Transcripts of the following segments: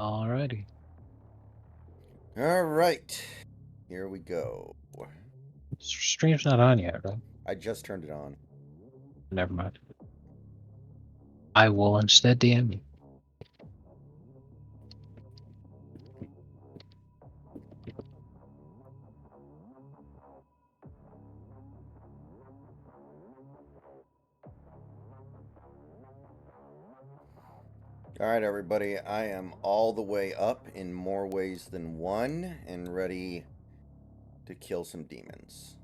Alrighty. All right, here we go. Stream's not on yet, right? I just turned it on. Never mind. I will instead DM you. All right, everybody, I am all the way up in more ways than one and ready to kill some demons.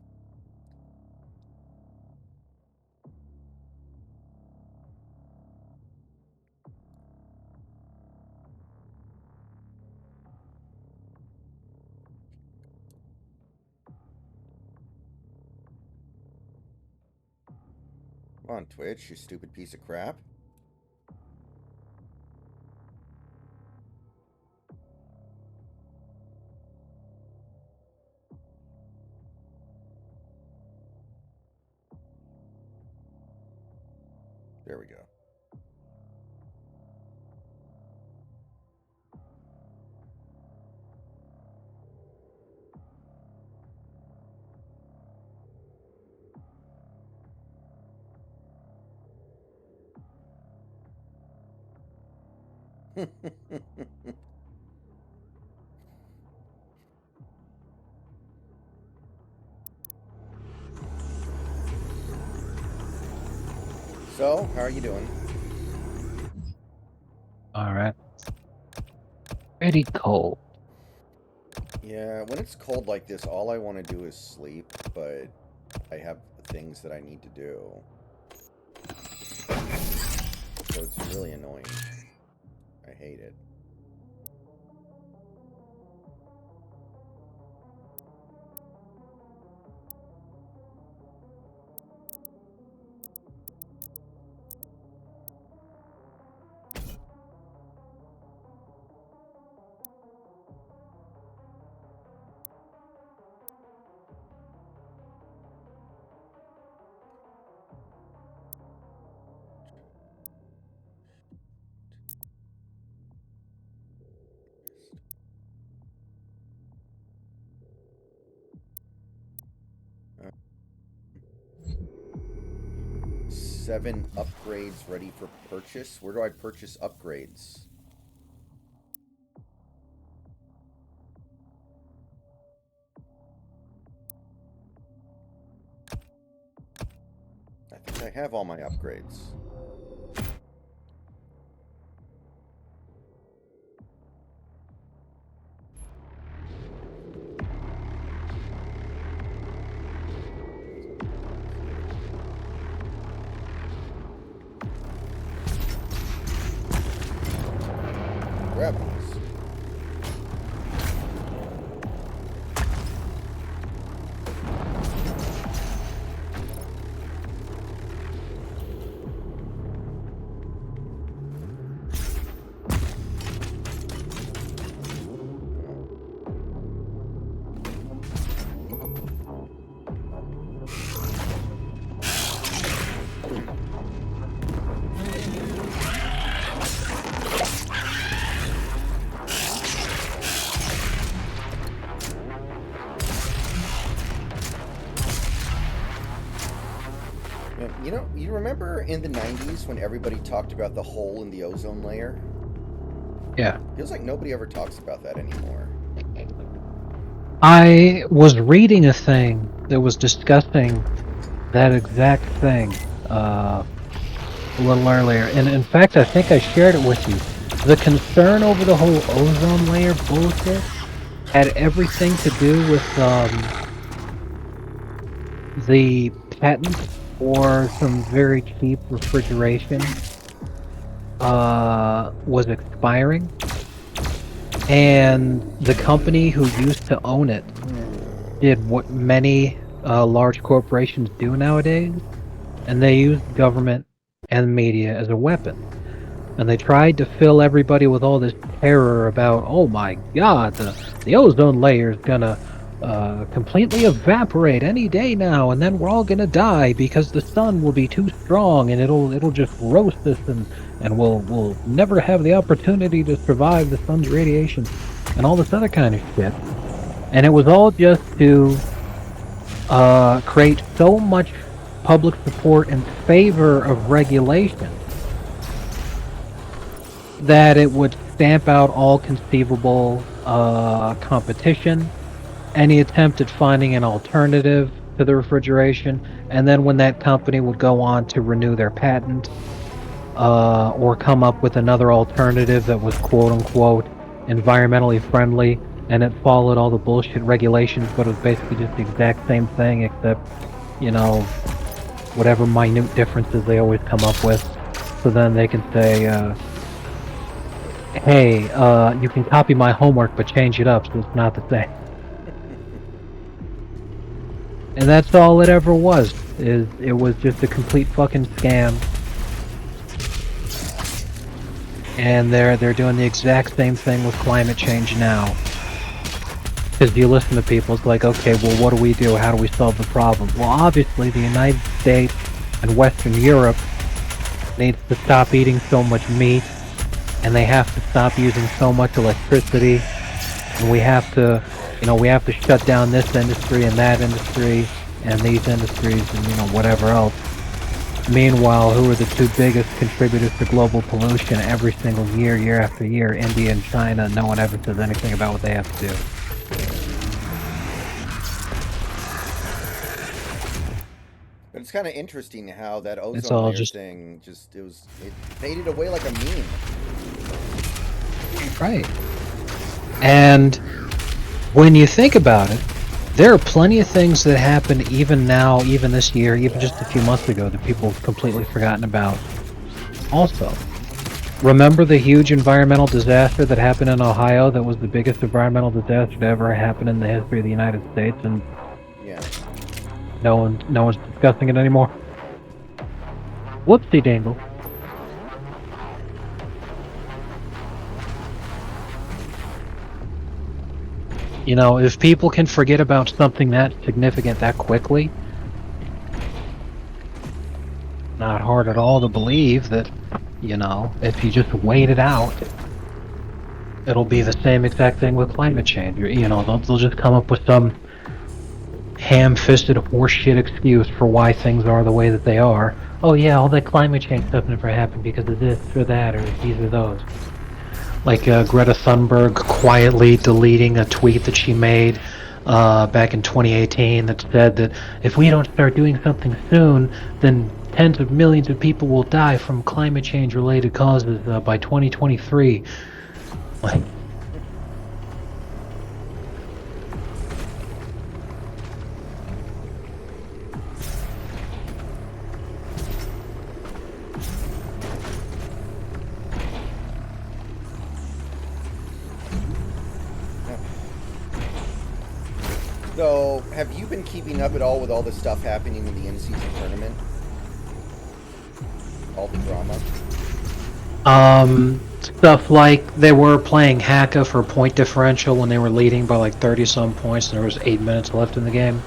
Come on, Twitch, you stupid piece of crap. There we go. So, how are you doing? Alright. Pretty cold. Yeah, when it's cold like this, all I want to do is sleep, but I have things that I need to do. So it's really annoying. I hate it. Seven upgrades ready for purchase. Where do I purchase upgrades? I think I have all my upgrades. Grab these. You remember in the 90s when everybody talked about the hole in the ozone layer? Yeah. Feels like nobody ever talks about that anymore. I was reading a thing that was discussing that exact thing a little earlier, and in fact I think I shared it with you. The concern over the whole ozone layer bullshit had everything to do with the patent for some very cheap refrigeration was expiring, and the company who used to own it did what many large corporations do nowadays, and they used government and media as a weapon. And they tried to fill everybody with all this terror about, oh my god, the ozone layer is gonna completely evaporate any day now, and then we're all gonna die because the sun will be too strong and it'll just roast us, and we'll never have the opportunity to survive the sun's radiation and all this other kind of shit. And it was all just to create so much public support in favor of regulation that it would stamp out all conceivable competition, any attempt at finding an alternative to the refrigeration, and then when that company would go on to renew their patent or come up with another alternative that was quote-unquote environmentally friendly, and it followed all the bullshit regulations, but it was basically just the exact same thing, except, you know, whatever minute differences they always come up with. So then they can say, hey, you can copy my homework, but change it up so it's not the same. And that's all it ever was. It was just a complete fucking scam. And they're doing the exact same thing with climate change now. Because you listen to people, it's like, okay, well, what do we do? How do we solve the problem? Well, obviously, the United States and Western Europe needs to stop eating so much meat, and they have to stop using so much electricity, and we have to shut down this industry and that industry and these industries and, whatever else. Meanwhile, who are the two biggest contributors to global pollution every single year, year after year? India and China. No one ever says anything about what they have to do. But it's kind of interesting how that It's ozone all layer just thing it faded away like a meme. right. And when you think about it, there are plenty of things that happen even now, even this year, even just a few months ago that people have completely forgotten about. Also, remember the huge environmental disaster that happened in Ohio that was the biggest environmental disaster to ever happen in the history of the United States, and Yeah. no one's discussing it anymore? Whoopsie dangle. If people can forget about something that significant that quickly, not hard at all to believe that, if you just wait it out, it'll be the same exact thing with climate change. They'll just come up with some ham-fisted horseshit excuse for why things are the way that they are. Oh yeah, all that climate change stuff never happened because of this or that or these or those. Like Greta Thunberg quietly deleting a tweet that she made back in 2018 that said that if we don't start doing something soon, then tens of millions of people will die from climate change related causes by 2023. Like, So, have you been keeping up at all with all the stuff happening in the in-season tournament? All the drama? Stuff like they were playing Haka for point differential when they were leading by like 30-some points and there was 8 minutes left in the game.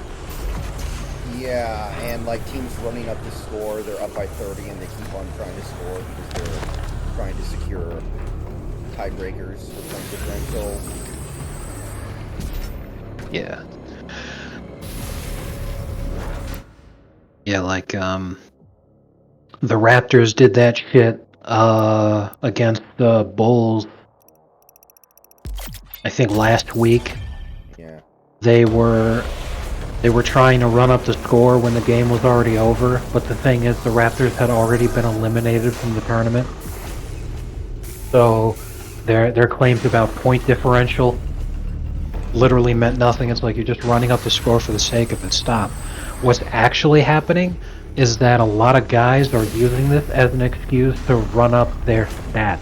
Yeah, and like teams running up the score, they're up by 30 and they keep on trying to score because they're trying to secure tiebreakers for point differential. Yeah. Yeah, like, the Raptors did that shit, against the Bulls, I think last week. Yeah. They were trying to run up the score when the game was already over, but the thing is the Raptors had already been eliminated from the tournament. So, their claims about point differential literally meant nothing. It's like you're just running up the score for the sake of it. Stop. What's actually happening is that a lot of guys are using this as an excuse to run up their stats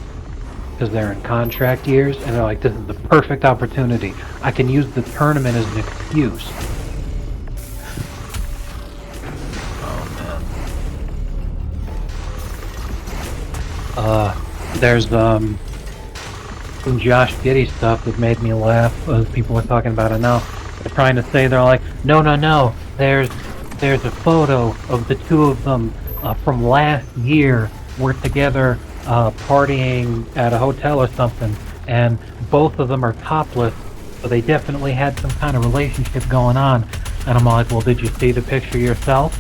because they're in contract years and they're like, this is the perfect opportunity. I can use the tournament as an excuse. Oh man. There's some Josh Giddey stuff that made me laugh as people were talking about it now. They're trying to say, they're like, no, there's a photo of the two of them from last year. We're together partying at a hotel or something, and both of them are topless, so they definitely had some kind of relationship going on. And I'm like, well, did you see the picture yourself?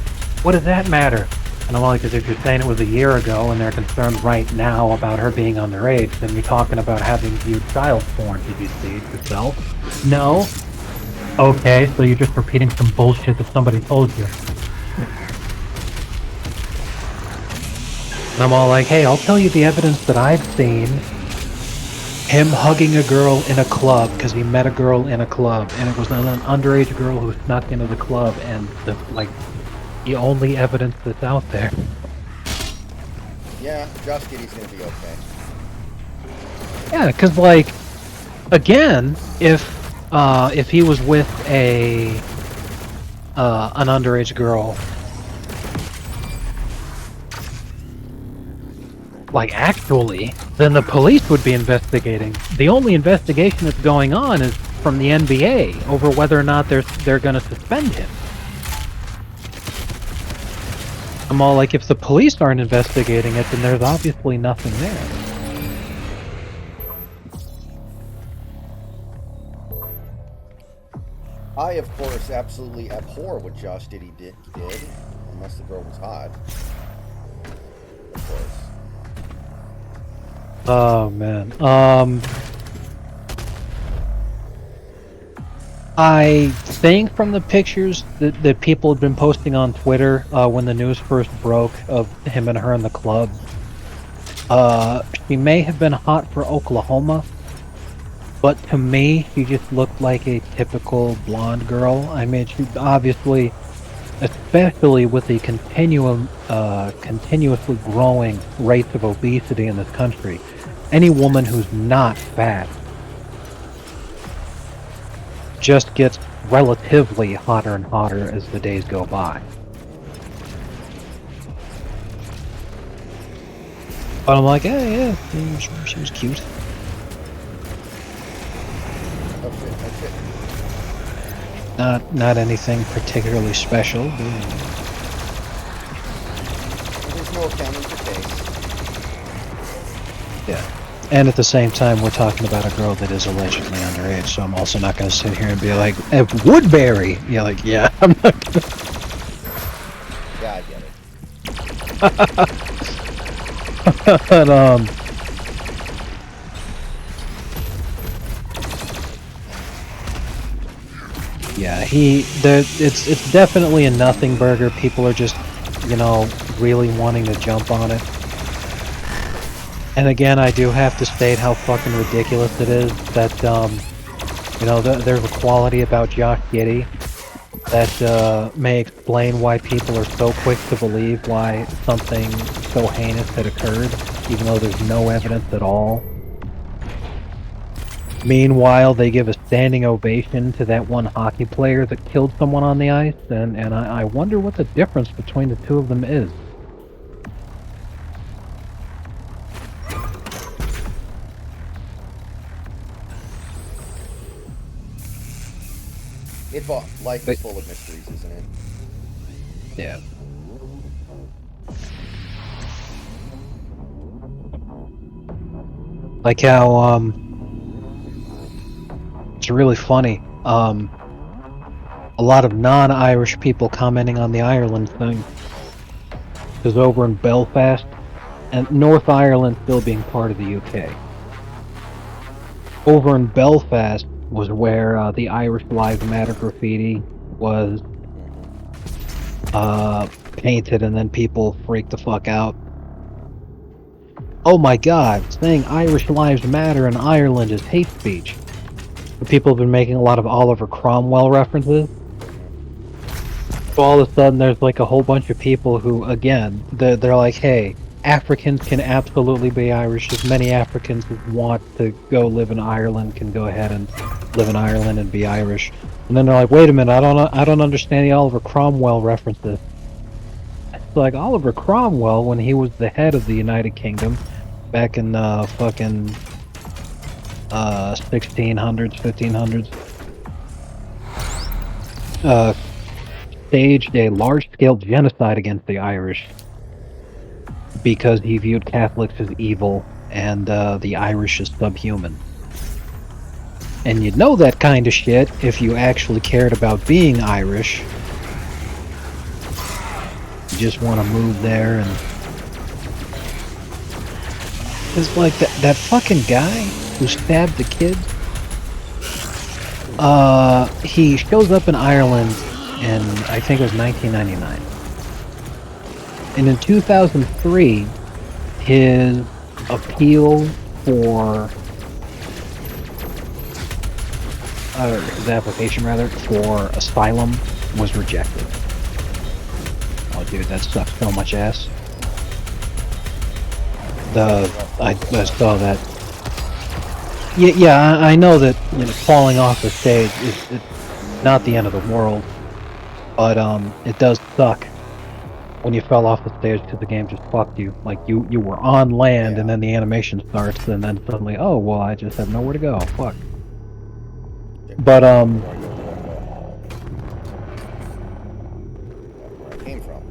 What does that matter? And I'm like, because if you're saying it was a year ago and they're concerned right now about her being underage, then you're talking about having viewed child porn. Did you see it yourself? No? Okay, so you're just repeating some bullshit that somebody told you. And I'm all like, hey, I'll tell you the evidence that I've seen. Him hugging a girl in a club because he met a girl in a club, and it was an underage girl who snuck into the club, and the only evidence that's out there. Yeah, Josh Giddey's gonna be okay. Yeah, because again, if he was with an underage girl, actually, then the police would be investigating. The only investigation that's going on is from the NBA over whether or not they're going to suspend him. I'm all like, if the police aren't investigating it, then there's obviously nothing there. I, of course, absolutely abhor what Josh Giddey did, unless the girl was hot. Of course. Oh man. I think from the pictures that people had been posting on Twitter when the news first broke of him and her in the club, she may have been hot for Oklahoma, but to me, she just looked like a typical blonde girl. I mean, she obviously, especially with the continuously growing rates of obesity in this country, any woman who's not fat just gets relatively hotter and hotter as the days go by. But I'm like, yeah, she was cute. That's it. Not anything particularly special. There's no accounting for taste. Yeah. And at the same time, we're talking about a girl that is allegedly underage, so I'm also not going to sit here and be like, Woodbury! Yeah, I'm not gonna... Yeah, I get it. But, yeah, it's definitely a nothing burger. People are just, really wanting to jump on it. And again, I do have to state how fucking ridiculous it is that, there's a quality about Josh Giddey that may explain why people are so quick to believe why something so heinous had occurred, even though there's no evidence at all. Meanwhile, they give a standing ovation to that one hockey player that killed someone on the ice, and I wonder what the difference between the two of them is. Life is full of mysteries, isn't it? Yeah. Like how, it's really funny, a lot of non-Irish people commenting on the Ireland thing. Because over in Belfast, and North Ireland still being part of the UK. Over in Belfast was where the Irish Lives Matter graffiti was painted, and then people freaked the fuck out. Oh my god, saying Irish Lives Matter in Ireland is hate speech. But people have been making a lot of Oliver Cromwell references. So all of a sudden there's a whole bunch of people who, again, they're like, hey, Africans can absolutely be Irish. As many Africans who want to go live in Ireland can go ahead and live in Ireland and be Irish. And then they're like, wait a minute, I don't understand the Oliver Cromwell references. It's like Oliver Cromwell, when he was the head of the United Kingdom back in fucking 1600s, 1500s. staged a large-scale genocide against the Irish because he viewed Catholics as evil and the Irish as subhuman. And you'd know that kind of shit if you actually cared about being Irish. You just want to move there and... It's like that fucking guy who stabbed the kid. He shows up in Ireland in, I think it was 1999. And in 2003, his appeal for... his application, rather, for asylum was rejected. Oh, dude, that sucks so much ass. I saw that. Yeah, I know that, you know, falling off the stage is not the end of the world, but it does suck when you fell off the stage because the game just fucked you. Like you were on land, and then the animation starts, and then suddenly, oh well, I just have nowhere to go. Fuck. But Where I came from.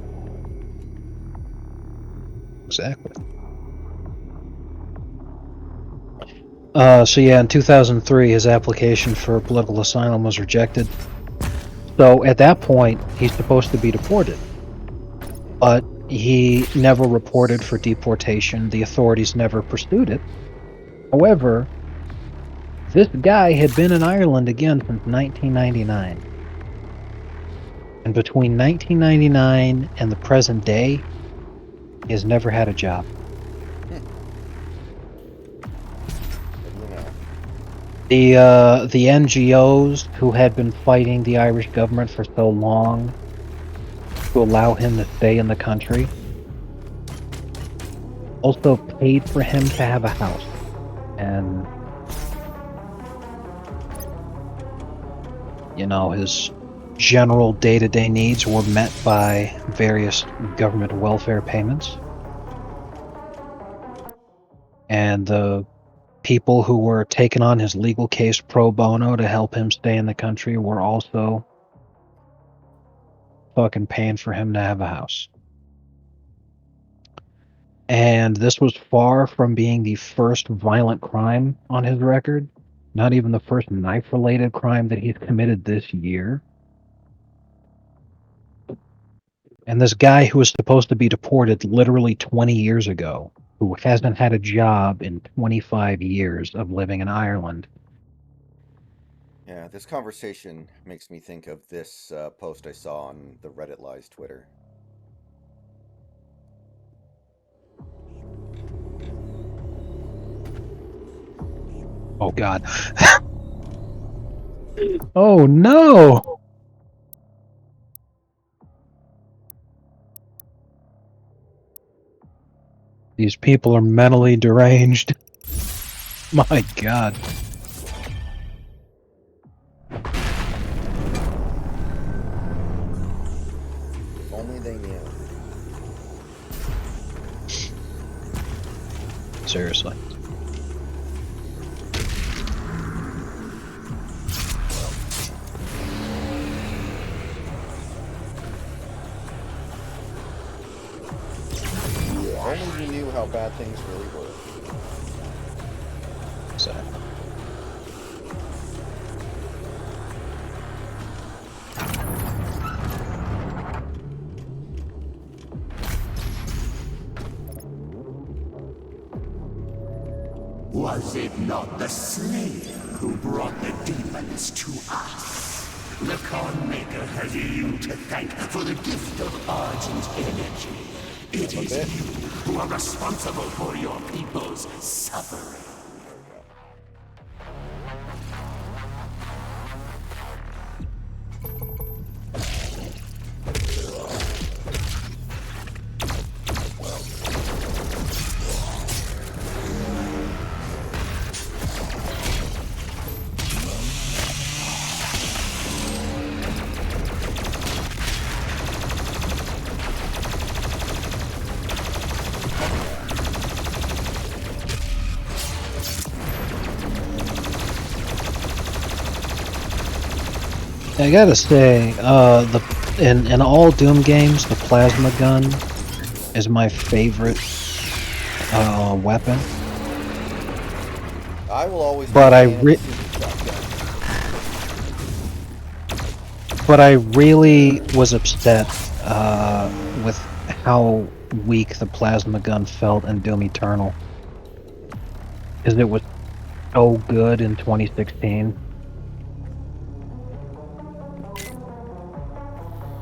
Exactly. So yeah, in 2003, his application for political asylum was rejected. So at that point, he's supposed to be deported. But he never reported for deportation. The authorities never pursued it. However, this guy had been in Ireland again since 1999. And between 1999 and the present day, he has never had a job. The NGOs who had been fighting the Irish government for so long to allow him to stay in the country also paid for him to have a house. And, you know, his general day-to-day needs were met by various government welfare payments. And the people who were taking on his legal case pro bono to help him stay in the country were also fucking paying for him to have a house. And this was far from being the first violent crime on his record. Not even the first knife-related crime that he's committed this year. And this guy who was supposed to be deported literally 20 years ago, who hasn't had a job in 25 years of living in Ireland. Yeah, this conversation makes me think of this post I saw on the Reddit Lies Twitter. Oh, God. Oh, no! These people are mentally deranged. My God. If only they knew. Seriously. Only you knew how bad things really were. Exactly. Was it not the Slayer who brought the demons to us? The Conmaker has you to thank for the gift of Argent energy. It is you who are responsible for your people's suffering. I gotta say, in all Doom games, the plasma gun is my favorite weapon. I will always But be a I fan of re- the super shotgun. But I really was upset with how weak the plasma gun felt in Doom Eternal. Because it was so good in 2016.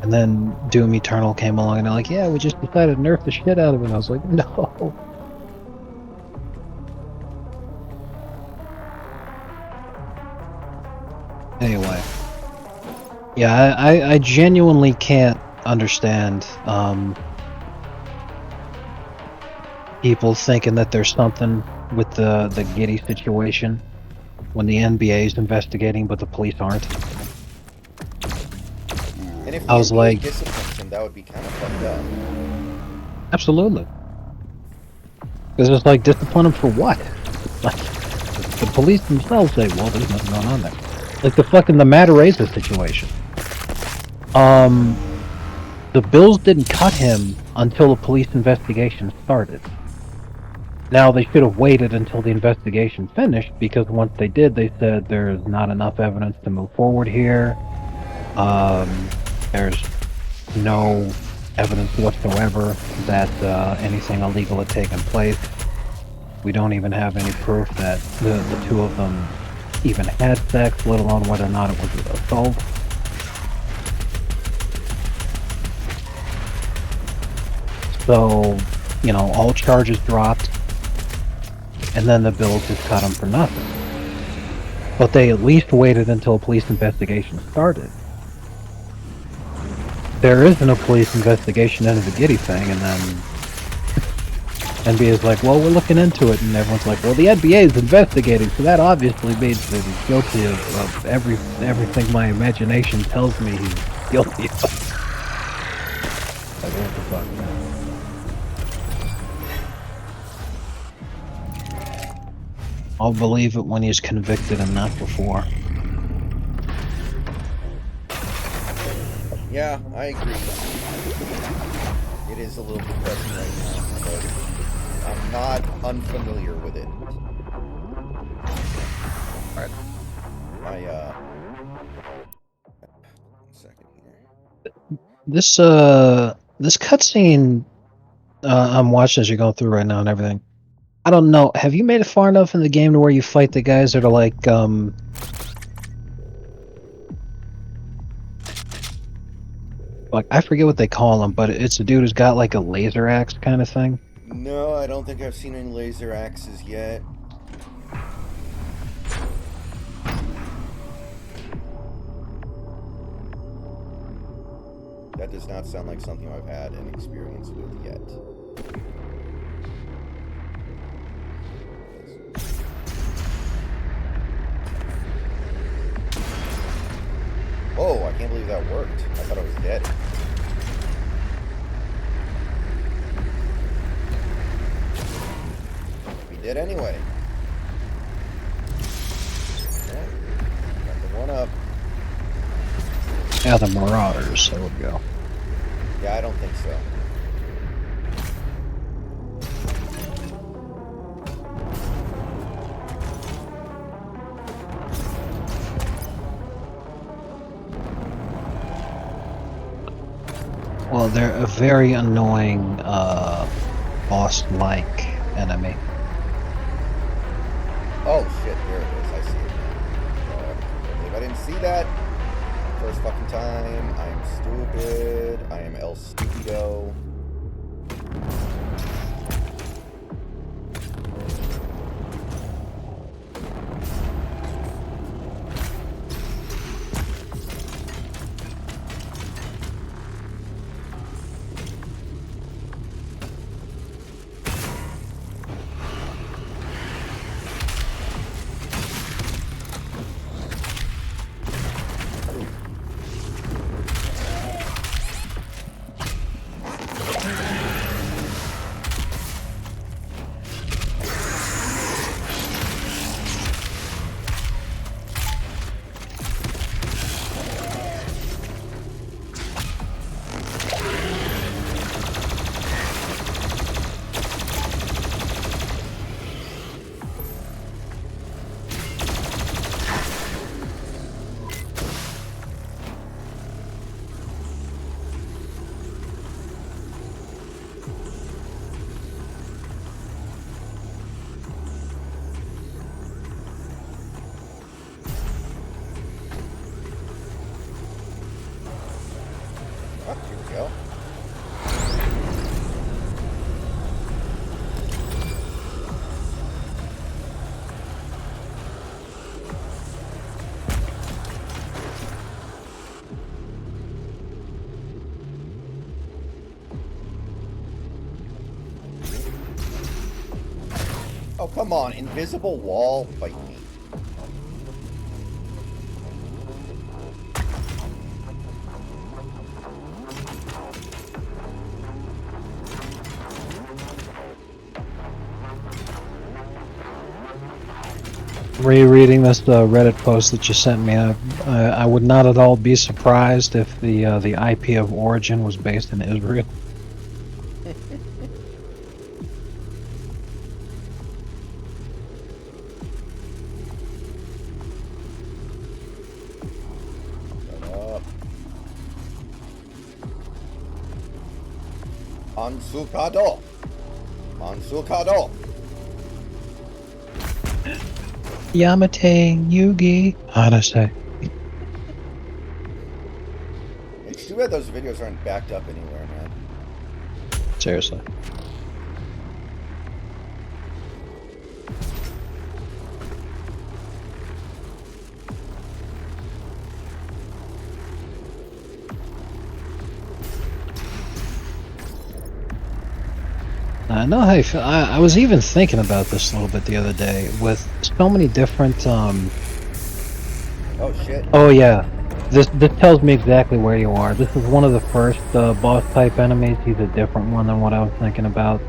And then Doom Eternal came along and they're like, yeah, we just decided to nerf the shit out of it. And I was like, no. Anyway. Yeah, I genuinely can't understand people thinking that there's something with the Giddy situation when the NBA is investigating but the police aren't. And if the I was NBA like, disciplines him, that would be kind of fucked up. absolutely. Because it's like, discipline him for what? Like, the police themselves say, well, there's nothing going on there. Like the Matt Araiza situation. The Bills didn't cut him until the police investigation started. Now, they should have waited until the investigation finished, because once they did, they said there's not enough evidence to move forward here. There's no evidence whatsoever that anything illegal had taken place. We don't even have any proof that the two of them even had sex, let alone whether or not it was an assault. So, you know, all charges dropped, and then the Bills just cut him for nothing. But they at least waited until a police investigation started. There isn't a police investigation into the Giddy thing, and then NBA is like, well, we're looking into it, and everyone's like, well, the NBA is investigating, so that obviously means that he's guilty of everything my imagination tells me he's guilty of. Like, what the fuck, man? I'll believe it when he's convicted and not before. Yeah, I agree. It is a little depressing right now, but I'm not unfamiliar with it. Right. One second here. This cutscene I'm watching as you're going through right now and everything. I don't know. Have you made it far enough in the game to where you fight the guys that are like I forget what they call them, but it's a dude who's got like a laser axe kind of thing. No, I don't think I've seen any laser axes yet. That does not sound like something I've had an experience with yet. Oh, I can't believe that worked. I thought I was dead. We did anyway. Yeah, got the one up. Yeah, the Marauders. There we go. Yeah, I don't think so. Well, they're a very annoying boss-like enemy. Oh shit, there it is. I see it now. I believe I didn't see that. First fucking time. I am stupid. I am El Stupido. Here we go. Oh, come on. Invisible wall. Fight me. Rereading this Reddit post that you sent me, I would not at all be surprised if the IP of origin was based in Israel. Shut up. Mansukado. Mansukado. Yamate Yugi. How'd I say? It's too bad those videos aren't backed up anywhere, man. Seriously. I know how you feel. I was even thinking about this a little bit the other day with so many different. Oh shit. Oh yeah, this tells me exactly where you are. This is one of the first boss type enemies. He's a different one than what I was thinking about.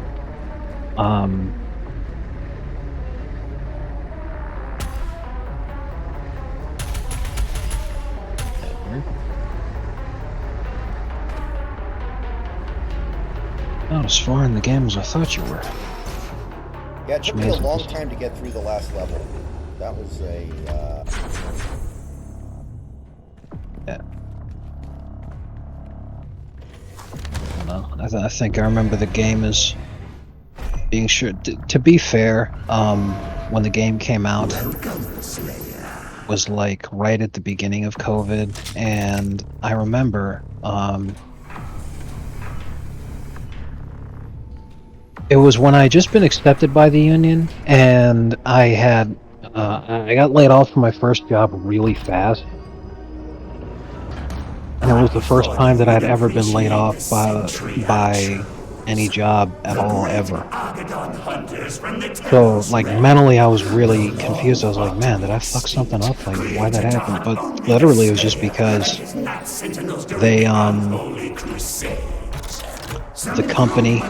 Not as far in the game as I thought you were. Yeah, it took me a long time to get through the last level. That was a, Yeah. I don't know. I think I remember the game as being sure. To be fair, when the game came out, was like right at the beginning of COVID, and I remember it was when I had just been accepted by the union, and I got laid off from my first job really fast. And it was the first time that I'd ever been laid off by any job at all, ever. So, like, mentally I was really confused. I was like, man, did I fuck something up? Like, why'd that happen? But literally it was just because they, the company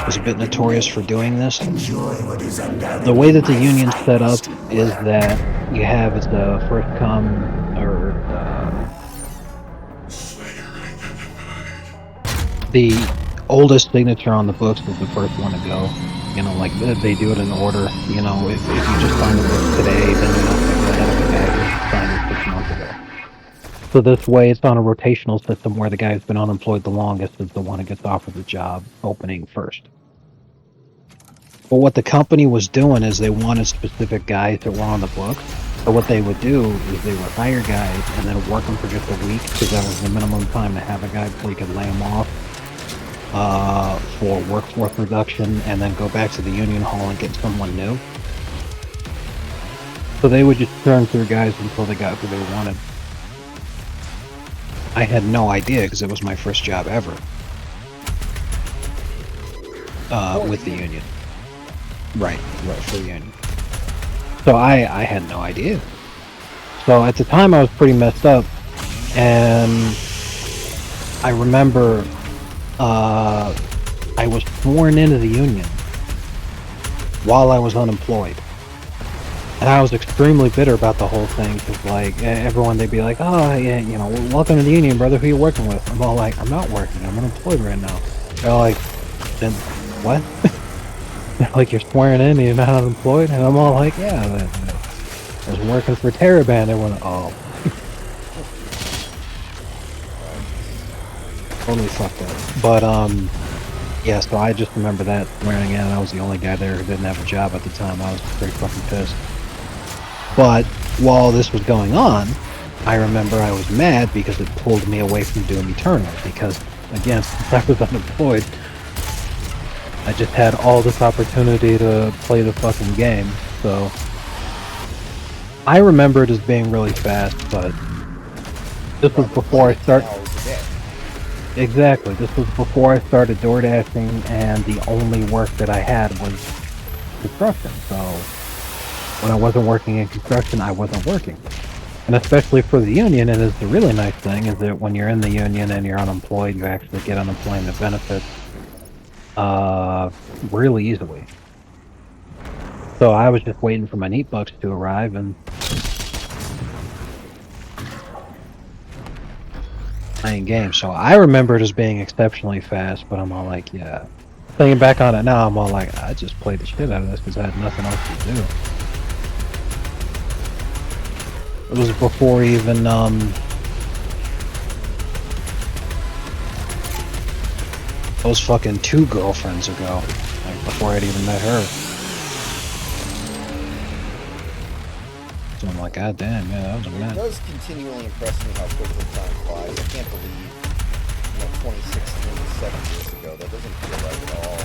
was a bit notorious for doing this. The way that the union's set up is that you have it's the first come or the oldest signature on the books is the first one to go. You know, like they do it in order. You know, if you just sign the book today, then you don't pick that up again. You signed it 6 months ago. So this way, it's on a rotational system where the guy who's been unemployed the longest is the one who gets offered the job opening first. But what the company was doing is they wanted specific guys that were on the books. So what they would do is they would hire guys and then work them for just a week because that was the minimum time to have a guy before you could lay him off for workforce reduction, and then go back to the union hall and get someone new. So they would just churn through guys until they got who they wanted. I had no idea because it was my first job ever with the union. Right, for the union. So I had no idea. So at the time I was pretty messed up, and I remember I was sworn into the union while I was unemployed. And I was extremely bitter about the whole thing, because, like, everyone, they'd be like, oh, yeah, you know, welcome to the union, brother, who you working with? I'm all like, I'm not working, I'm unemployed right now. They're like, then what? They're like, you're swearing in and you're not unemployed? And I'm all like, yeah, I was working for TerraBand. Everyone, oh. Totally fucked up. But, yeah, so I just remember that swearing in, I was the only guy there who didn't have a job at the time. I was pretty fucking pissed. But while this was going on, I remember I was mad because it pulled me away from Doom Eternal, because, again, since I was unemployed, I just had all this opportunity to play the fucking game, so... I remember it as being really fast, but... This was before I started... Hours a day. Exactly, this was before I started door dashing, and the only work that I had was construction, so... When I wasn't working in construction, I wasn't working. And especially for the union, it is the really nice thing, is that when you're in the union and you're unemployed, you actually get unemployment benefits, really easily. So I was just waiting for my neat bucks to arrive, and playing games. So I remember it as being exceptionally fast, but I'm all like, yeah. Thinking back on it now, I'm all like, I just played the shit out of this because I had nothing else to do. It was before even, those fucking 2 girlfriends ago. Like, before I'd even met her. So I'm like, god damn, yeah, that was a It minute. does continually impress me how quickly time flies. I can't believe, 2016 was 7 years ago. That doesn't feel right at all.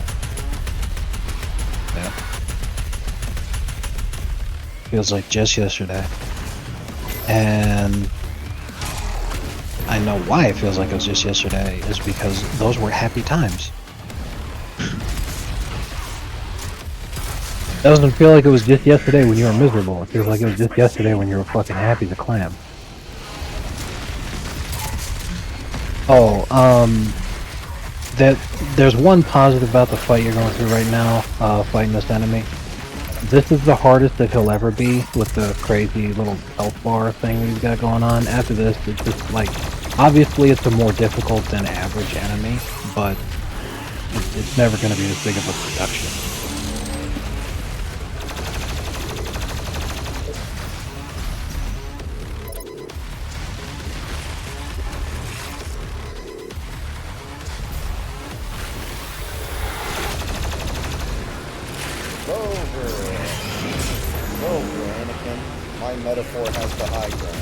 Yeah. Feels like just yesterday. And I know why it feels like it was just yesterday, is because those were happy times. It doesn't feel like it was just yesterday when you were miserable. It feels like it was just yesterday when you were fucking happy as a clam. Oh, there's one positive about the fight you're going through right now, fighting this enemy. This is the hardest that he'll ever be, with the crazy little health bar thing that he's got going on. After this, it's just like, obviously it's a more difficult than average enemy, but it's never going to be as big of a production. Over, Anakin. My metaphor has the high ground.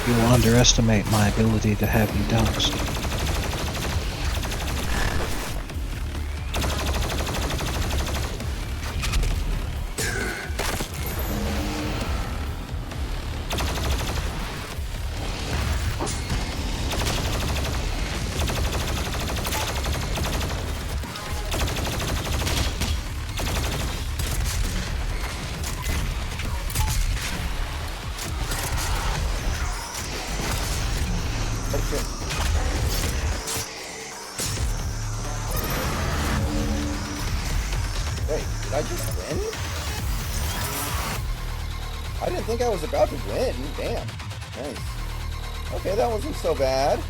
You will underestimate my ability to have you doused. Wait, did I just win? I didn't think I was about to win. Damn. Nice. Okay, that wasn't so bad.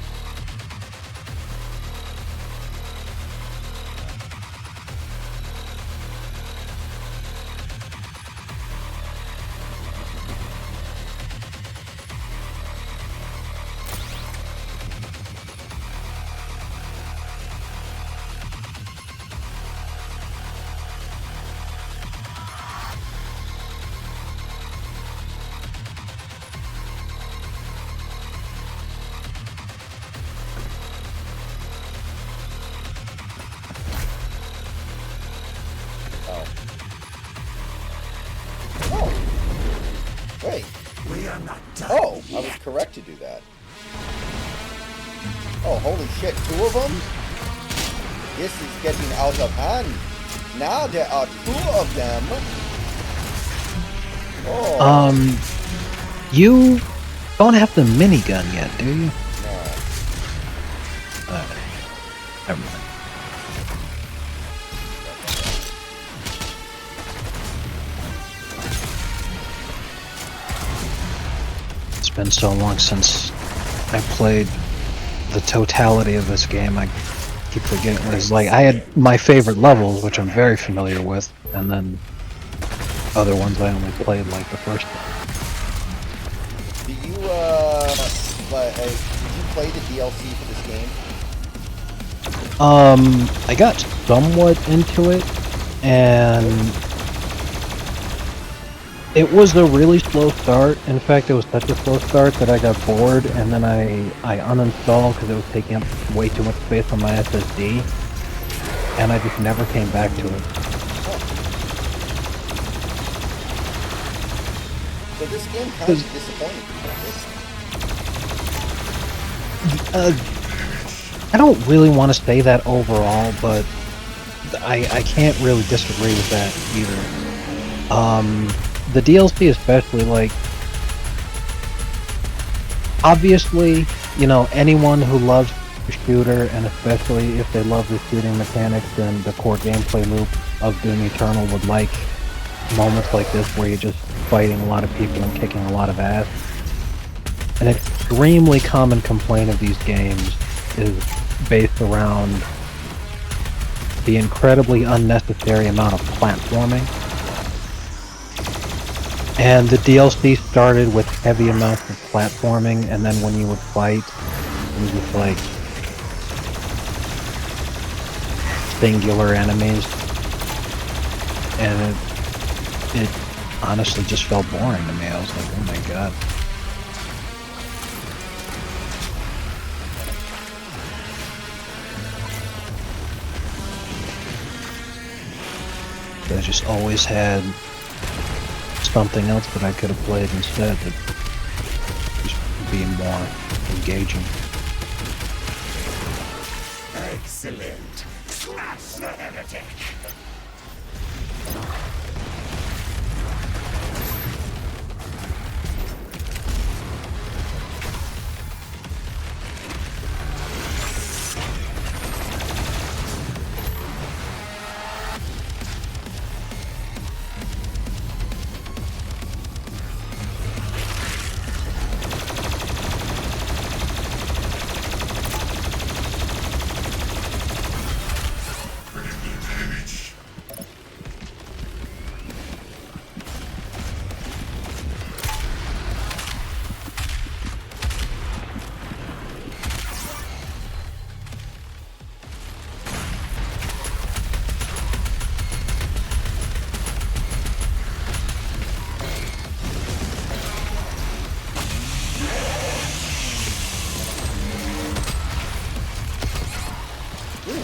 Wait. We are not done. Oh, I was correct to do that. Oh, holy shit, 2 of them? This is getting out of hand. Now there are 2 of them. Oh. You don't have the minigun yet, do you? No. Never mind. It's been so long since I played the totality of this game, I keep forgetting. It's like, I had my favorite levels, which I'm very familiar with, and then other ones I only played like the first one. Do you, did you play the DLC for this game? I got somewhat into it. and it was a really slow start. In fact, it was such a slow start that I got bored, and then I uninstalled because it was taking up way too much space on my SSD, and I just never came back to it. So this game kind of disappointed me. I don't really want to say that overall, but I can't really disagree with that either. The DLC especially, like, obviously, you know, anyone who loves the shooter, and especially if they love the shooting mechanics and the core gameplay loop of Doom Eternal, would like moments like this where you're just fighting a lot of people and kicking a lot of ass. An extremely common complaint of these games is based around the incredibly unnecessary amount of platforming. And the DLC started with heavy amounts of platforming, and then when you would fight, it was just like singular enemies, and it honestly just felt boring to me. I was like, oh my god. I just always had something else that I could have played instead that just be more engaging. Excellent. Smash the heretic.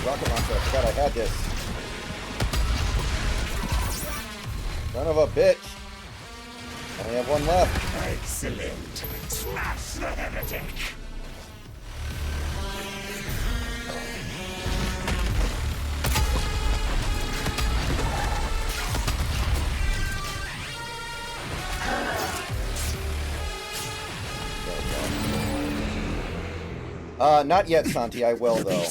Rocket launcher, I forgot I had this. Son of a bitch. Only have one left. Excellent. Smash the heretic. Not yet, Santi. I will, though.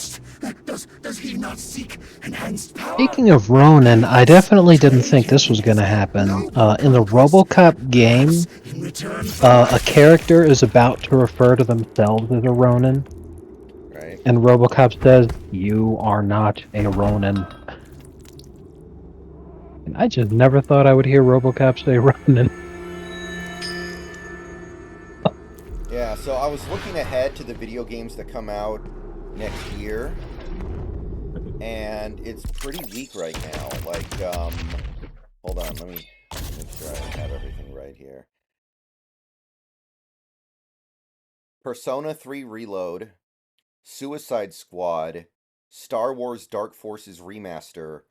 Does he not seek enhanced power? Speaking of Ronin, I definitely didn't think this was going to happen. In the RoboCop game, In return a character is about to refer to themselves as a Ronin, Right. and RoboCop says, "You are not a Ronin." And I just never thought I would hear RoboCop say Ronin. Yeah, so I was looking ahead to the video games that come out next year, and it's pretty weak right now. Like, hold on, let me make sure I have everything right here. Persona 3 Reload, Suicide Squad, Star Wars Dark Forces Remaster,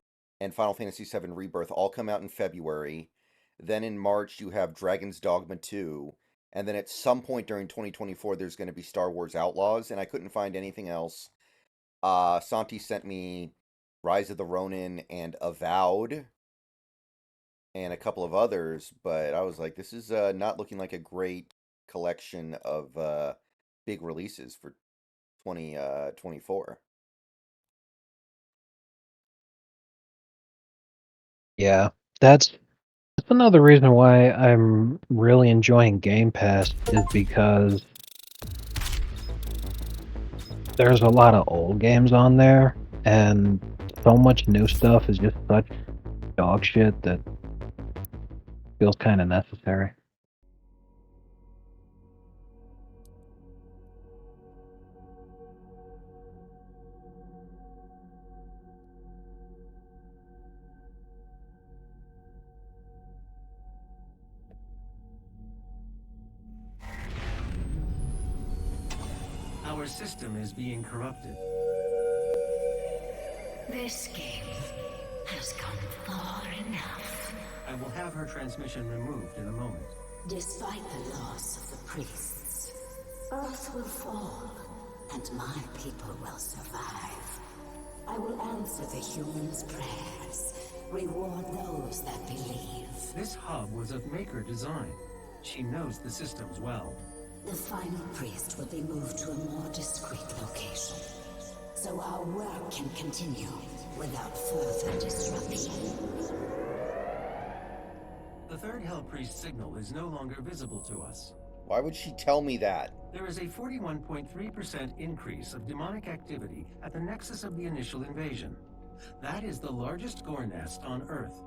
and Final Fantasy VII Rebirth all come out in February. Then in March, you have Dragon's Dogma 2. And then at some point during 2024, there's going to be Star Wars Outlaws, and I couldn't find anything else. Santi sent me Rise of the Ronin and Avowed, and a couple of others, but I was like, this is not looking like a great collection of big releases for 2024. Yeah, that's another reason why I'm really enjoying Game Pass, is because there's a lot of old games on there, and so much new stuff is just such dog shit that feels kind of necessary. Our system is being corrupted. This game has gone far enough. I will have her transmission removed in a moment. Despite the loss of the priests, Earth will fall, and my people will survive. I will answer the humans' prayers, reward those that believe. This hub was of Maker design. She knows the systems well. The final priest will be moved to a more discreet location, so our work can continue without further disruption. The third Hell Priest signal is no longer visible to us. Why would she tell me that? There is a 41.3% increase of demonic activity at the nexus of the initial invasion. That is the largest gore nest on Earth.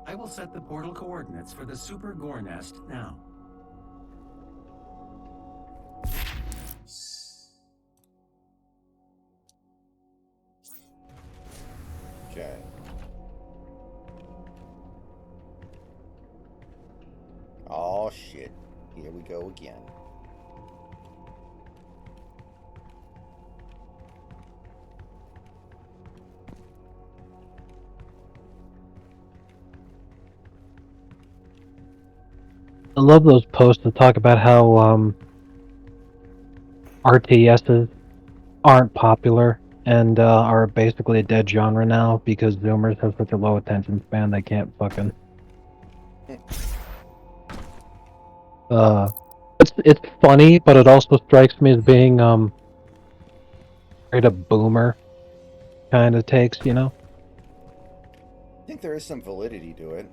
I will set the portal coordinates for the super gore nest now. Okay. Oh shit. Here we go again. I love those posts that talk about how RTSs aren't popular and are basically a dead genre now because Zoomers have such a low attention span they can't fucking. It's funny, but it also strikes me as being straight up boomer kind of takes, you know. I think there is some validity to it.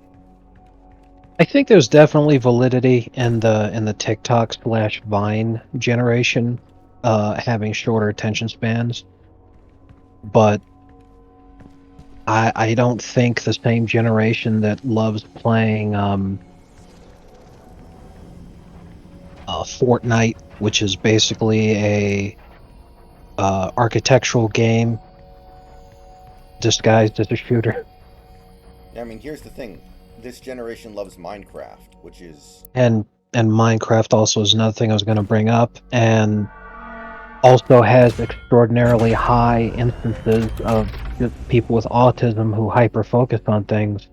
I think there's definitely validity in the TikTok / Vine generation having shorter attention spans, but I don't think the same generation that loves playing Fortnite, which is basically a architectural game disguised as a shooter. Yeah, I mean, here's the thing. This generation loves Minecraft, which is... And Minecraft also is another thing I was going to bring up, and also has extraordinarily high instances of just people with autism who hyper-focus on things.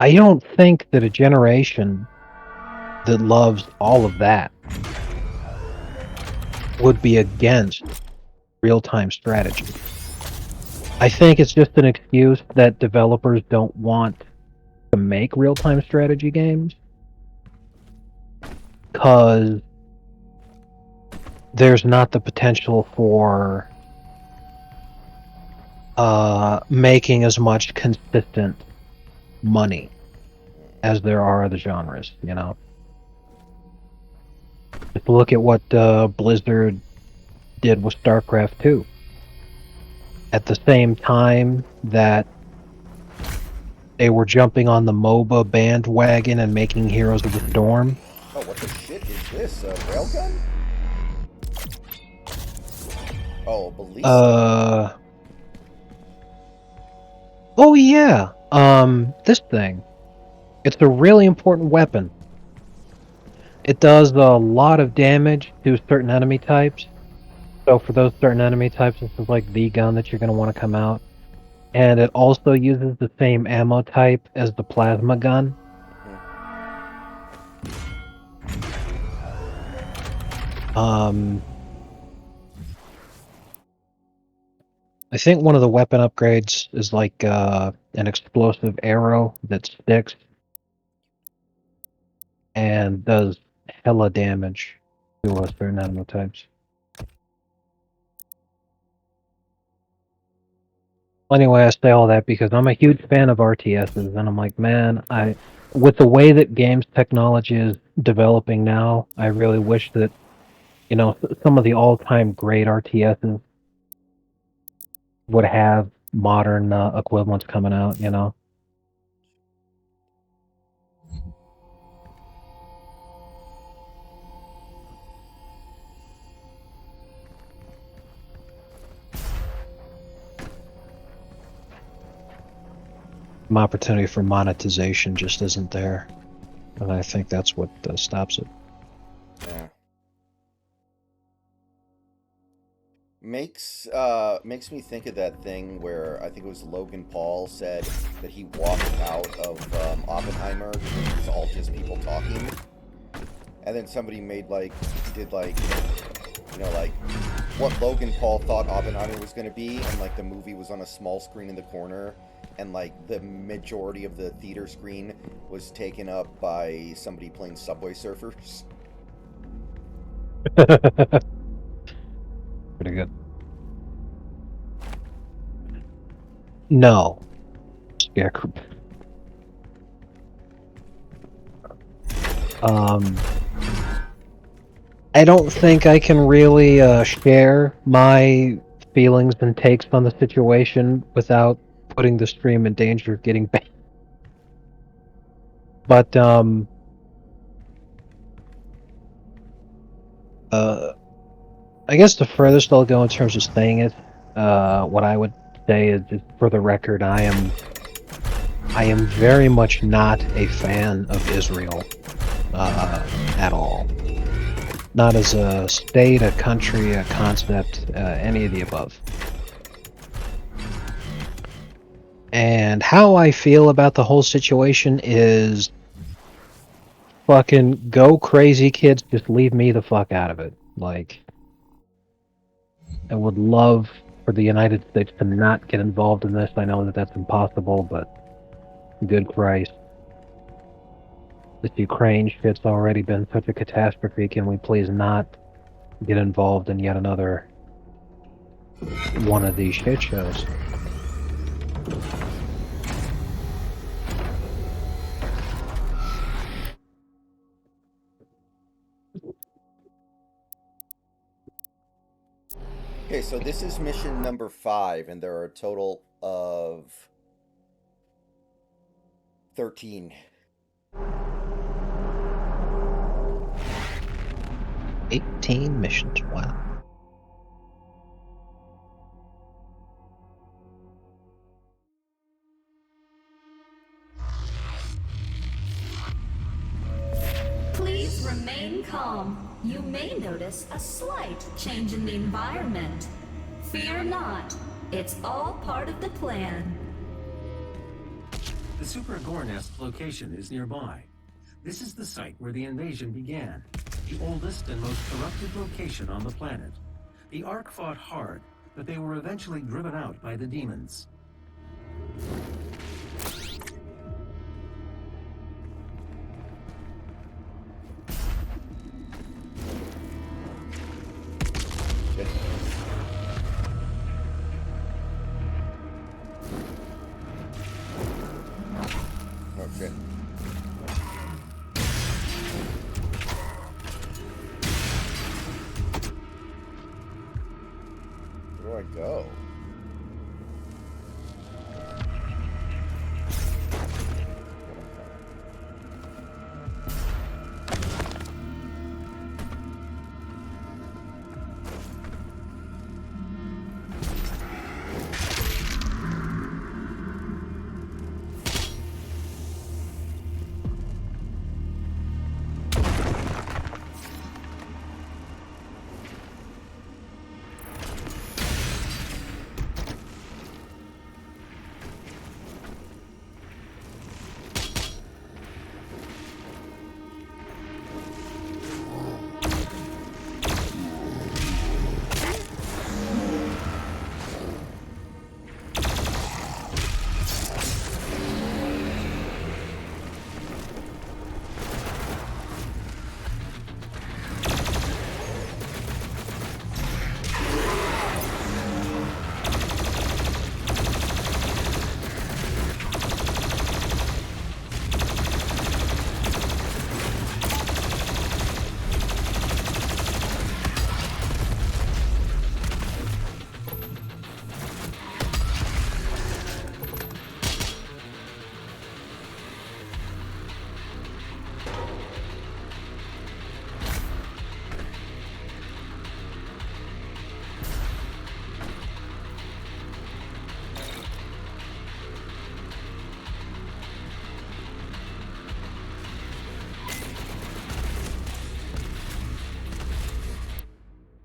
I don't think that a generation that loves all of that would be against real-time strategy. I think it's just an excuse that developers don't want to make real-time strategy games because there's not the potential for making as much consistent money as there are other genres, you know. Just look at what Blizzard did with StarCraft 2. At the same time that they were jumping on the MOBA bandwagon and making Heroes of the Storm. Oh, what the shit is this? A railgun? Oh, ballista. Oh yeah. This thing. It's a really important weapon. It does a lot of damage to certain enemy types. So for those certain enemy types, this is like the gun that you're going to want to come out. And it also uses the same ammo type as the plasma gun. I think one of the weapon upgrades is like an explosive arrow that sticks and does hella damage to certain enemy types. Anyway, I say all that because I'm a huge fan of RTSs, and I'm like, man, with the way that games technology is developing now, I really wish that, you know, some of the all-time great RTSs would have modern equivalents coming out, you know. Some opportunity for monetization just isn't there, and I think that's what stops it. Yeah. makes me think of that thing where I think it was Logan Paul said that he walked out of Oppenheimer because it was all just people talking, and then somebody did what Logan Paul thought Oppenheimer was going to be, and like the movie was on a small screen in the corner, and like the majority of the theater screen was taken up by somebody playing Subway Surfers. Pretty good. No. Scarecrow. I don't think I can really share my feelings and takes on the situation without putting the stream in danger of getting banned. But I guess the furthest I'll go in terms of saying it, what I would say is, just for the record, I am very much not a fan of Israel at all. Not as a state, a country, a concept, any of the above. And how I feel about the whole situation is fucking go crazy, kids. Just leave me the fuck out of it. Like, I would love for the United States to not get involved in this. I know that that's impossible, but good Christ. This Ukraine shit's already been such a catastrophe. Can we please not get involved in yet another one of these shit shows? Okay, so this is mission number 5, and there are a total of 13. 18 missions. Wow. Please remain calm. You may notice a slight change in the environment. Fear not. It's all part of the plan. The Super Gornest location is nearby. This is the site where the invasion began, the oldest and most corrupted location on the planet. The Ark fought hard, but they were eventually driven out by the demons. Shit. Oh shit. Where do I go?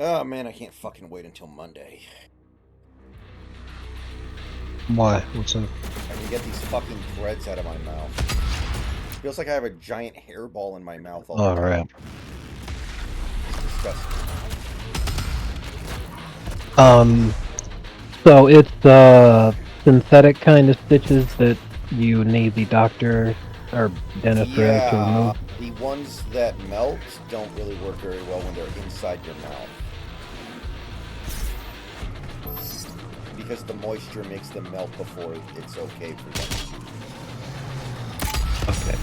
Oh man, I can't fucking wait until Monday. Why? What's up? I can get these fucking threads out of my mouth. Feels like I have a giant hairball in my mouth all the All time. right. It's disgusting. So it's synthetic kind of stitches that you need the doctor or dentist to Yeah, remove. the ones that melt don't really work very well when they're inside your mouth. Because the moisture makes them melt before it's okay for them. Okay.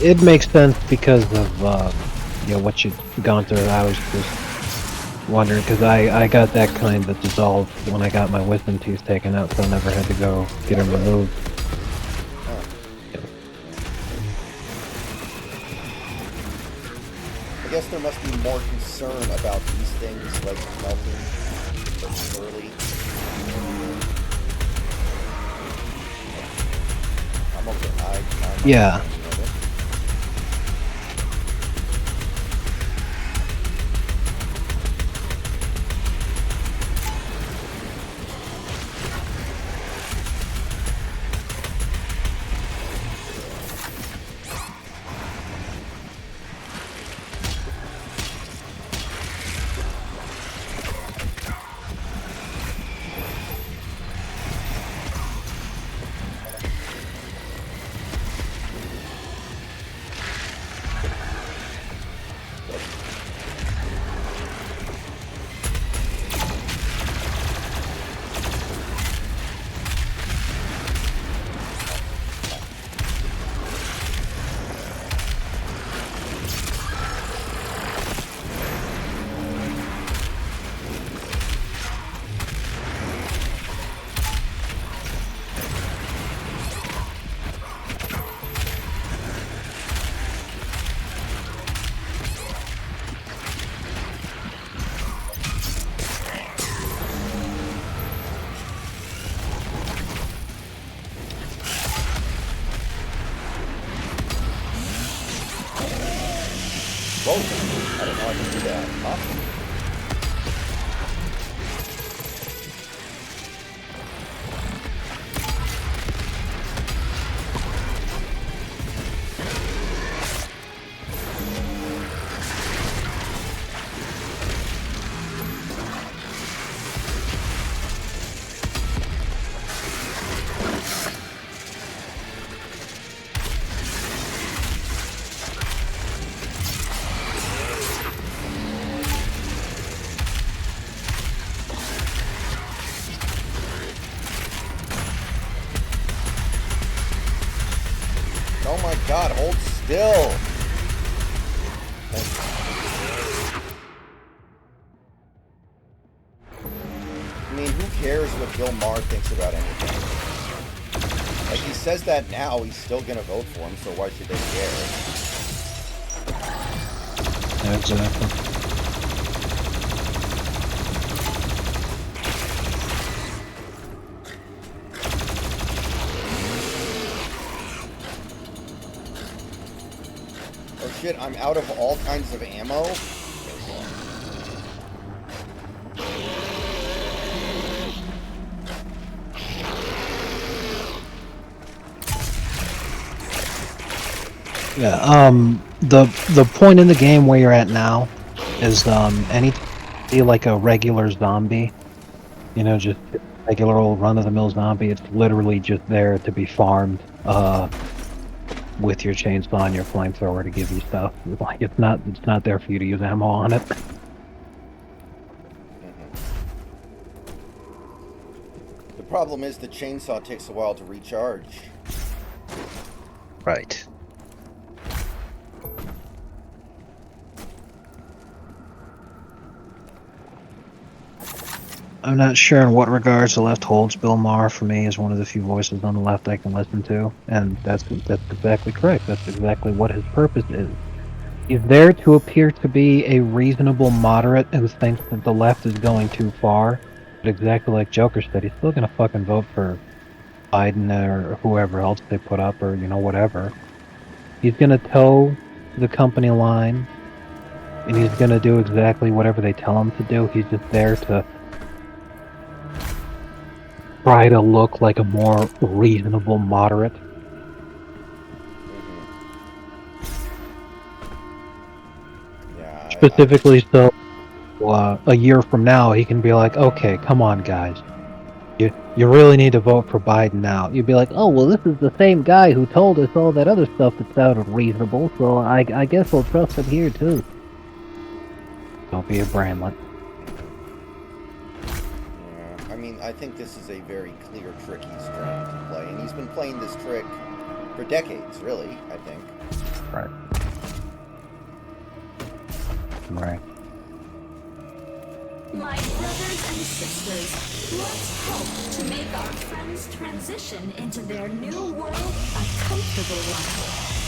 It makes sense because of what you've gone through. I was just wondering because I got that kind that dissolved when I got my wisdom teeth taken out, so I never had to go get them removed. I guess there must be more concern about these things like melting early. I'm okay. I'm Yeah. fine with it. Whoa, I didn't know I could do that. Awesome. Oh my god, hold still! Thank you. I mean, who cares what Bill Maher thinks about anything? Like, he says that now, he's still gonna vote for him, so why should they care? Exactly. Oh shit, I'm out of all kinds of ammo? Yeah. The point in the game where you're at now is any like a regular zombie, just regular old run-of-the-mill zombie. It's literally just there to be farmed with your chainsaw and your flamethrower to give you stuff. Like it's not there for you to use ammo on it. The problem is the chainsaw takes a while to recharge. Right. I'm not sure in what regards the left holds Bill Maher for me as one of the few voices on the left I can listen to, and that's exactly correct. That's exactly what his purpose is. He's there to appear to be a reasonable moderate and thinks that the left is going too far, but exactly like Joker said, he's still gonna fucking vote for Biden or whoever else they put up or whatever. He's gonna toe the company line and he's gonna do exactly whatever they tell him to do. He's just there to try to look like a more reasonable moderate. Yeah. Specifically, so a year from now, he can be like, okay, come on, guys. You really need to vote for Biden now. You'd be like, oh, well, this is the same guy who told us all that other stuff that sounded reasonable, so I guess we'll trust him here, too. Don't be a Bramlett. Yeah, I mean, I think this is a very clear trick he's trying to play, and he's been playing this trick for decades, really, I think. Right. Right. My brothers and sisters, let's help to make our friends' transition into their new world a comfortable one.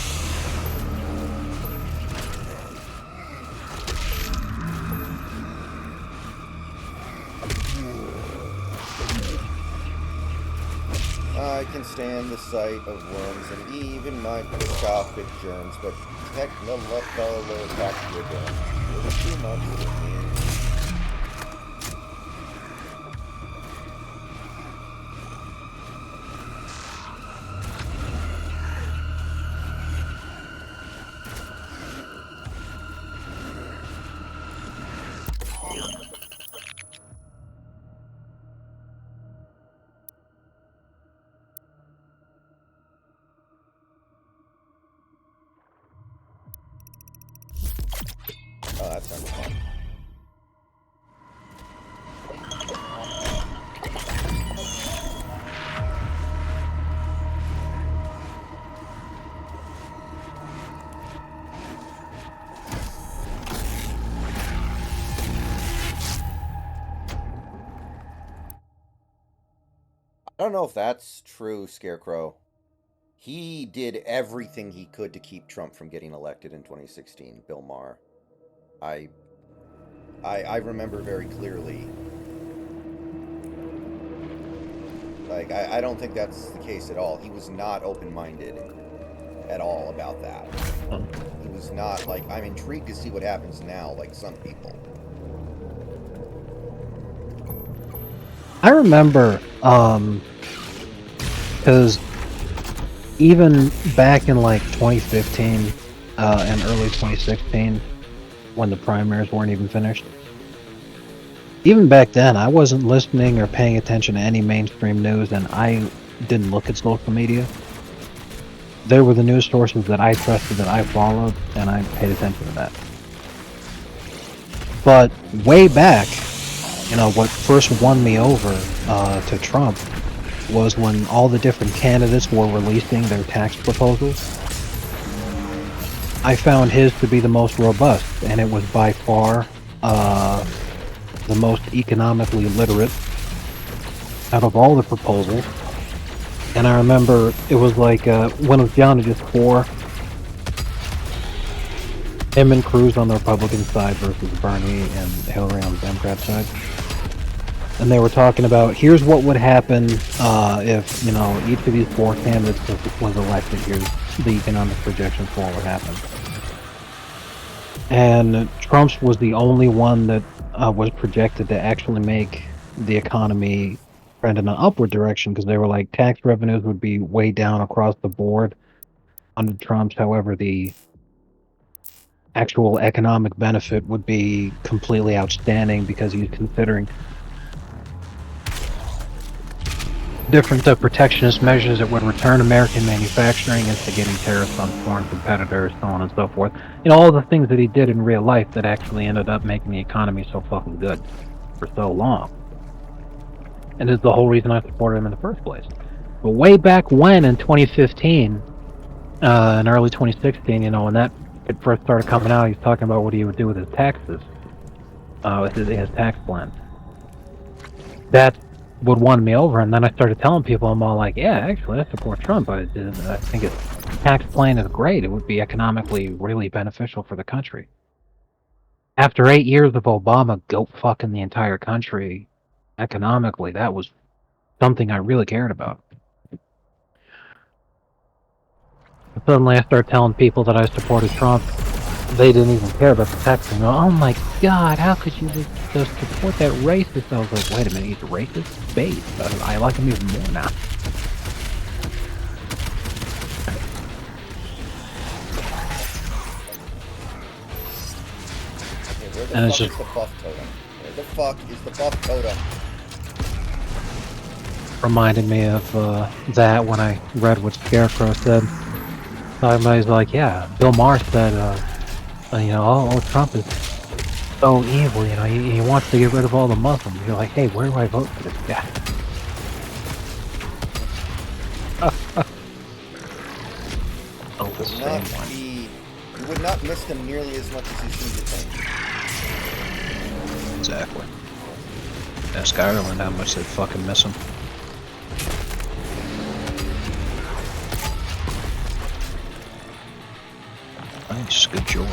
I can stand the sight of worms and even microscopic germs, but technological bacteria is too much for me. Oh, that sounds fun. I don't know if that's true, Scarecrow. He did everything he could to keep Trump from getting elected in 2016, Bill Maher. I remember very clearly. Like, I don't think that's the case at all. He was not open-minded at all about that. He was not, like, I'm intrigued to see what happens now, like some people. I remember, because even back in like 2015 and early 2016, when the primaries weren't even finished, even back then, I wasn't listening or paying attention to any mainstream news, and I didn't look at social media. There were the news sources that I trusted, that I followed, and I paid attention to that. But way back, you know, what first won me over to Trump was when all the different candidates were releasing their tax proposals. I found his to be the most robust, and it was by far the most economically literate out of all the proposals. And I remember it was like when it was down to just four, him and Cruz on the Republican side versus Bernie and Hillary on the Democrat side. And they were talking about, here's what would happen if, you know, each of these four candidates was elected. Here's the economic projections for what would happen. And Trump's was the only one that was projected to actually make the economy trend in an upward direction, because they were like, tax revenues would be way down across the board under Trump's. However, the actual economic benefit would be completely outstanding because he's considering different protectionist measures that would return American manufacturing, instigating tariffs on foreign competitors, so on and so forth. You know, all the things that he did in real life that actually ended up making the economy so fucking good for so long. And is the whole reason I supported him in the first place. But way back when, in 2015, and early 2016, you know, when that it first started coming out, he was talking about what he would do with his taxes, with his tax plan. That would won me over, and then I started telling people, I'm all like, yeah, actually, I support Trump. I think his tax plan is great. It would be economically really beneficial for the country. After 8 years of Obama goat fucking the entire country economically, that was something I really cared about. Suddenly I start telling people that I supported Trump. they didn't even care about the text. And oh my god, how could you just support that racist? I was like, wait a minute, he's racist? Base. I like him even more now. Okay, where the And fuck it's is the buff totem? Where the fuck is the buff totem? Reminded me of that when I read what Scarecrow said. Somebody's like, yeah, Bill Maher said, you know, oh, Trump is so evil, you know, he wants to get rid of all the Muslims. You're like, hey, where do I vote for this guy? Oh, the same one. You would not miss them nearly as much as you seem to think. Exactly. Ask Ireland how much they fucking miss him. Nice, good job.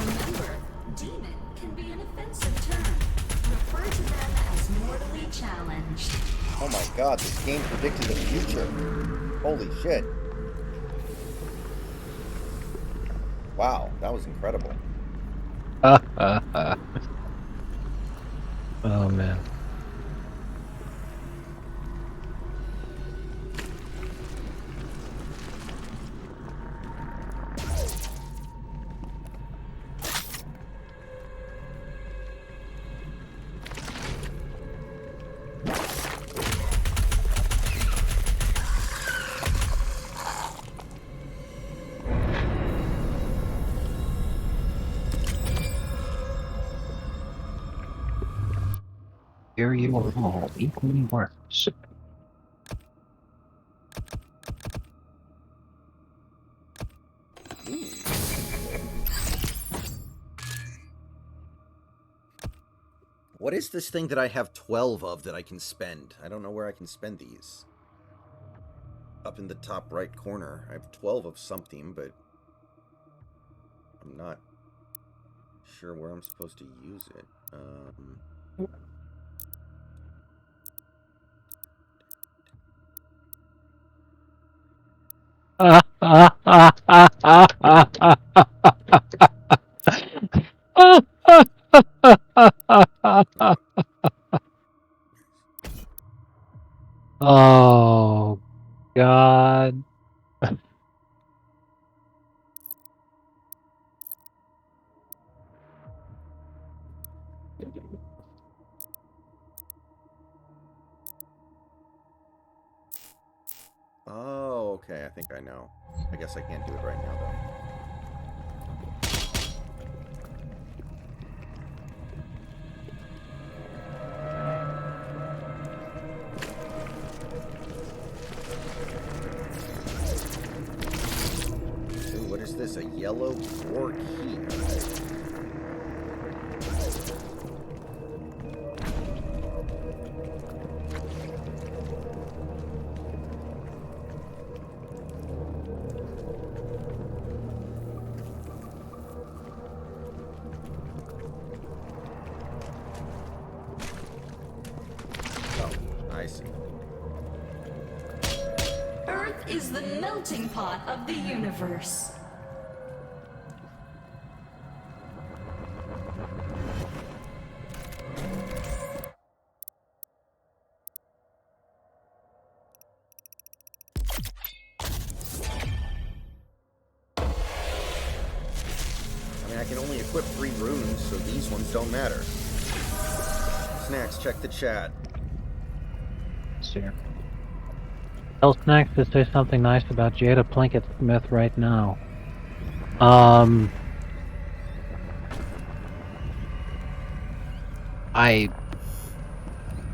Remember, demon can be an offensive term. Refer to them as mortally challenged. Oh my god, this game predicted the future. Holy shit. Wow, that was incredible. Oh man. Here you are all equally worthless. What is this thing that I have 12 of that I can spend? I don't know where I can spend these. Up in the top right corner. I have 12 of something, but I'm not sure where I'm supposed to use it. Oh God. Oh, okay, I think I know. I guess I can't do it right now, though. Ooh, what is this? A yellow core key. I see. Earth is the melting pot of the universe. I mean, I can only equip 3 runes, so these ones don't matter. Snacks, check the chat. Here. Tell Snacks to say something nice about Jada Plinkett Smith right now.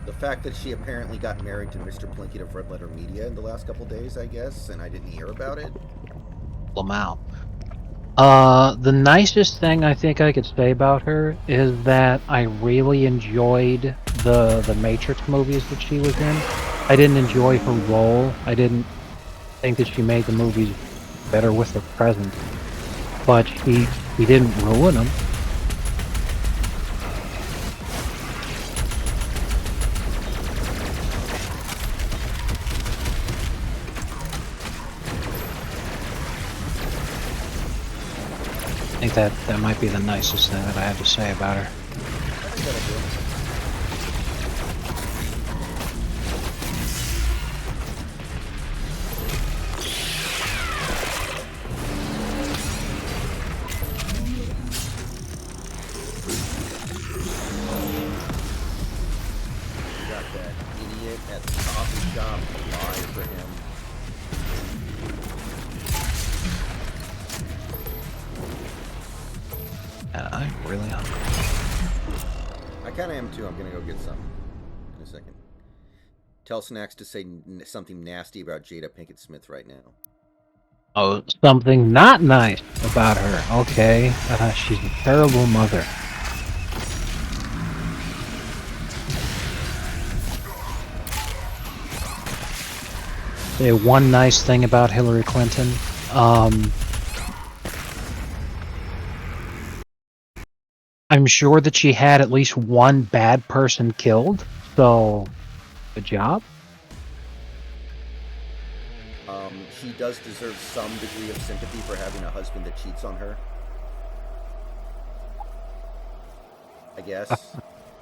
The fact that she apparently got married to Mr. Plinkett of Red Letter Media in the last couple days, I guess, and I didn't hear about it. Lamau. The nicest thing I think I could say about her is that I really enjoyed the Matrix movies that she was in. I didn't enjoy her role. I didn't think that she made the movies better with her presence, but she didn't ruin them. I think that might be the nicest thing that I have to say about her. Got that idiot at the coffee shop to lie for him. And I'm really hungry. I kind of am too. I'm gonna go get some in a second. Tell Snacks to say something nasty about Jada Pinkett Smith right now. Oh, something not nice about her. Okay, she's a terrible mother. Say one nice thing about Hillary Clinton. I'm sure that she had at least one bad person killed, so good job. She does deserve some degree of sympathy for having a husband that cheats on her. I guess.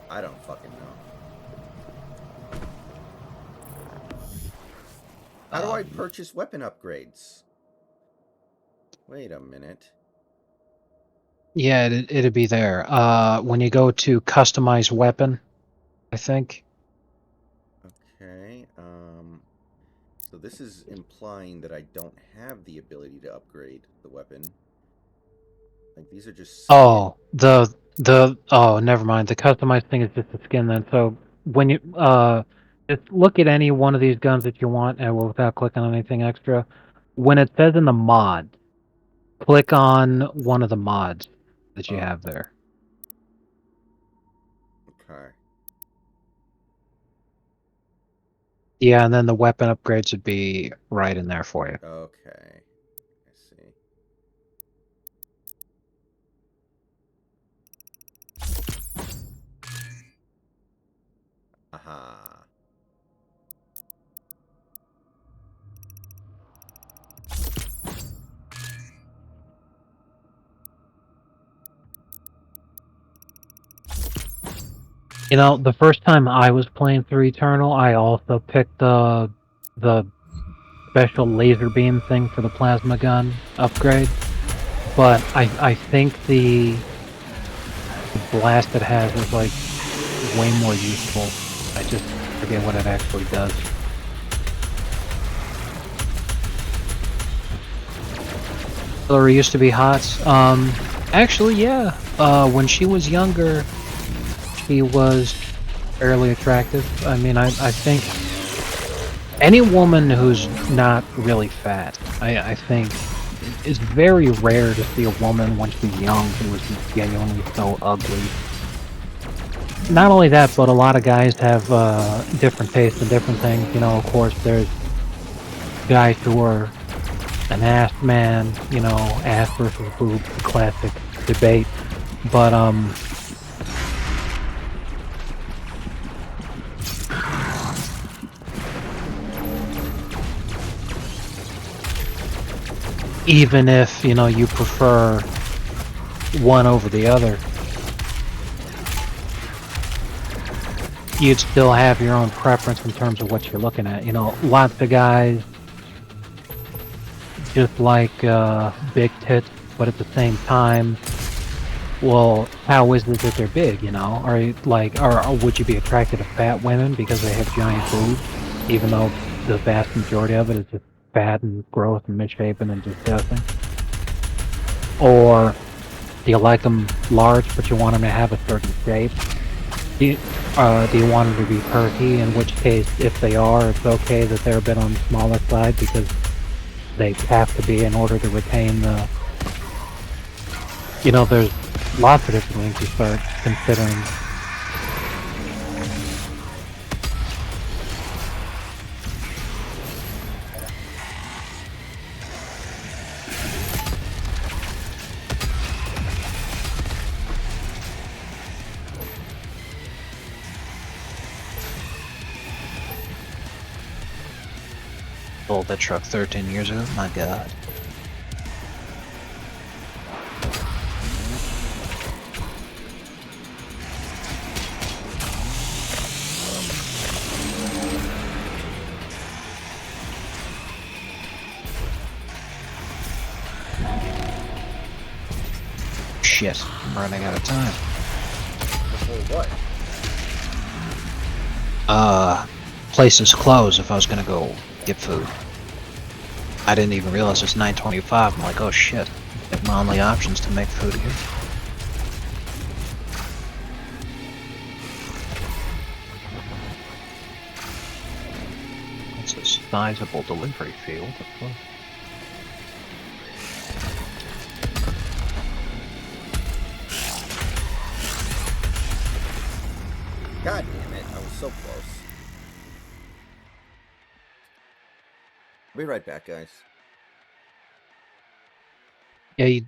I don't fucking know. How do I purchase weapon upgrades? Wait a minute. Yeah, it'd be there. When you go to customize weapon, I think. Okay, so this is implying that I don't have the ability to upgrade the weapon. Like, these are just... Oh, never mind. The customized thing is just the skin then. So when you just look at any one of these guns that you want, and without clicking on anything extra, when it says in the mod, click on one of the mods that you have there. Okay. Yeah, and then the weapon upgrades would be right in there for you. Okay. I see. Aha. You know, the first time I was playing through Eternal, I also picked the special laser beam thing for the plasma gun upgrade. But I think the blast it has is like way more useful. I just forget what it actually does. Hillary used to be hot. Actually, yeah. When she was younger, she was fairly attractive. I mean, I think any woman who's not really fat, I think it's very rare to see a woman when she's young who is genuinely so ugly. Not only that, but a lot of guys have different tastes and different things. You know, of course, there's guys who are an ass man, you know, ass versus boob, the classic debate. But even if, you know, you prefer one over the other, you'd still have your own preference in terms of what you're looking at. You know, lots of guys just like big tits, but at the same time, well, how is it that they're big, you know? Are you, like, or would you be attracted to fat women because they have giant boobs, even though the vast majority of it is just fat and gross and misshapen and disgusting? Or do you like them large, but you want them to have a certain shape? Do you want them to be perky? In which case, if they are, it's okay that they're a bit on the smaller side because they have to be in order to retain the You know, there's lots of different things you start considering. Sold that truck 13 years ago. My God. Shit, I'm running out of time. Before what? Places closed if I was gonna go get food. I didn't even realize it's 9:25. I'm like, oh shit. Like my only options to make food here. It's a sizable delivery field. God damn it, I was so close. I'll be right back, guys. Yeah, you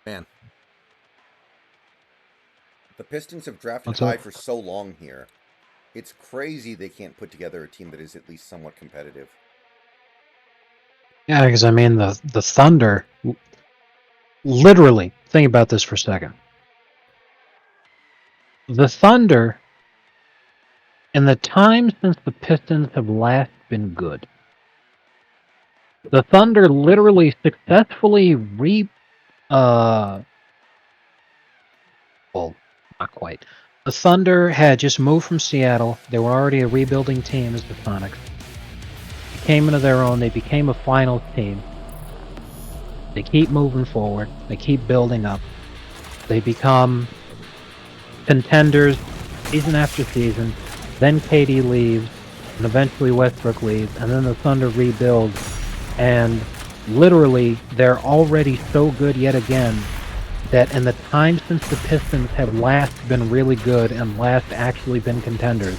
Man. The Pistons have drafted What's high up? for so long here. It's crazy they can't put together a team that is at least somewhat competitive. Yeah, because I mean the Thunder. Literally, think about this for a second. The Thunder, in the time since the Pistons have last been good, the Thunder literally successfully well, not quite. The Thunder had just moved from Seattle. They were already a rebuilding team as the Sonics. They came into their own. They became a finals team. They keep moving forward. They keep building up. They become contenders season after season. Then KD leaves, and eventually Westbrook leaves, and then the Thunder rebuild. And literally, they're already so good yet again that in the time since the Pistons have last been really good and last actually been contenders,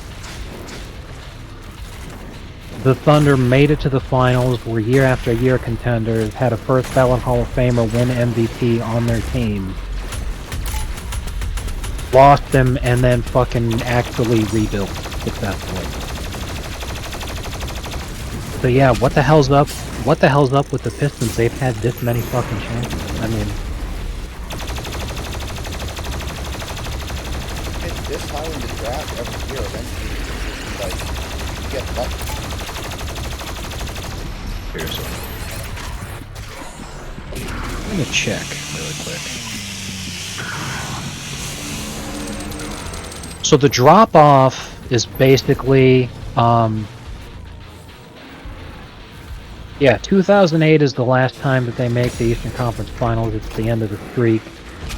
the Thunder made it to the finals, were year after year contenders, had a first ballot Hall of Famer win MVP on their team, lost them, and then fucking actually rebuilt successfully. So yeah, what the hell's up? What the hell's up with the Pistons? They've had this many fucking chances. I mean, It's this high in the draft every year. Eventually, it's just like, you get lucky. seriously. I'm gonna check really quick. So the drop off is basically, yeah, 2008 is the last time that they make the Eastern Conference Finals. It's the end of the streak.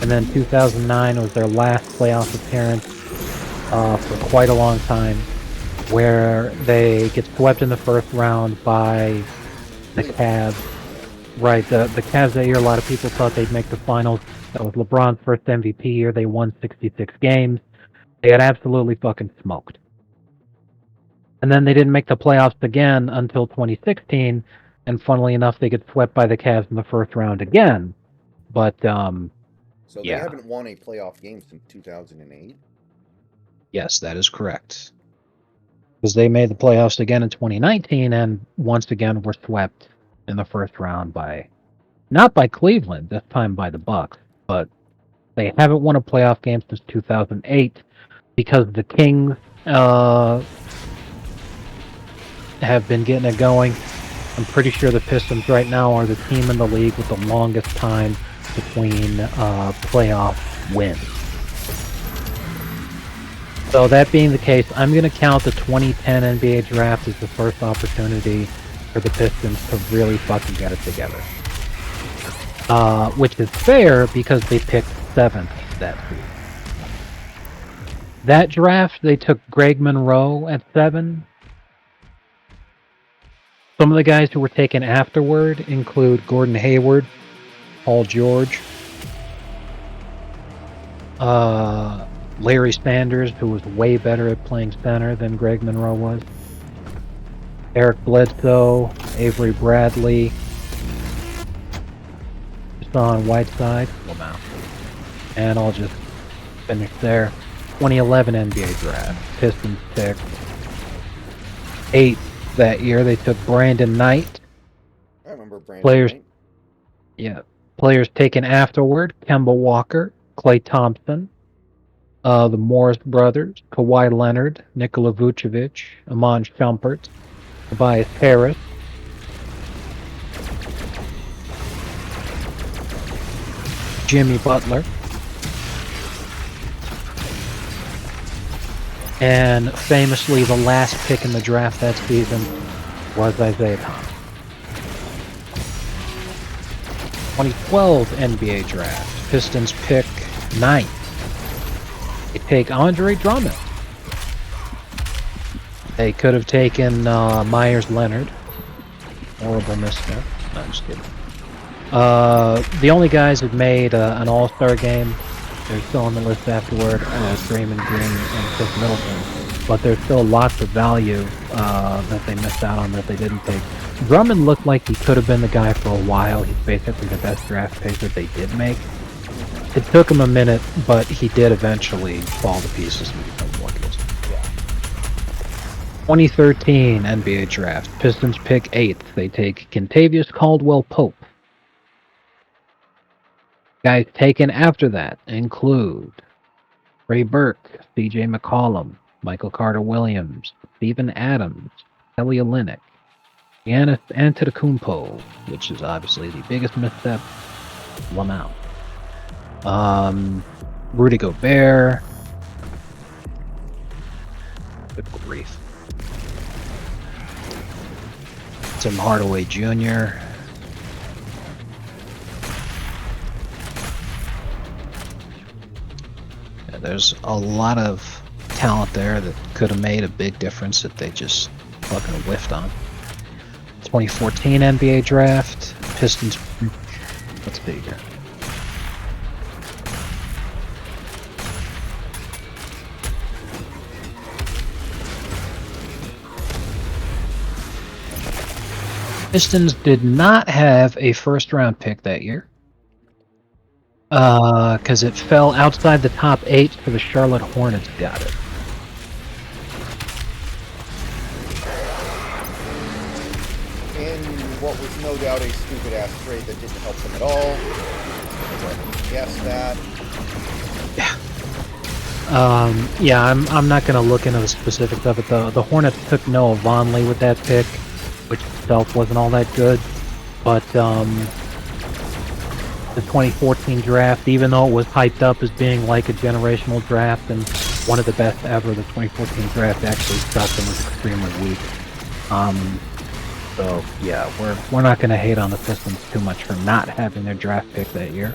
And then 2009 was their last playoff appearance for quite a long time, where they get swept in the first round by the Cavs. Right, the Cavs that year, a lot of people thought they'd make the finals. That was LeBron's first MVP year. They won 66 games. They got absolutely fucking smoked. And then they didn't make the playoffs again until 2016, and funnily enough, they get swept by the Cavs in the first round again. But, So they yeah. haven't won a playoff game since 2008. yes, that is correct. Because they made the playoffs again in 2019, and once again were swept in the first round by, not by Cleveland, this time by the Bucks, but they haven't won a playoff game since 2008 because the Kings have been getting it going. I'm pretty sure the Pistons right now are the team in the league with the longest time between playoff wins. So that being the case, I'm going to count the 2010 NBA draft as the first opportunity for the Pistons to really fucking get it together. Which is fair because they picked 7th that season. That draft, they took Greg Monroe at 7. Some of the guys who were taken afterward include Gordon Hayward, Paul George, Larry Sanders, who was way better at playing center than Greg Monroe was, Eric Bledsoe, Avery Bradley, Hassan Whiteside, and I'll just finish there. 2011 NBA draft. Pistons picked 8th that year. They took Brandon Knight. I remember Brandon Players- Knight. Yeah. Players taken afterward: Kemba Walker, Klay Thompson, the Morris brothers, Kawhi Leonard, Nikola Vucevic, Iman Shumpert, Tobias Harris, Jimmy Butler, and famously the last pick in the draft that season was Isaiah Thomas. 2012 NBA draft. Pistons pick 9th. They take Andre Drummond. They could have taken Myers Leonard. Horrible misstep. No, I'm just kidding. The only guys that made an all-star game, they're still on the list afterward, Draymond Green and Chris Middleton. But there's still lots of value that they missed out on that they didn't take. Drummond looked like he could have been the guy for a while. He's basically the best draft pick that they did make. It took him a minute, but he did eventually fall to pieces and become more consistent. Yeah. 2013 NBA Draft. Pistons pick 8th. They take Kentavious Caldwell-Pope. Guys taken after that include Ray Burke, C.J. McCollum, Michael Carter-Williams, Steven Adams, Kelly Olynyk, Giannis Antetokounmpo, which is obviously the biggest misstep, Lamau. Rudy Gobert. Good grief. Tim Hardaway Jr. Yeah, there's a lot of talent there that could have made a big difference that they just fucking whiffed on. 2014 NBA Draft. Pistons. Let's see here. Pistons did not have a first-round pick that year. Because it fell outside the top 8, so the Charlotte Hornets got it. In what was no doubt a stupid-ass trade that didn't help them at all. Guess that. Yeah, I'm not going to look into the specifics of it. The Hornets took Noah Vonleh with that pick, which itself wasn't all that good. But the 2014 draft, even though it was hyped up as being like a generational draft and one of the best ever, the 2014 draft actually sucked and was extremely weak. So yeah, we're not going to hate on the Pistons too much for not having their draft pick that year.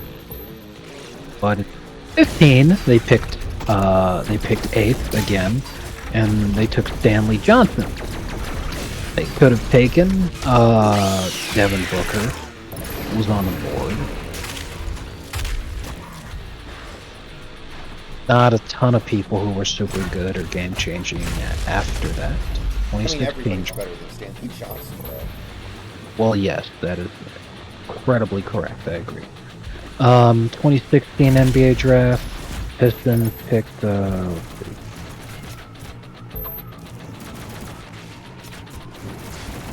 But at 15, they picked 8th again, and they took Stanley Johnson. They could have taken Devin Booker, who was on the board. Not a ton of people who were super good or game-changing after that. I mean, 2016. everybody's better than Stanley Johnson, bro. Well, yes, that is incredibly correct. I agree. 2016 NBA Draft. Pistons picked.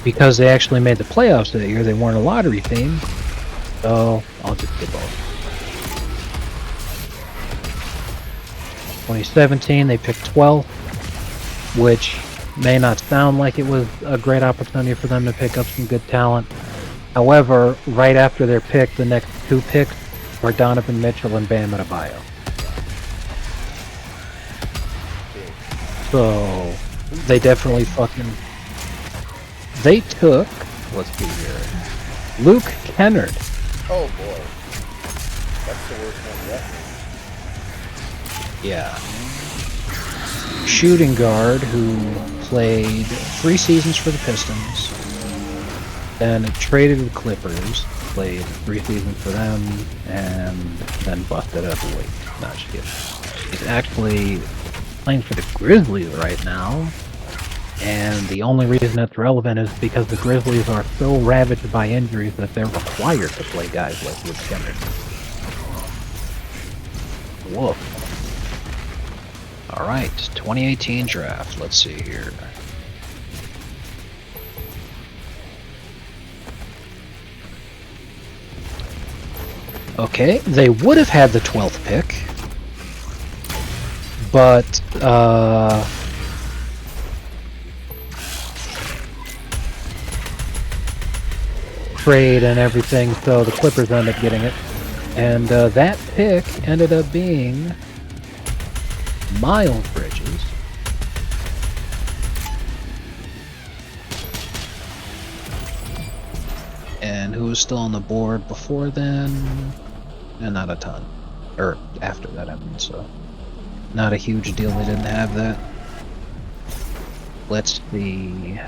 Because they actually made the playoffs that year, they weren't a lottery team. So I'll just get both. 2017, they picked 12th, which may not sound like it was a great opportunity for them to pick up some good talent. However, right after their pick, the next 2 picks were Donovan Mitchell and Bam Adebayo. So they definitely fucking. They took. Let's see here. Luke Kennard. Oh boy. That's the worst one yet. Yeah. Shooting guard who played 3 seasons for the Pistons, then traded to the Clippers, played 3 seasons for them, and then busted up a week. No, just kidding. He's actually playing for the Grizzlies right now, and the only reason that's relevant is because the Grizzlies are so ravaged by injuries that they're required to play guys like Luke Kennard. Woof. Alright, 2018 draft. Let's see here. Okay, they would have had the 12th pick, but trade and everything, so the Clippers ended up getting it. And that pick ended up being Miles Bridges. And who was still on the board before then? And not a ton. Or after that, I mean, so. Not a huge deal they didn't have that. Let's see.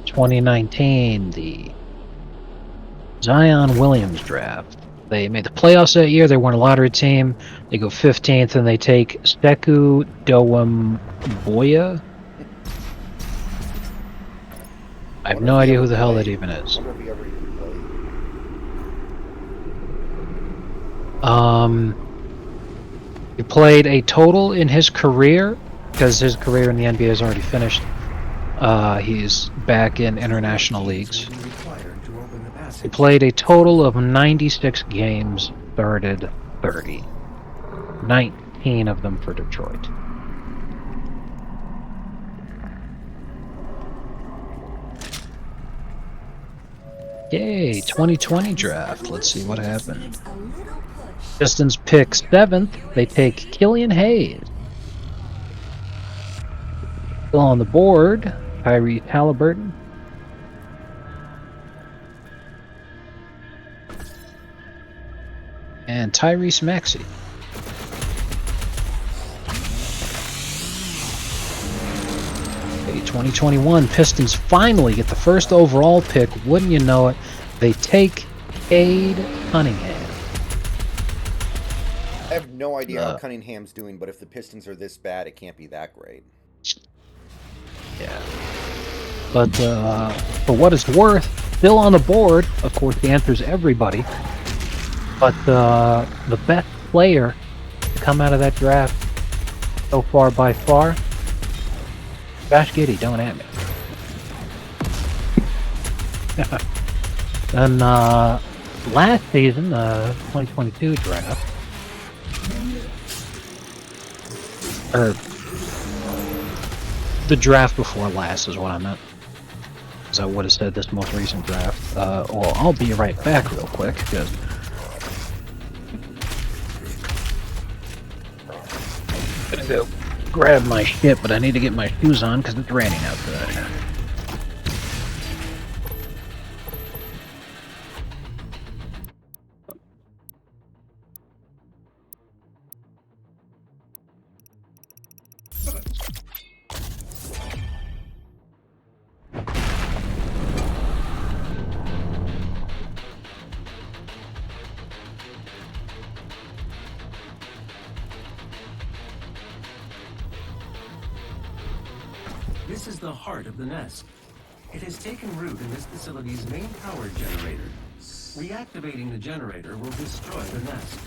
2019, the Zion Williams draft. They made the playoffs that year. They weren't a lottery team. They go 15th, and they take Sekou Doumbouya. I have no idea who the hell that even is. I wonder if he ever even played. He played a total in his career, because his career in the NBA is already finished. He's back in international leagues. Will be required to open the He passage. played a total of 96 games, started 30. 19 of them for Detroit. Yay, 2020 draft. Let's see what happened. Pistons pick 7th. They take Killian Hayes. Still on the board, Tyrese Halliburton. And Tyrese Maxey. Okay, 2021 Pistons finally get the first overall pick. Wouldn't you know it? They take Cade Cunningham. I have no idea how Cunningham's doing, but if the Pistons are this bad, it can't be that great. Yeah. But for what it's worth, still on the board. Of course, the answer is everybody. But the best player to come out of that draft so far by far, Josh Giddey, don't at me. Then last season, the 2022 draft, or the draft before last is what I meant. So I would have said this most recent draft. Well, I'll be right back real quick, because I'm gonna go grab my shit, but I need to get my shoes on because it's raining outside. This is the heart of the nest. It has taken root in this facility's main power generator. Reactivating the generator will destroy the nest.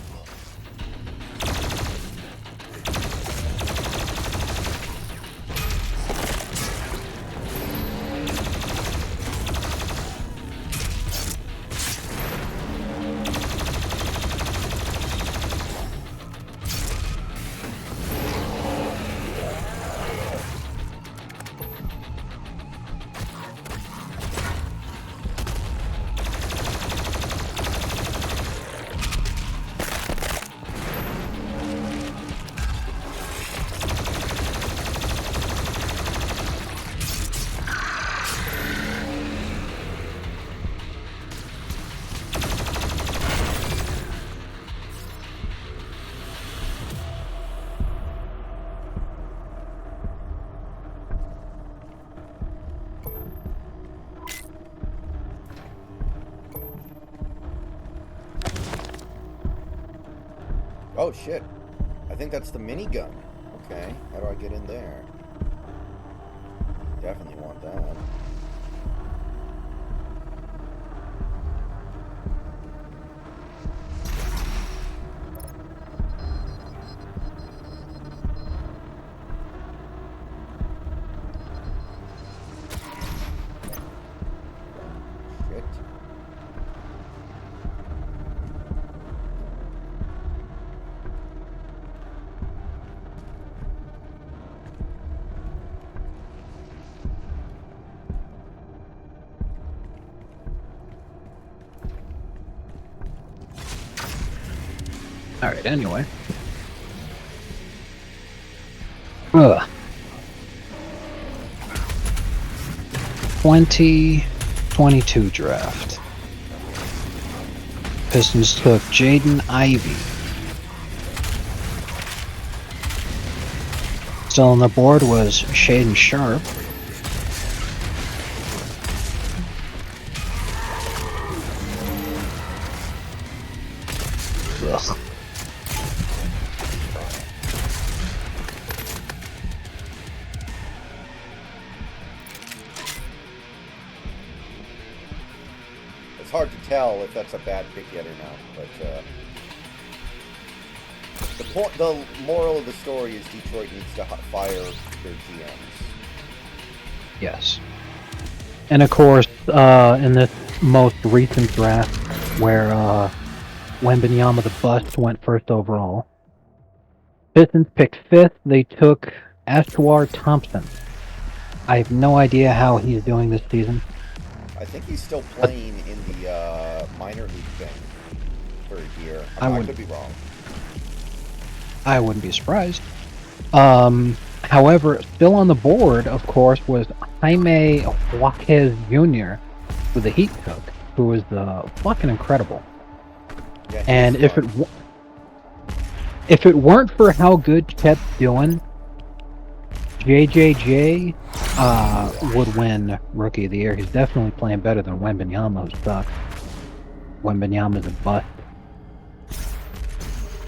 Oh shit. I think that's the minigun. Okay, how do I get in there? Definitely want that. Shit. Alright, anyway. Ugh. 2022 draft. Pistons took Jaden Ivey. Still on the board was Shaden Sharp. Ugh. It's hard to tell if that's a bad pick yet or not, but The moral of the story is Detroit needs to fire their GMs. Yes. And of course, in this most recent draft, where Wembanyama the Bust went first overall, Pistons picked 5th. They took Ashwar Thompson. I have no idea how he's doing this season. I think he's still playing in the minor league thing for a year. I could be wrong. I wouldn't be surprised. However, still on the board, of course, was Jaime Jaquez Jr., who the Heat took, who was fucking incredible. Yeah, And if it weren't for how good Chet's doing, JJJ would win Rookie of the Year. He's definitely playing better than Wembanyama, who sucks. Wembanyama's a bust.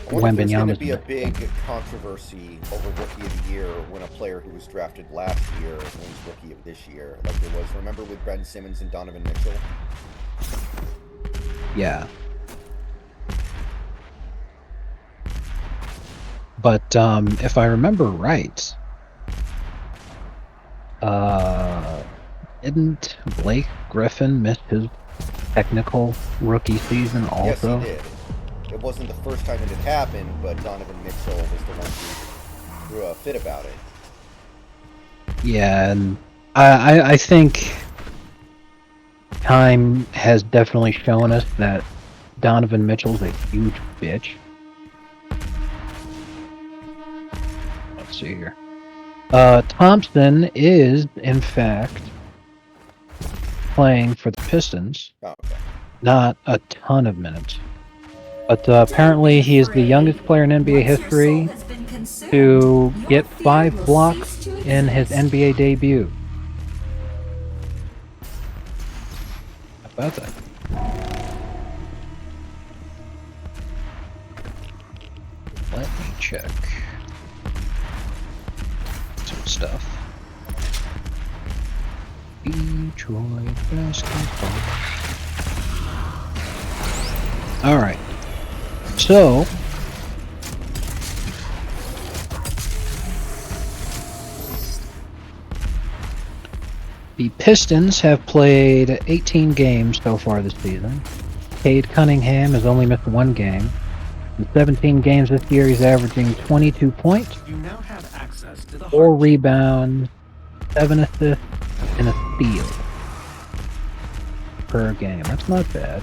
There's going to Wembanyama's be a big controversy over Rookie of the Year when a player who was drafted last year wins Rookie of this year, like there was. Remember with Ben Simmons and Donovan Mitchell? Yeah. But if I remember right, didn't Blake Griffin miss his technical rookie season also? Yes, he did. It wasn't the first time it had happened, but Donovan Mitchell was the one who threw a fit about it. Yeah, and I think time has definitely shown us that Donovan Mitchell's a huge bitch. Let's see here. Thompson is, in fact, playing for the Pistons. Oh, okay. Not a ton of minutes. But apparently he is the youngest player in NBA history to get 5 blocks in his NBA debut. How about that? Let me check some stuff. Detroit basketball. Alright. So, the Pistons have played 18 games so far this season. Cade Cunningham has only missed 1 game. In 17 games this year, he's averaging 22 points, You now have access to the 4 heart. rebounds, 7 assists, and a steal per game. That's not bad.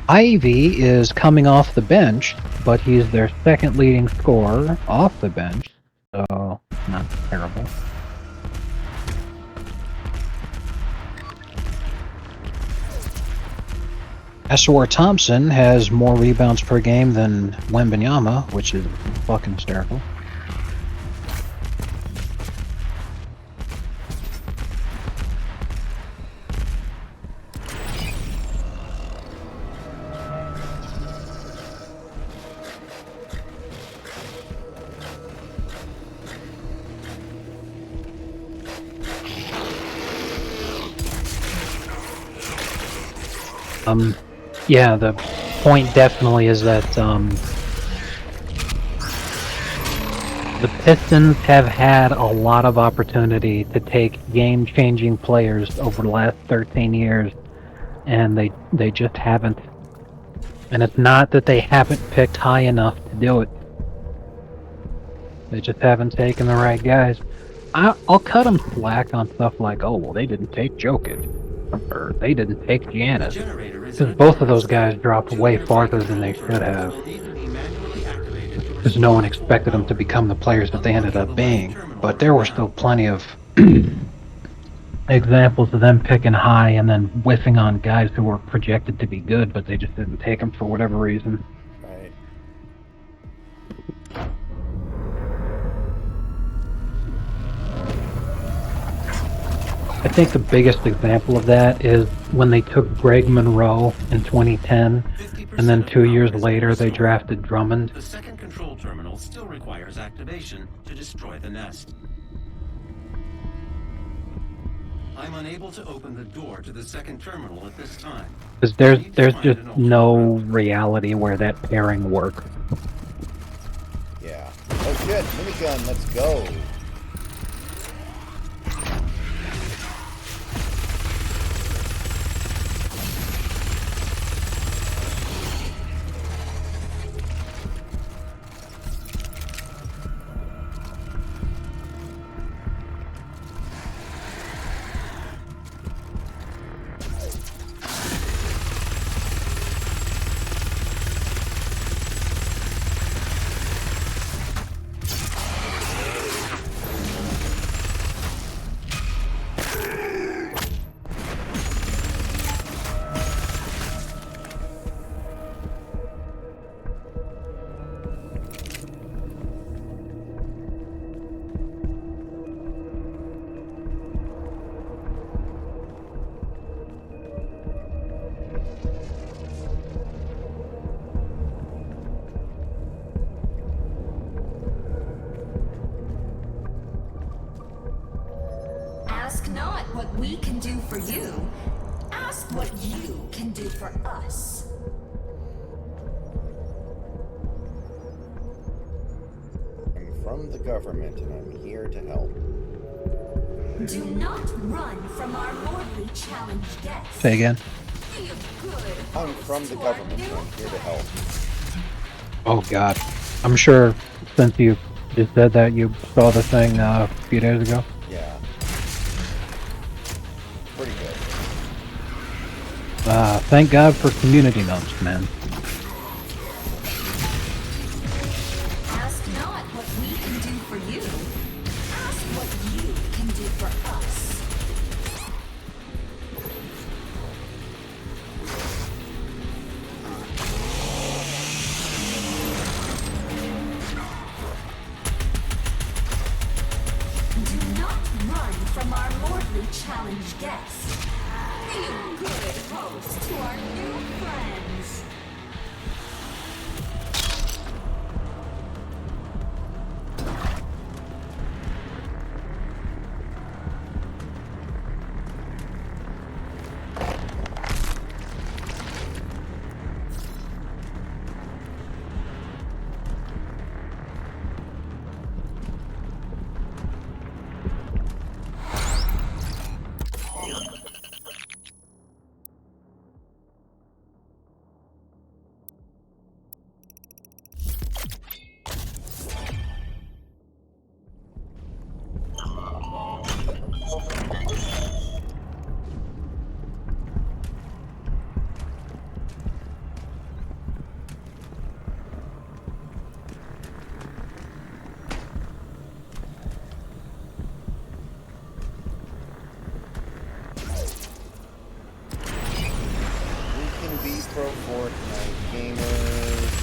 Ivy is coming off the bench, but he's their second leading scorer off the bench, so not terrible. Ashwar Thompson has more rebounds per game than Wembanyama, which is fucking hysterical. Yeah, the point definitely is that the Pistons have had a lot of opportunity to take game-changing players over the last 13 years, and they just haven't. And it's not that they haven't picked high enough to do it. They just haven't taken the right guys. I'll cut them slack on stuff like, oh, well, they didn't take Jokic. Or they didn't take Giannis. Because both of those guys dropped way farther than they should have. Because no one expected them to become the players that they ended up being. But there were still plenty of examples of them picking high and then whiffing on guys who were projected to be good, but they just didn't take them for whatever reason. Right. I think the biggest example of that is when they took Greg Monroe in 2010, and then 2 years later they drafted Drummond. The second control terminal still requires activation to destroy the nest. I'm unable to open the door to the second terminal at this time. Because there's just no reality where that pairing works. Yeah. Oh shit, minigun, let's go. Ask not what we can do for you. Ask what you can do for us. I'm from the government and I'm here to help. Do not run from our mortally challenged guests. Say again. Be a good I'm host from the to our government new and I'm here to help. Oh god. I'm sure since you just said that you saw the thing a few days ago. Yeah. Pretty good. Thank God for community notes, man. Ask not what we can do for you. Ask what you can do for us. Do not run from our mortally challenged guests. Be a good host to our new friends. We can be pro Fortnite gamers.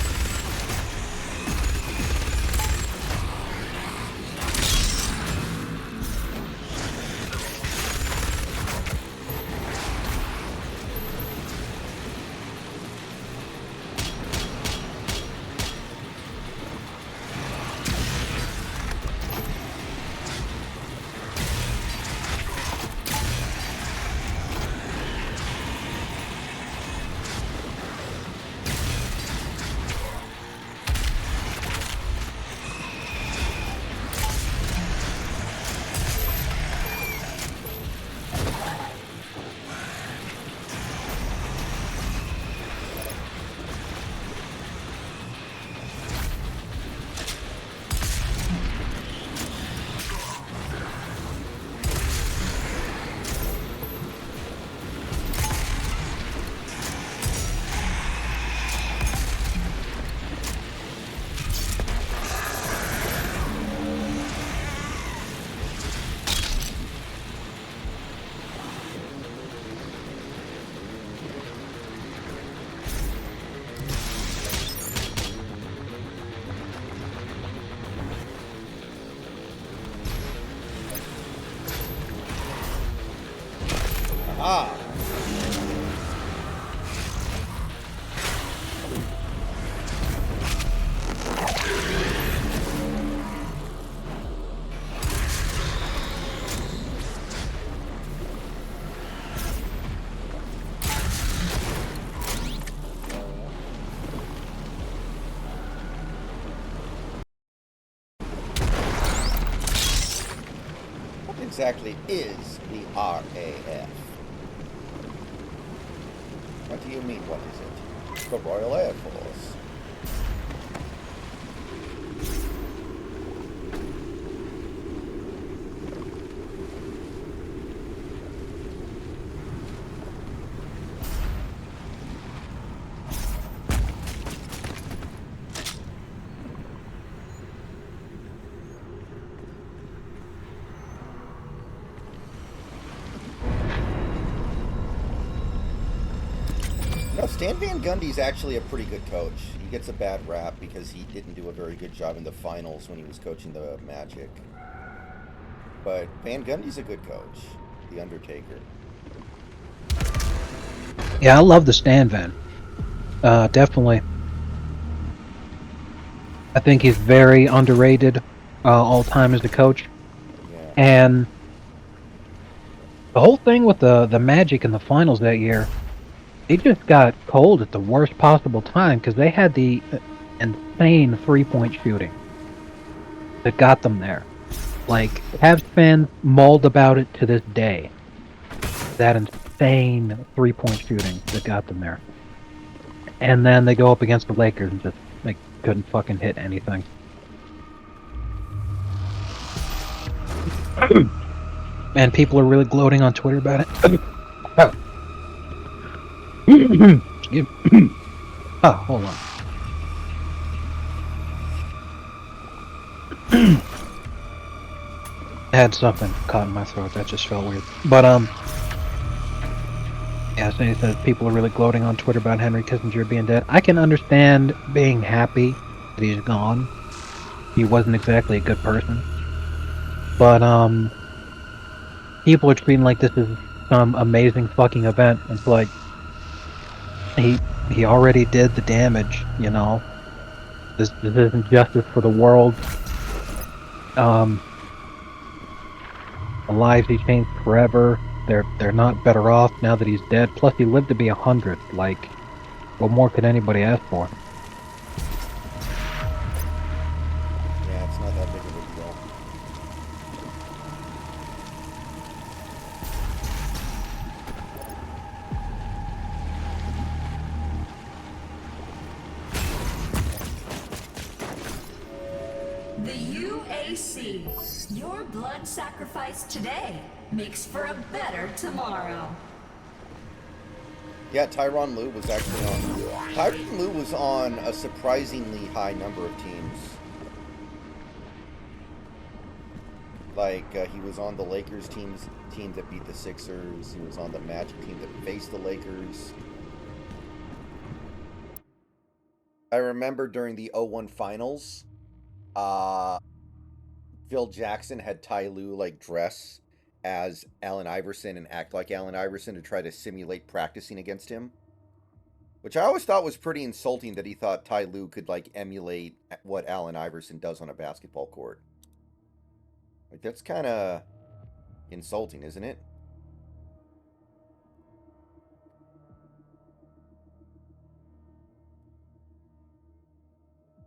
Ah. exactly is the RAF? What do you mean, what is it? The Royal Air Force. No, Stan Van Gundy's actually a pretty good coach. He gets a bad rap because he didn't do a very good job in the finals when he was coaching the Magic. But Van Gundy's a good coach. The Undertaker. Yeah, I love the Stan Van. Definitely. I think he's very underrated all time as a coach. Yeah. And the whole thing with the Magic in the finals that year, they just got cold at the worst possible time because they had the insane 3-point shooting that got them there. Like, Cavs fans mauled about it to this day. That insane 3-point shooting that got them there. And then they go up against the Lakers and just like couldn't fucking hit anything. And people are really gloating on Twitter about it. Oh, hold on. I had something caught in my throat that just felt weird. But yeah, so he says people are really gloating on Twitter about Henry Kissinger being dead. I can understand being happy that he's gone. He wasn't exactly a good person. But people are treating like this is some amazing fucking event. It's like he already did the damage, you know. This isn't justice for the world. The lives he changed forever. They're not better off now that he's dead. Plus, he lived to be 100. Like, what more could anybody ask for? Yeah, it's not that big of a deal. The UAC. Your blood sacrifice today makes for a better tomorrow. Yeah, Tyronn Lue was actually on. Tyronn Lue was on a surprisingly high number of teams. Like, he was on the Lakers team that beat the Sixers. He was on the Magic team that faced the Lakers. I remember during the 01 finals, Phil Jackson had Ty Lue, like, dress as Allen Iverson and act like Allen Iverson to try to simulate practicing against him. Which I always thought was pretty insulting that he thought Ty Lue could, like, emulate what Allen Iverson does on a basketball court. Like, that's kind of insulting, isn't it?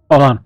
Hold on.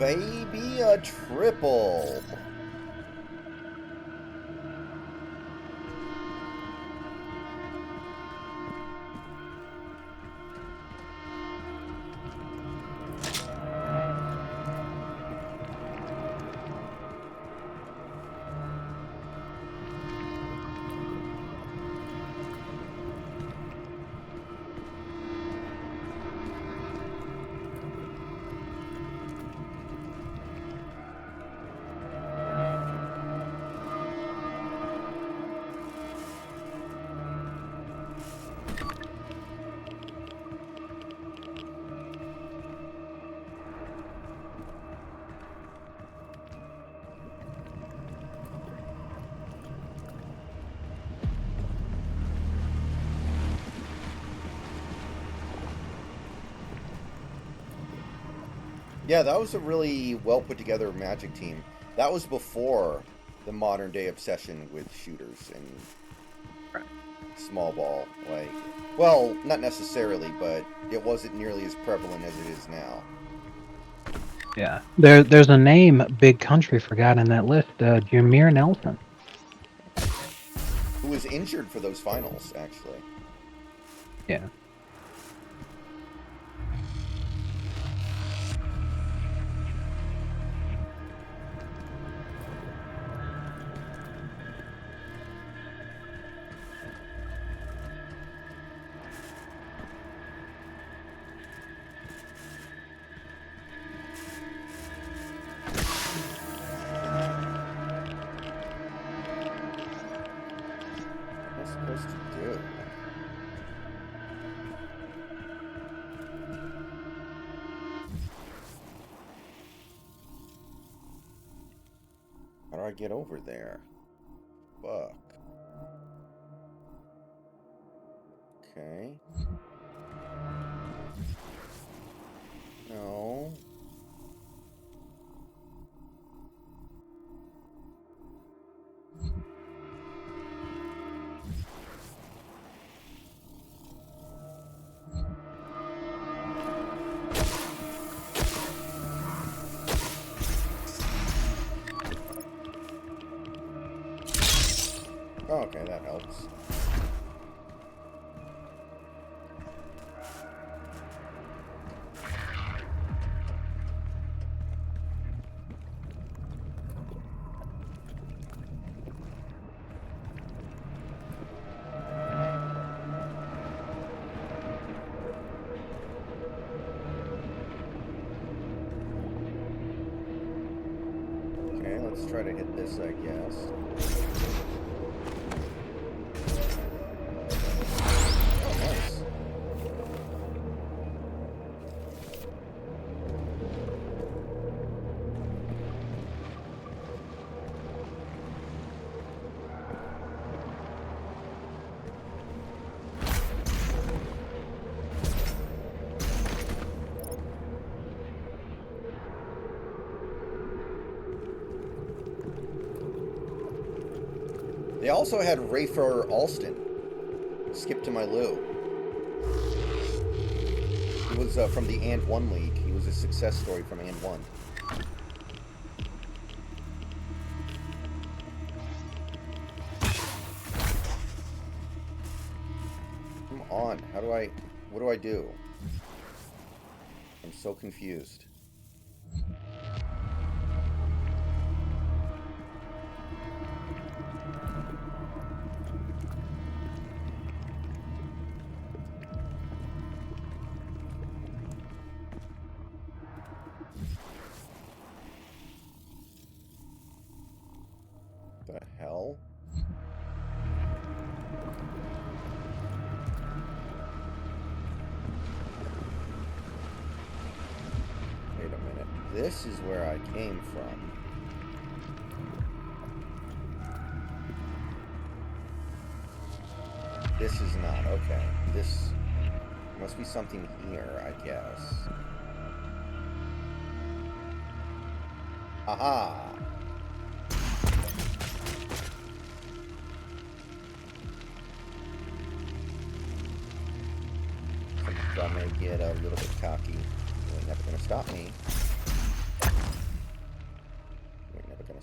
baby, a triple. Yeah, that was a really well put together Magic team. That was before the modern day obsession with shooters and small ball. Like, well, not necessarily, but it wasn't nearly as prevalent as it is now. Yeah. There's a name Big Country forgot in that list. Jameer Nelson. Who was injured for those finals, actually. Yeah. What am I supposed to do? How do I get over there? Fuck. Okay. No. Oh, okay, that helps. Okay, let's try to hit this, I guess. Oh, nice. They also had Rafer Alston. Skip to my Lou. He was from the And 1 League. He was a success story from And 1. Come on, what do I do? I'm so confused. The hell? Wait a minute. This is where I came from. This is not. Okay. This must be something here, I guess. Aha! I'm gonna get a little bit cocky. You ain't never gonna stop me.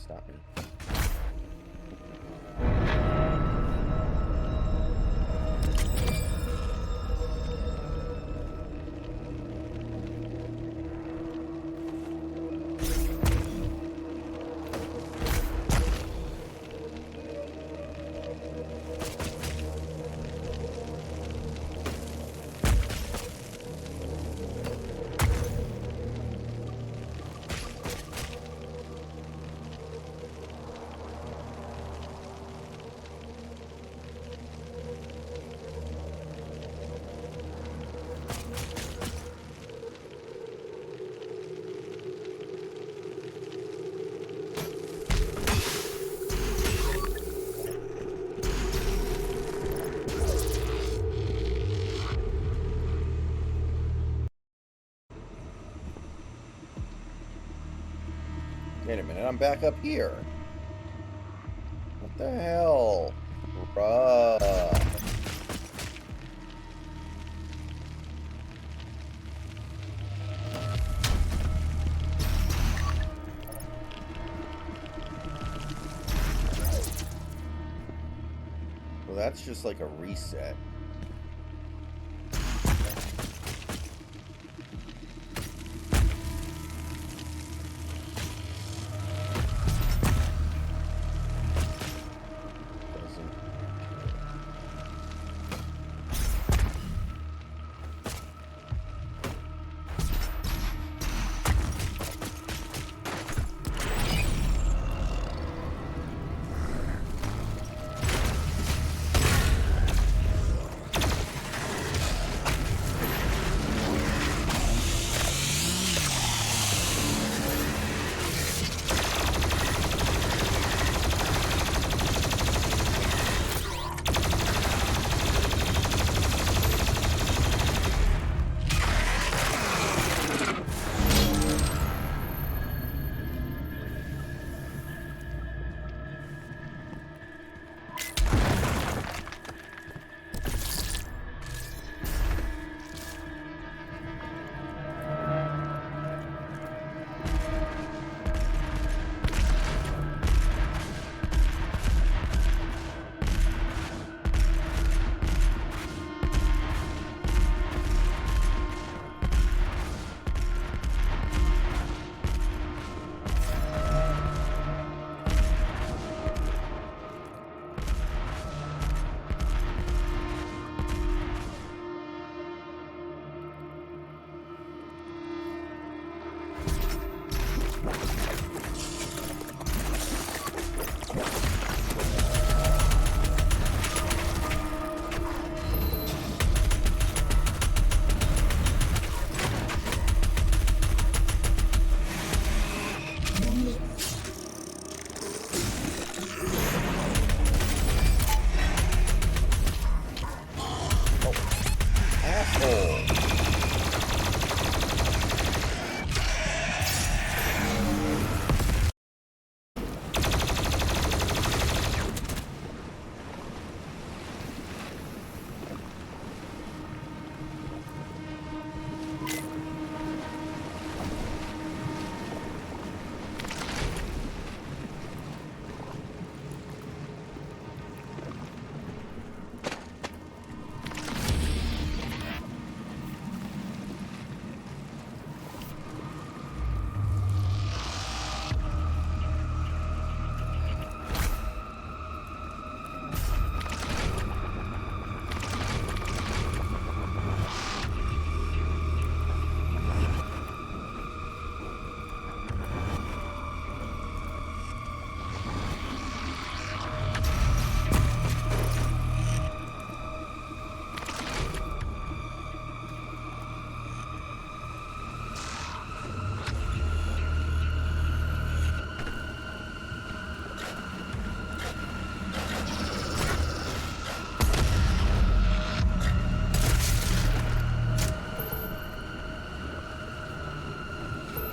stop me. Wait a minute, I'm back up here. What the hell? Bruh. Well, that's just like a reset.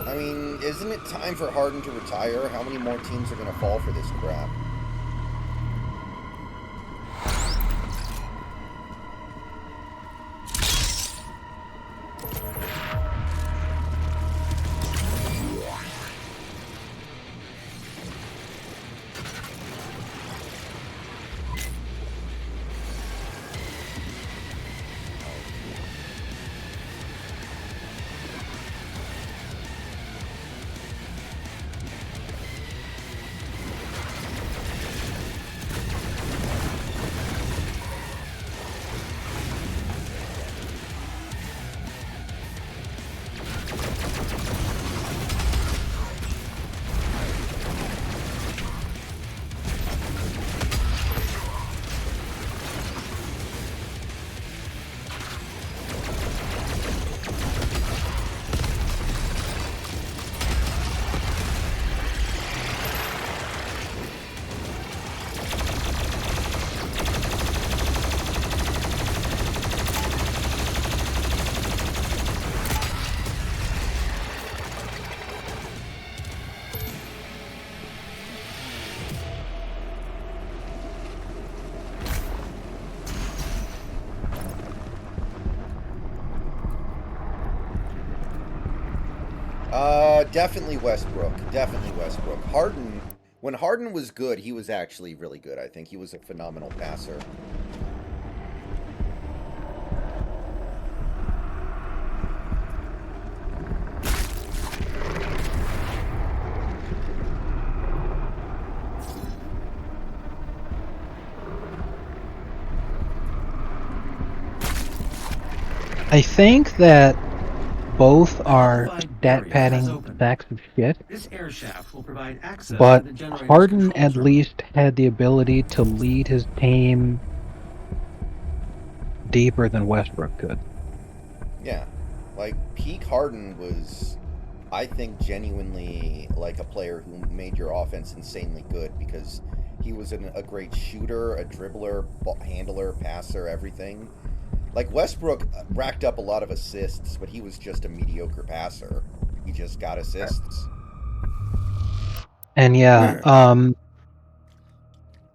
I mean, isn't it time for Harden to retire? How many more teams are going to fall for this crap? Definitely Westbrook. Definitely Westbrook. Harden, when Harden was good, he was actually really good. I think he was a phenomenal passer. I think that both are Modified stat area has padding opened. sacks of shit, This air shaft will provide access but to the generator's Harden control at terminal. least had the ability to lead his team deeper than Westbrook could. Yeah. Like, peak Harden was, I think, genuinely like a player who made your offense insanely good because he was a great shooter, a dribbler, handler, passer, everything. Like, Westbrook racked up a lot of assists, but he was just a mediocre passer. He just got assists. And yeah,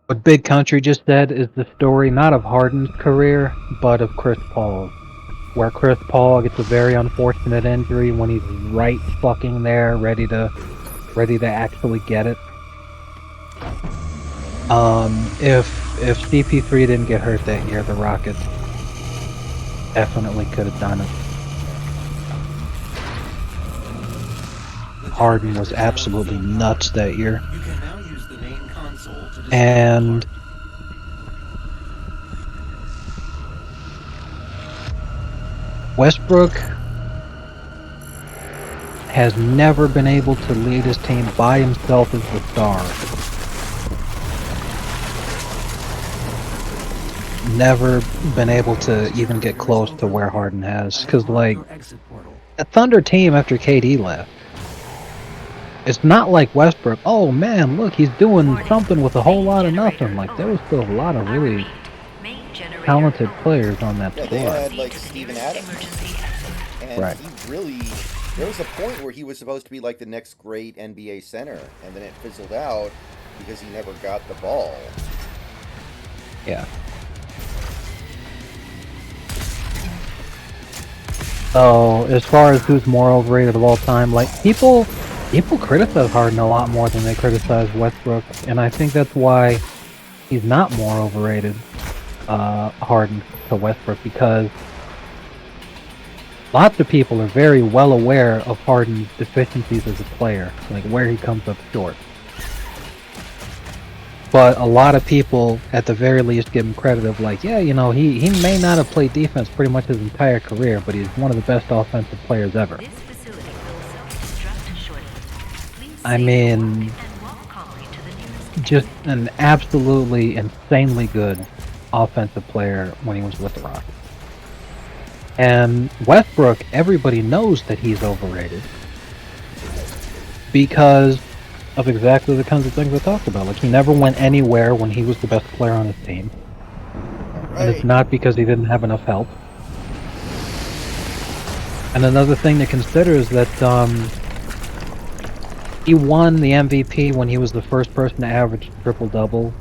what Big Country just said is the story not of Harden's career, but of Chris Paul's. Where Chris Paul gets a very unfortunate injury when he's right fucking there, ready to actually get it. If CP3 didn't get hurt that year, the Rockets definitely could have done it. Harden was absolutely nuts that year. You can now use the main console to display And Westbrook has never been able to lead his team by himself as the star. Never been able to even get close to where Harden has. Because, like, a Thunder team after KD left, it's not like Westbrook, oh man, look, he's doing something with a whole lot of nothing. Like, there was still a lot of really talented players on that Yeah, squad. they had, like, Steven Adams. And Right. he really... There was a point where he was supposed to be, like, the next great NBA center, and then it fizzled out because he never got the ball. Yeah. So, as far as who's more overrated of all time, like, people criticize Harden a lot more than they criticize Westbrook, and I think that's why he's not more overrated, Harden to Westbrook, because lots of people are very well aware of Harden's deficiencies as a player, like where he comes up short. But a lot of people, at the very least, give him credit of like, yeah, you know, he may not have played defense pretty much his entire career, but he's one of the best offensive players ever. I mean, just an absolutely insanely good offensive player when he was with the Rockets. And Westbrook, everybody knows that he's overrated because of exactly the kinds of things I talked about. Like, he never went anywhere when he was the best player on his team. Right. And it's not because he didn't have enough help. And another thing to consider is that he won the MVP when he was the first person to average triple-double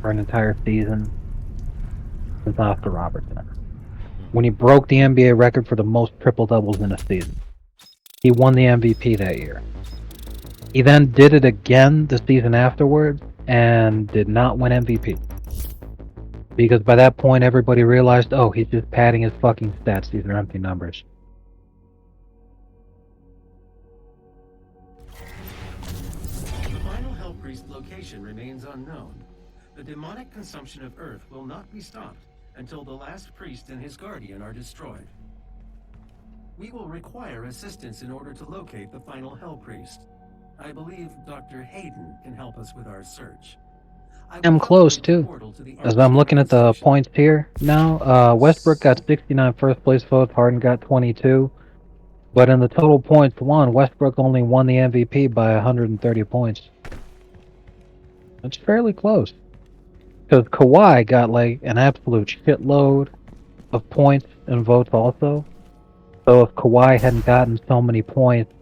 for an entire season since Oscar Robertson. When he broke the NBA record for the most triple-doubles in a season. He won the MVP that year. He then did it again the season afterwards and did not win MVP. Because by that point everybody realized, oh, he's just padding his fucking stats, these are empty numbers. The final Hell Priest location remains unknown. The demonic consumption of Earth will not be stopped until the last priest and his guardian are destroyed. We will require assistance in order to locate the final Hell Priest. I believe Dr. Hayden can help us with our search. I'm close too. As I'm looking at the points here now, Westbrook got 69 first place votes, Harden got 22. But in the total points won, Westbrook only won the MVP by 130 points. That's fairly close. Because Kawhi got like an absolute shitload of points and votes also. So if Kawhi hadn't gotten so many points,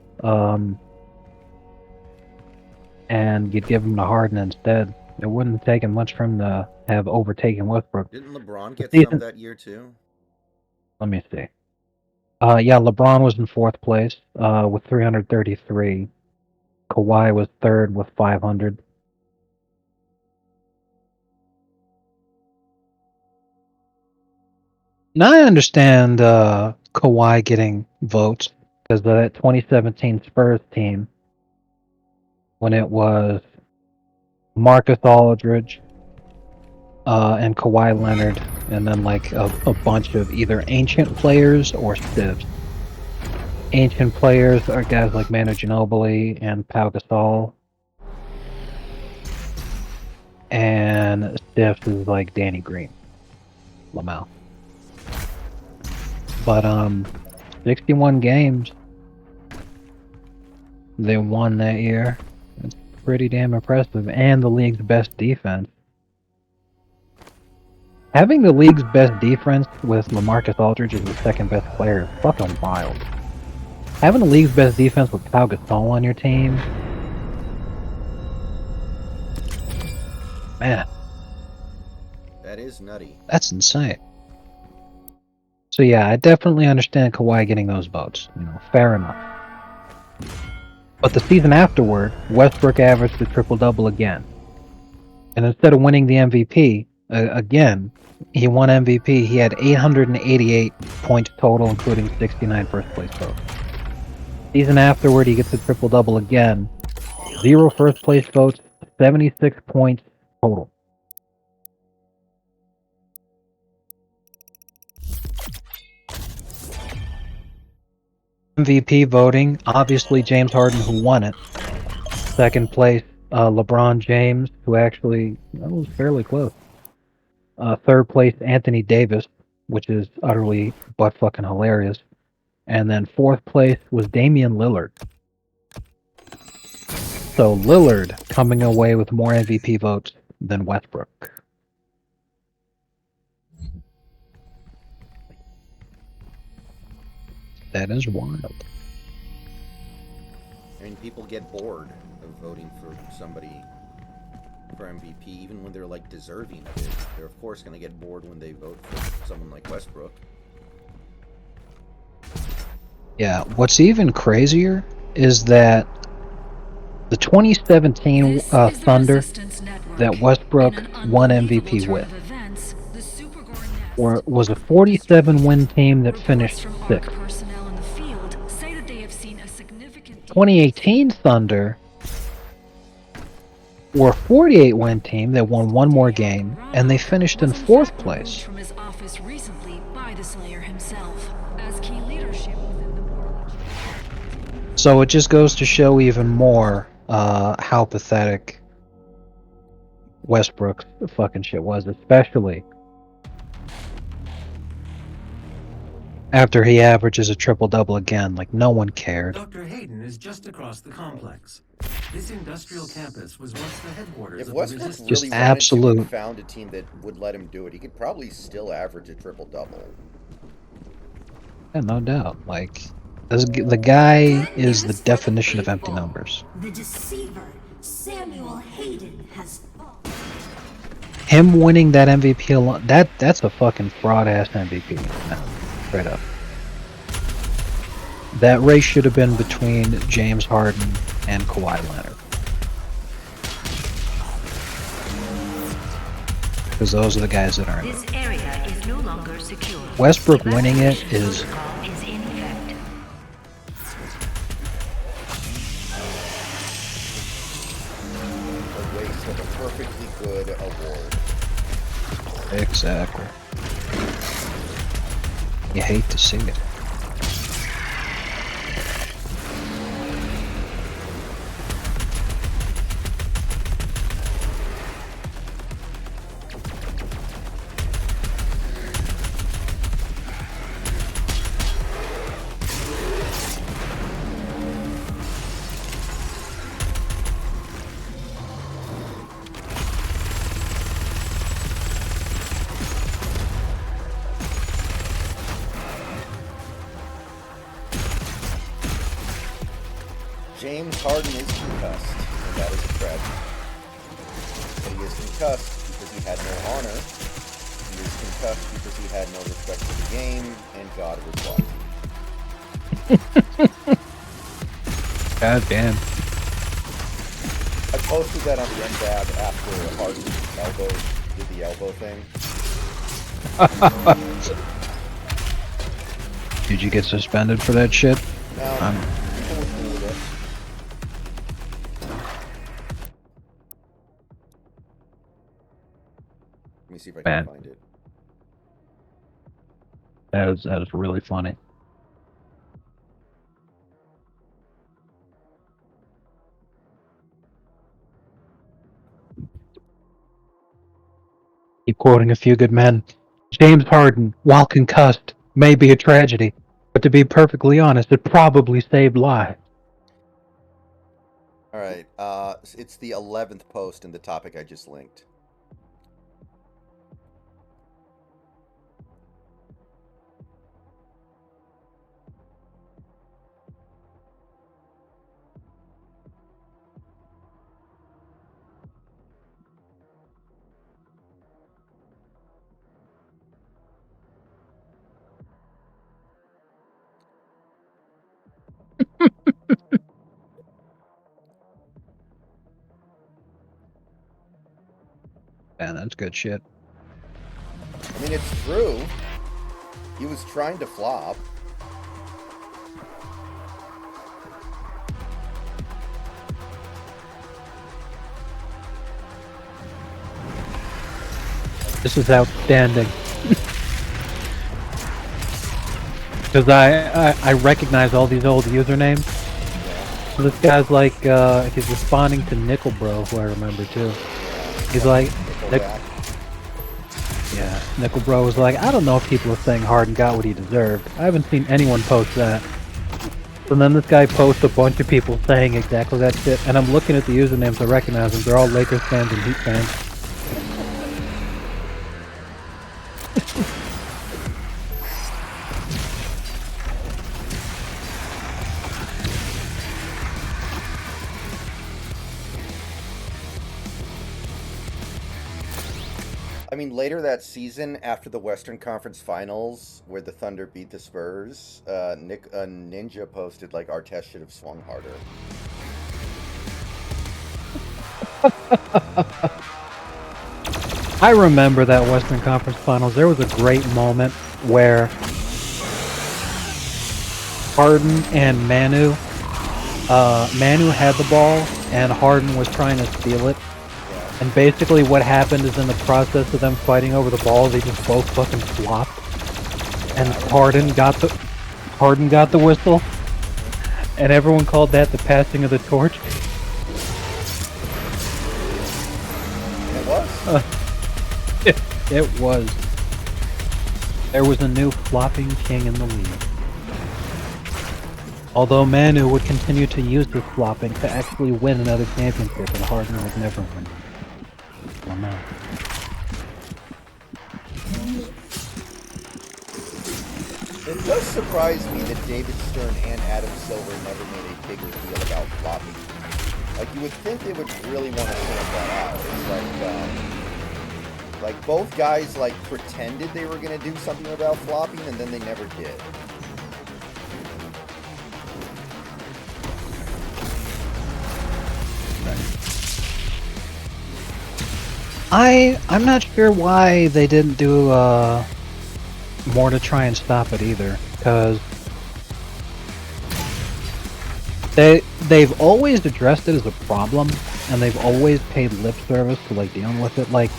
and you'd give him to Harden instead, it wouldn't have taken much for him to have overtaken Westbrook. Didn't LeBron get Season- some that year too? Let me see. Yeah, LeBron was in fourth place with 333. Kawhi was third with 500. Now I understand Kawhi getting votes because that 2017 Spurs team, when it was Marcus Aldridge and Kawhi Leonard, and then like a bunch of either ancient players or stiffs. Ancient players are guys like Manu Ginobili and Pau Gasol, and stiffs is like Danny Green, Lamau. But 61 games they won that year. It's pretty damn impressive, and the league's best defense. Having the league's best defense with LaMarcus Aldridge as the second best player is fucking wild. Having the league's best defense with Pau Gasol on your team, man, That is nutty. that's insane. So yeah, I definitely understand Kawhi getting those votes. Fair enough. But the season afterward, Westbrook averaged a triple-double again. And instead of winning the MVP, again, he won MVP. He had 888 points total, including 69 first-place votes. Season afterward, he gets a triple-double again. 0 first-place votes, 76 points total. MVP voting, obviously James Harden, who won it. Second place, LeBron James, who actually, that was fairly close. Third place, Anthony Davis, which is utterly butt-fucking hilarious. And then fourth place was Damian Lillard. So Lillard coming away with more MVP votes than Westbrook. That is wild. I mean, people get bored of voting for somebody for MVP, even when they're like deserving of it. They're of course going to get bored when they vote for someone like Westbrook. Yeah, what's even crazier is that the 2017 Thunder that Westbrook won MVP with was a 47-win team that finished 6th. 2018 Thunder were a 48-win team that won one more game, and they finished in 4th place. So it just goes to show even more how pathetic Westbrook's fucking shit was, especially after he averages a triple-double again. Like, no one cared. Dr. Hayden is just across the complex. This industrial campus was once the headquarters If of Westbrook the resistance. Just really wanted to absolute- and found a team that would let him do it, he could probably still average a triple-double. Yeah, no doubt. Like, the guy is the definition of empty numbers. The deceiver, Samuel Hayden, has fallen. Him winning that MVP alone, that's a fucking fraud-ass MVP. No, straight up. That race should have been between James Harden and Kawhi Leonard. Because those are the guys that earned it. This area is no longer secure. Westbrook winning it is... Protocol is in effect. A waste of a perfectly good award. Exactly. You hate to see it. James Harden is concussed, and that is a tragedy. But he is concussed because he had no honor. He is concussed because he had no respect for the game, and God was watching. God damn. posted that on the NDAB after Harden's elbow did the elbow thing. Did you get suspended for that shit? No, people were cool with it. Let me see if I can Man. find it. That is really funny. Keep quoting A Few Good Men. James Harden, while concussed, may be a tragedy, but to be perfectly honest, it probably saved lives. All right, it's the 11th post in the topic I just linked. Man, that's good shit. I mean, it's true. He was trying to flop. This is outstanding. Because I recognize all these old usernames. So this guy's like, he's responding to Nickelbro, who I remember too. He's like, Nickelback. yeah, Nickelbro was like, I don't know if people are saying Harden got what he deserved. I haven't seen anyone post that. So then this guy posts a bunch of people saying exactly that shit, and I'm looking at the usernames, I recognize them. They're all Lakers fans and Heat fans. I mean, later that season, after the Western Conference Finals, where the Thunder beat the Spurs, Ninja posted like Artest should have swung harder. I remember that Western Conference Finals. There was a great moment where Harden and Manu had the ball and Harden was trying to steal it. And basically what happened is in the process of them fighting over the ball, they just both fucking flopped. And Harden got the whistle. And everyone called that the passing of the torch. It was. It was. There was a new flopping king in the league. Although Manu would continue to use this flopping to actually win another championship, and Harden would never win. Well, no. It does surprise me that David Stern and Adam Silver never made a bigger deal about flopping. Like, you would think they would really want to sort that out. It's like both guys like pretended they were going to do something about flopping, and then they never did. I'm not sure why they didn't do more to try and stop it either, because they've always addressed it as a problem, and they've always paid lip service to like dealing with it, like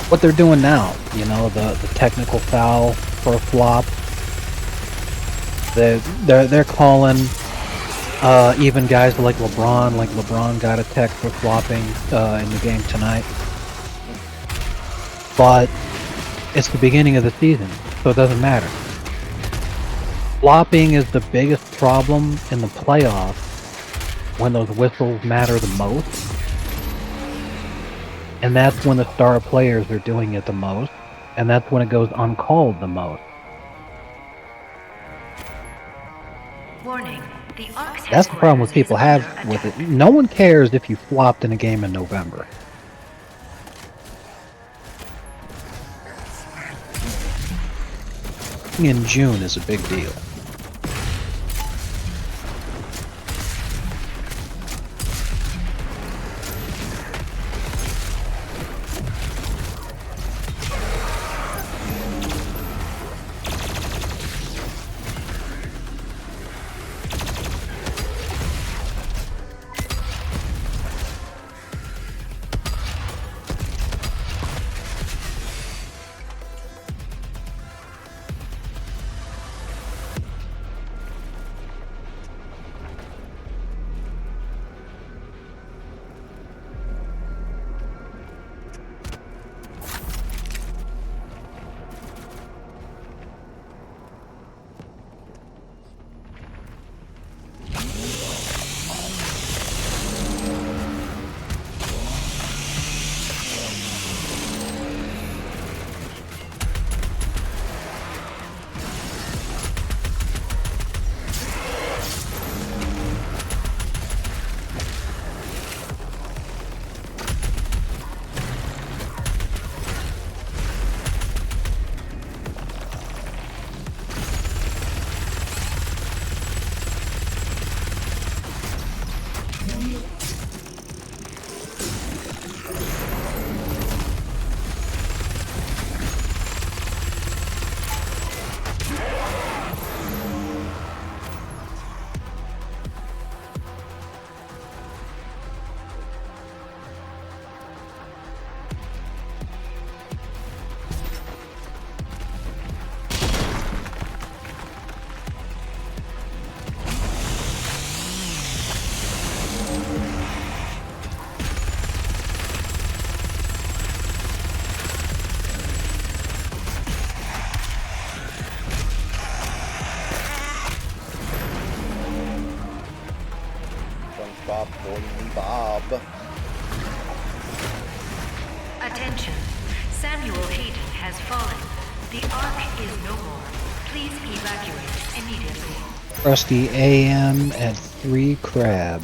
what they're doing now, you know, the technical foul for a flop. They're calling even guys like LeBron got a tech for flopping in the game tonight. But it's the beginning of the season, so it doesn't matter. Flopping is the biggest problem in the playoffs when those whistles matter the most. And that's when the star players are doing it the most. And that's when it goes uncalled the most. Warning. The Ark's That's the problem with headquarters people is have under with attack. it. No one cares if you flopped in a game in November. In June is a big deal. Samuel Hayden has fallen. The Ark is no more. Please evacuate immediately. Rusty AM at 3 Crab.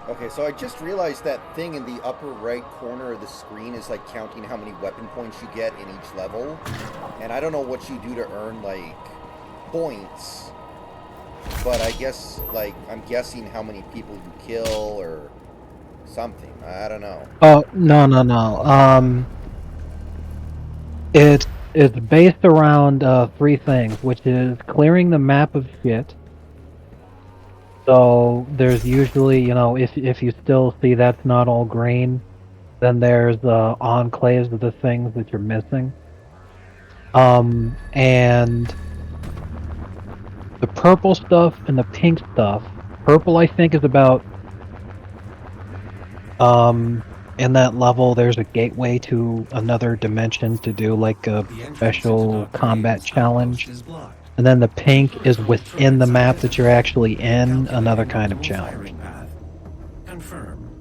Okay, so I just realized that thing in the upper right corner of the screen is like counting how many weapon points you get in each level. And I don't know what you do to earn like points. But I guess like I'm guessing how many people you kill or something. I don't know. Oh, no. It's based around 3 things, which is clearing the map of shit. So there's usually, you know, if you still see that's not all green, then there's enclaves of the things that you're missing. And the purple stuff and the pink stuff. Purple, I think, is about in that level there's a gateway to another dimension to do like a The entrance special into Dr. combat Hayden's challenge. outpost is blocked. And then the pink is within the map that you're actually in, another Calculating kind of optimal challenge. firing path. Confirm.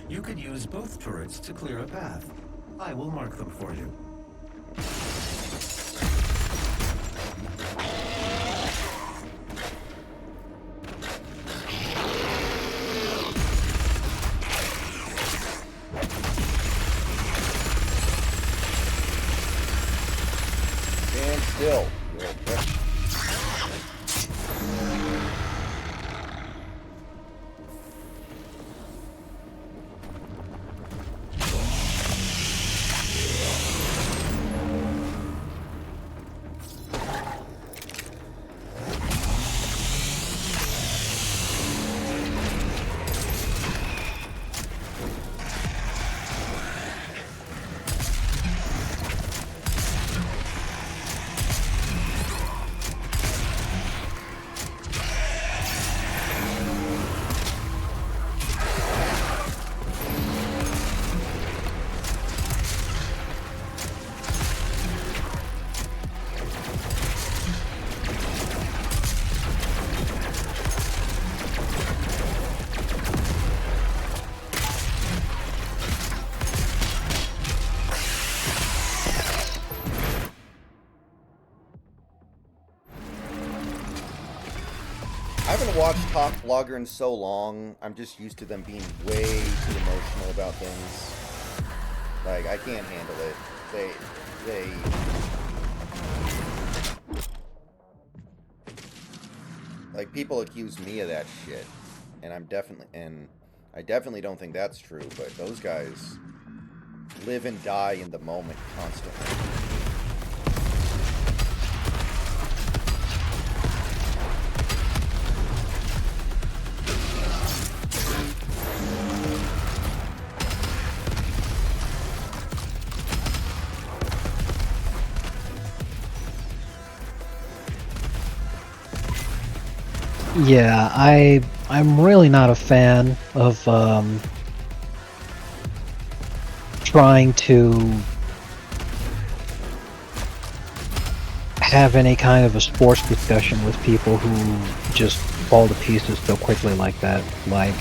You could use both turrets to clear a path. I will mark them for you. Stand still, you little prick. I haven't watched Top Vlogger in so long. I'm just used to them being way too emotional about things. Like, I can't handle it. Like, people accuse me of that shit. And I'm definitely... And I definitely don't think that's true, but those guys live and die in the moment constantly. Yeah, I'm really not a fan of trying to have any kind of a sports discussion with people who just fall to pieces so quickly like that. Like,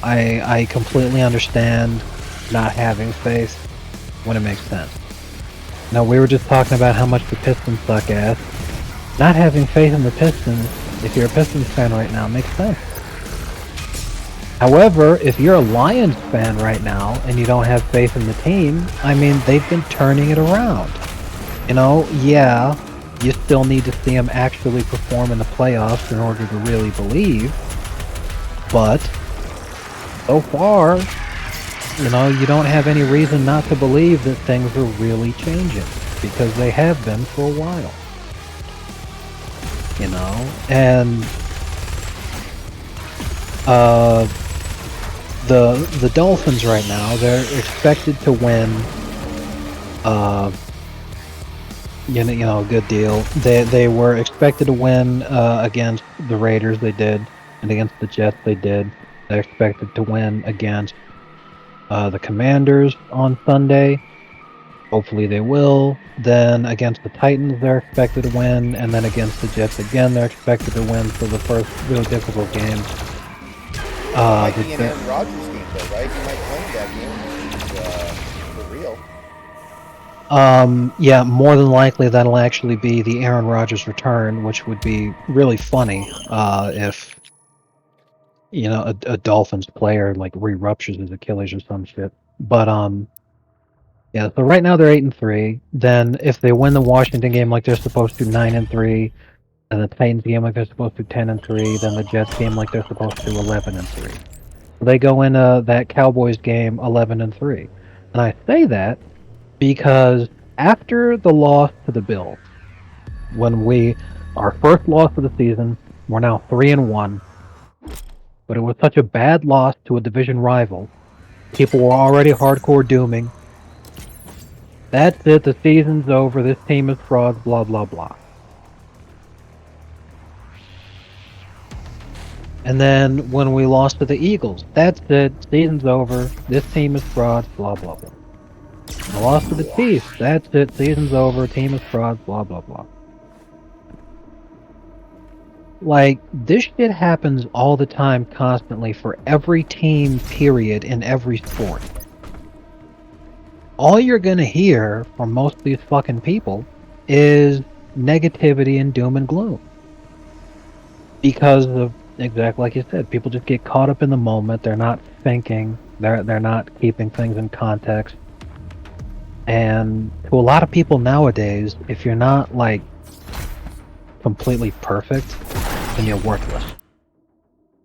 I completely understand not having faith when it makes sense. Now, we were just talking about how much the Pistons suck ass. Not having faith in the Pistons, if you're a Pistons fan right now, makes sense. However, if you're a Lions fan right now and you don't have faith in the team, I mean, they've been turning it around. You know, yeah, you still need to see them actually perform in the playoffs in order to really believe. But, so far, you know, you don't have any reason not to believe that things are really changing. Because they have been for a while. You know, and the Dolphins right now, they're expected to win. You know, good deal. They were expected to win against the Raiders. They did, and against the Jets, they did. They're expected to win against the Commanders on Sunday. Hopefully they will. Then against the Titans, they're expected to win, and then against the Jets again, they're expected to win for the first really difficult game. Might be an Aaron Rodgers game, though, right? You might claim that game for real. Yeah, more than likely that'll actually be the Aaron Rodgers return, which would be really funny if, you know, a Dolphins player like re-ruptures his Achilles or some shit. But yeah, so right now they're 8-3. Then if they win the Washington game like they're supposed to, 9-3, and the Titans game like they're supposed to, 10-3, then the Jets game like they're supposed to, 11-3. So they go into that Cowboys game 11-3. And I say that because after the loss to the Bills, our first loss of the season, we're now 3-1. But it was such a bad loss to a division rival. People were already hardcore dooming. That's it, the season's over, this team is frauds, blah blah blah. And then when we lost to the Eagles, that's it, season's over, this team is frauds, blah blah blah. We lost to the Chiefs, that's it, season's over, team is frauds, blah blah blah. Like, this shit happens all the time, constantly, for every team, period, in every sport. All you're gonna hear from most of these fucking people is negativity and doom and gloom. Because of, exactly like you said, people just get caught up in the moment, they're not thinking, they're not keeping things in context. And to a lot of people nowadays, if you're not, like, completely perfect, then you're worthless.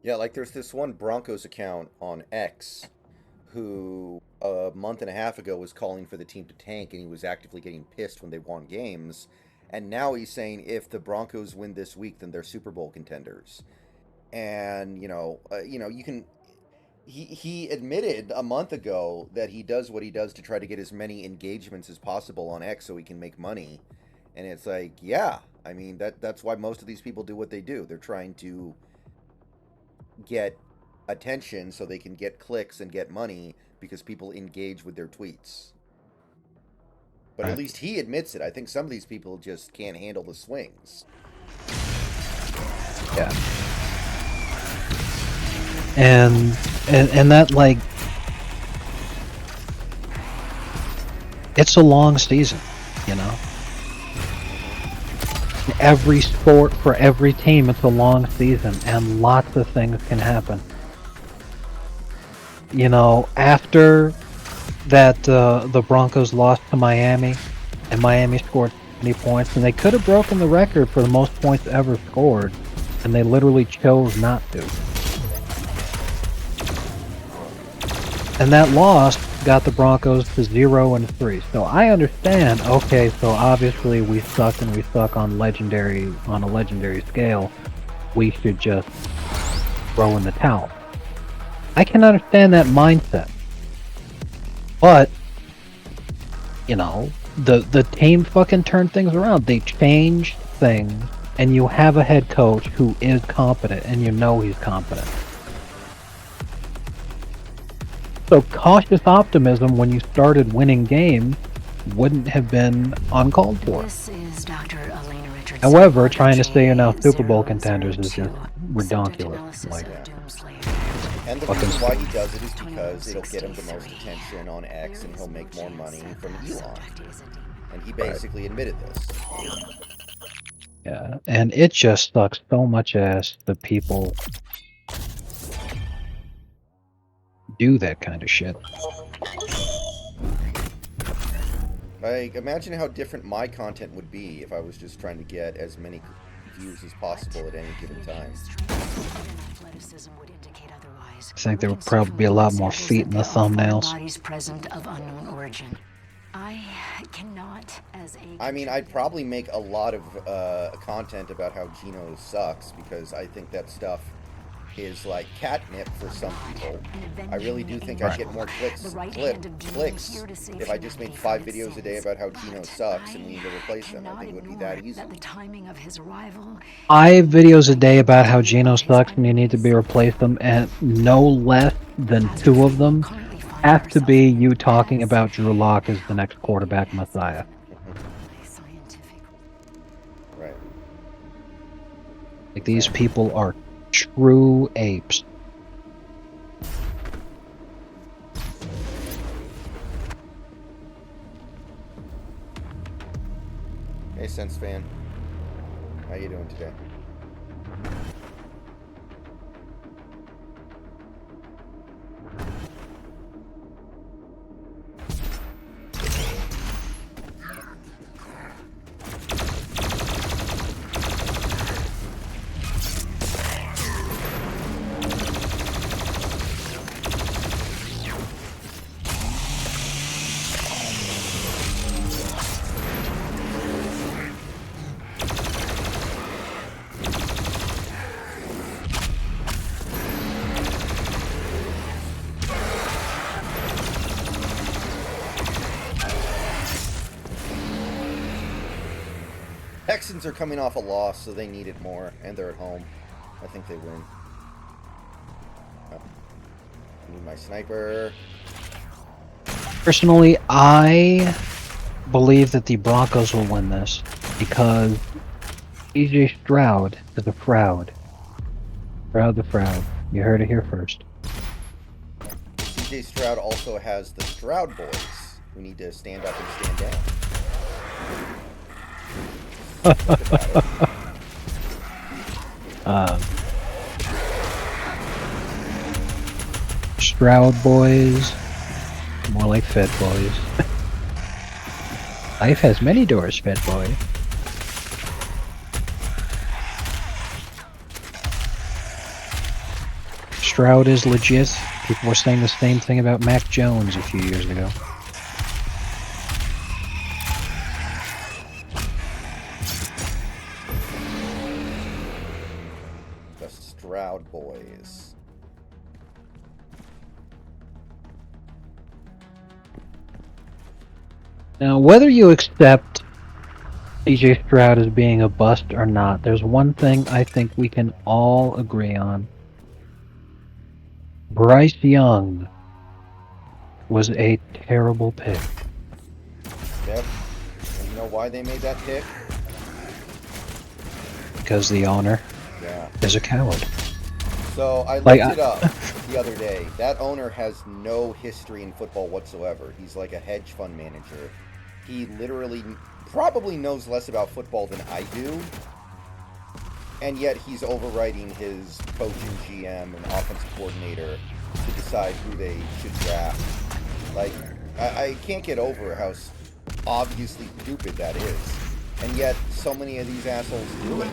Yeah, like there's this one Broncos account on X who a month and a half ago was calling for the team to tank, and he was actively getting pissed when they won games. And now he's saying if the Broncos win this week, then they're Super Bowl contenders. And you can. He admitted a month ago that he does what he does to try to get as many engagements as possible on X so he can make money. And it's like, yeah, I mean that's why most of these people do what they do. They're trying to get attention so they can get clicks and get money because people engage with their tweets. But at least he admits it. I think some of these people just can't handle the swings. Yeah. And that, like, it's a long season, you know? Every sport, for every team, it's a long season, and lots of things can happen. You know, after that the Broncos lost to Miami, and Miami scored 70 points, and they could have broken the record for the most points ever scored, and they literally chose not to. And that loss got the Broncos to 0-3. So I understand, okay, so obviously we suck and we suck on a legendary scale. We should just throw in the towel. I can understand that mindset. But, you know, the team fucking turned things around. They changed things, and you have a head coach who is competent, and you know he's competent. So cautious optimism when you started winning games wouldn't have been uncalled for. This is Dr. Elena Richardson. However, trying to say you're now Super Bowl contenders is just redonkulous. Like, And the reason why he does it is because it'll get him the most attention on X and he'll make more money from Elon. And he basically admitted this. yeah, and it just sucks so much ass that people do that kind of shit. Like, imagine how different my content would be if I was just trying to get as many views as possible at any given time. I think there would probably be a lot more feet in the thumbnails. Bodies present of unknown origin. I cannot, as a I mean, I'd probably make a lot of content about how Geno sucks, because I think that stuff is like catnip for some people. I really do think I'd get more clicks if I just made 5 videos a day about how Geno sucks and we need to replace him. I think it would be that easy. the timing of his arrival 5 videos a day about how Geno sucks and you need to be replaced them, and no less than 2 of them have to be you talking about Drew Lock as the next quarterback messiah. Right. Like, these people are true apes. Hey, Sense Fan. How you doing today? Texans are coming off a loss, so they need it more, and they're at home. I think they win. Oh. I need my sniper. Personally, I believe that the Broncos will win this because CJ Stroud is a fraud. Stroud the fraud. You heard it here first. CJ Stroud also has the Stroud boys, who need to stand up and stand down. Stroud boys, more like Fed boys. Life has many doors, Fed boy. Stroud is legit. People were saying the same thing about Mac Jones a few years ago. The Stroud boys. Now, whether you accept CJ Stroud as being a bust or not, there's one thing I think we can all agree on. Bryce Young was a terrible pick. Yep. And you know why they made that pick? Because the owner Yeah. is a coward. So I looked Like, it up the other day. That owner has no history in football whatsoever. He's like a hedge fund manager. He literally probably knows less about football than I do. And yet he's overriding his coach and GM and offensive coordinator to decide who they should draft. Like, I can't get over how obviously stupid that is. And yet so many of these assholes do it.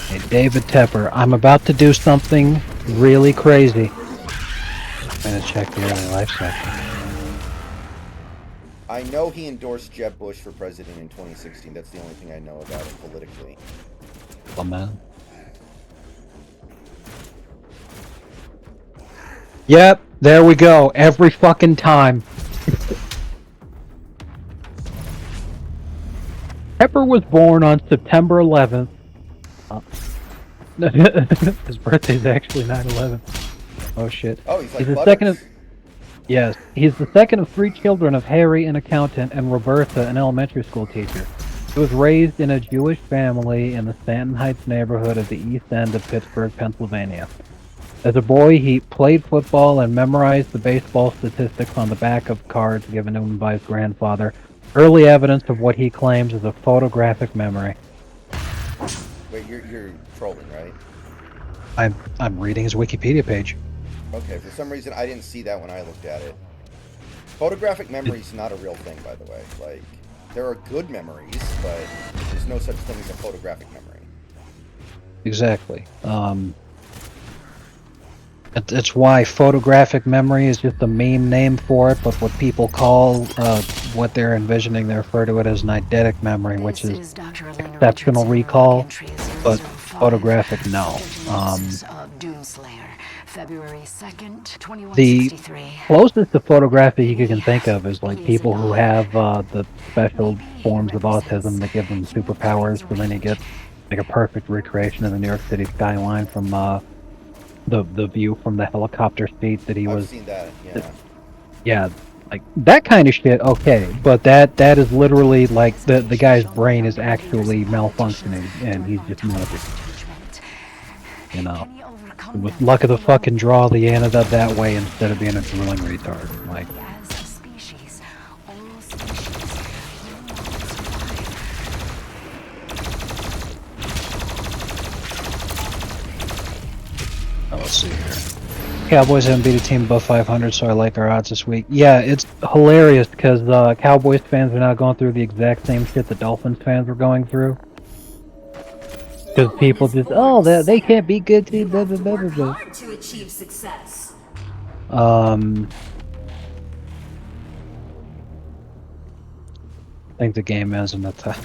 Hey, David Tepper, I'm about to do something really crazy. I'm gonna check the early life section. I know he endorsed Jeb Bush for president in 2016. That's the only thing I know about him politically. Oh man. Yep, there we go. Every fucking time. Pepper was born on September 11th. His birthday's actually 9/11. Oh shit. Oh, he's like He's the Butters. second of. Yes, he's the second of 3 children of Harry, an accountant, and Roberta, an elementary school teacher. He was raised in a Jewish family in the Stanton Heights neighborhood of the East End of Pittsburgh, Pennsylvania. As a boy, he played football and memorized the baseball statistics on the back of cards given to him by his grandfather. Early evidence of what he claims is a photographic memory. Wait, you're trolling, right? I'm reading his Wikipedia page. Okay, for some reason I didn't see that when I looked at it. Photographic memory is not a real thing, by the way. Like, there are good memories, but there's no such thing as a photographic memory. Exactly. It's why photographic memory is just a meme name for it, but what people call what they're envisioning, they refer to it as an eidetic memory, which is exceptional recall, but photographic no. The closest to photographic you can think of is like people who have the special forms of autism that give them superpowers, so then you get like a perfect recreation of the New York City skyline from the view from the helicopter seat that he was. I've seen that, yeah. Yeah, like that kind of shit. Okay, but that is literally like the guy's brain is actually malfunctioning and he's just moving. You know, with luck of the fucking draw, the ended up that way instead of being a drooling retard. Like. Let's see here. Cowboys haven't beat a team above 500, so I like our odds this week. Yeah, it's hilarious because Cowboys fans are now going through the exact same shit the Dolphins fans were going through. Because people just, they can't be good teams, blah, blah, blah, blah, blah. Hard to achieve success. I think the game ends in the time.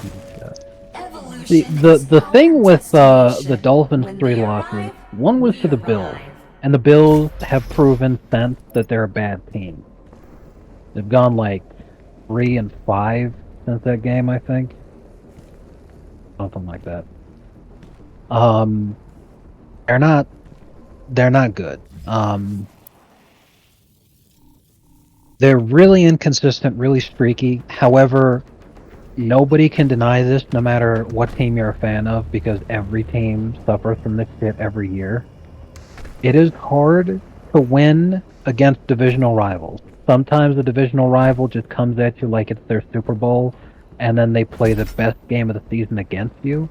The thing with the Dolphins' 3 losses, one was to the Bills, and the Bills have proven since that they're a bad team. They've gone like 3-5 since that game, I think, something like that. They're not good. They're really inconsistent, really streaky. However, nobody can deny this, no matter what team you're a fan of, because every team suffers from this shit every year. It is hard to win against divisional rivals. Sometimes a divisional rival just comes at you like it's their Super Bowl, and then they play the best game of the season against you,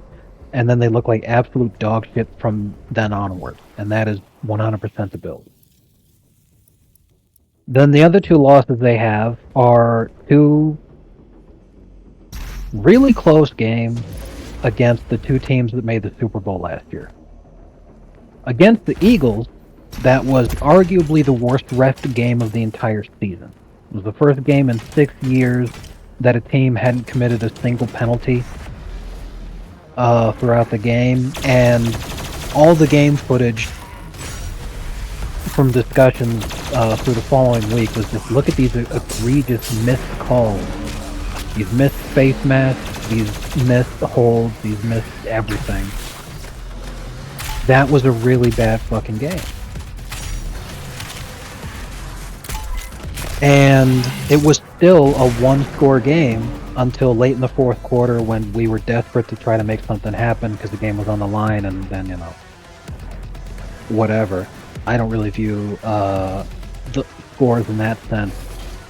and then they look like absolute dog shit from then onward, and that is 100% the Bills. Then the other 2 losses they have are 2 really close games against the 2 teams that made the Super Bowl last year. Against the Eagles, that was arguably the worst ref game of the entire season. It was the first game in 6 years that a team hadn't committed a single penalty throughout the game, and all the game footage from discussions through the following week was just look at these egregious missed calls. These missed face masks, these missed holds, these missed everything. That was a really bad fucking game. And it was still a 1-score game until late in the 4th quarter when we were desperate to try to make something happen because the game was on the line, and then, you know, whatever. I don't really view the scores in that sense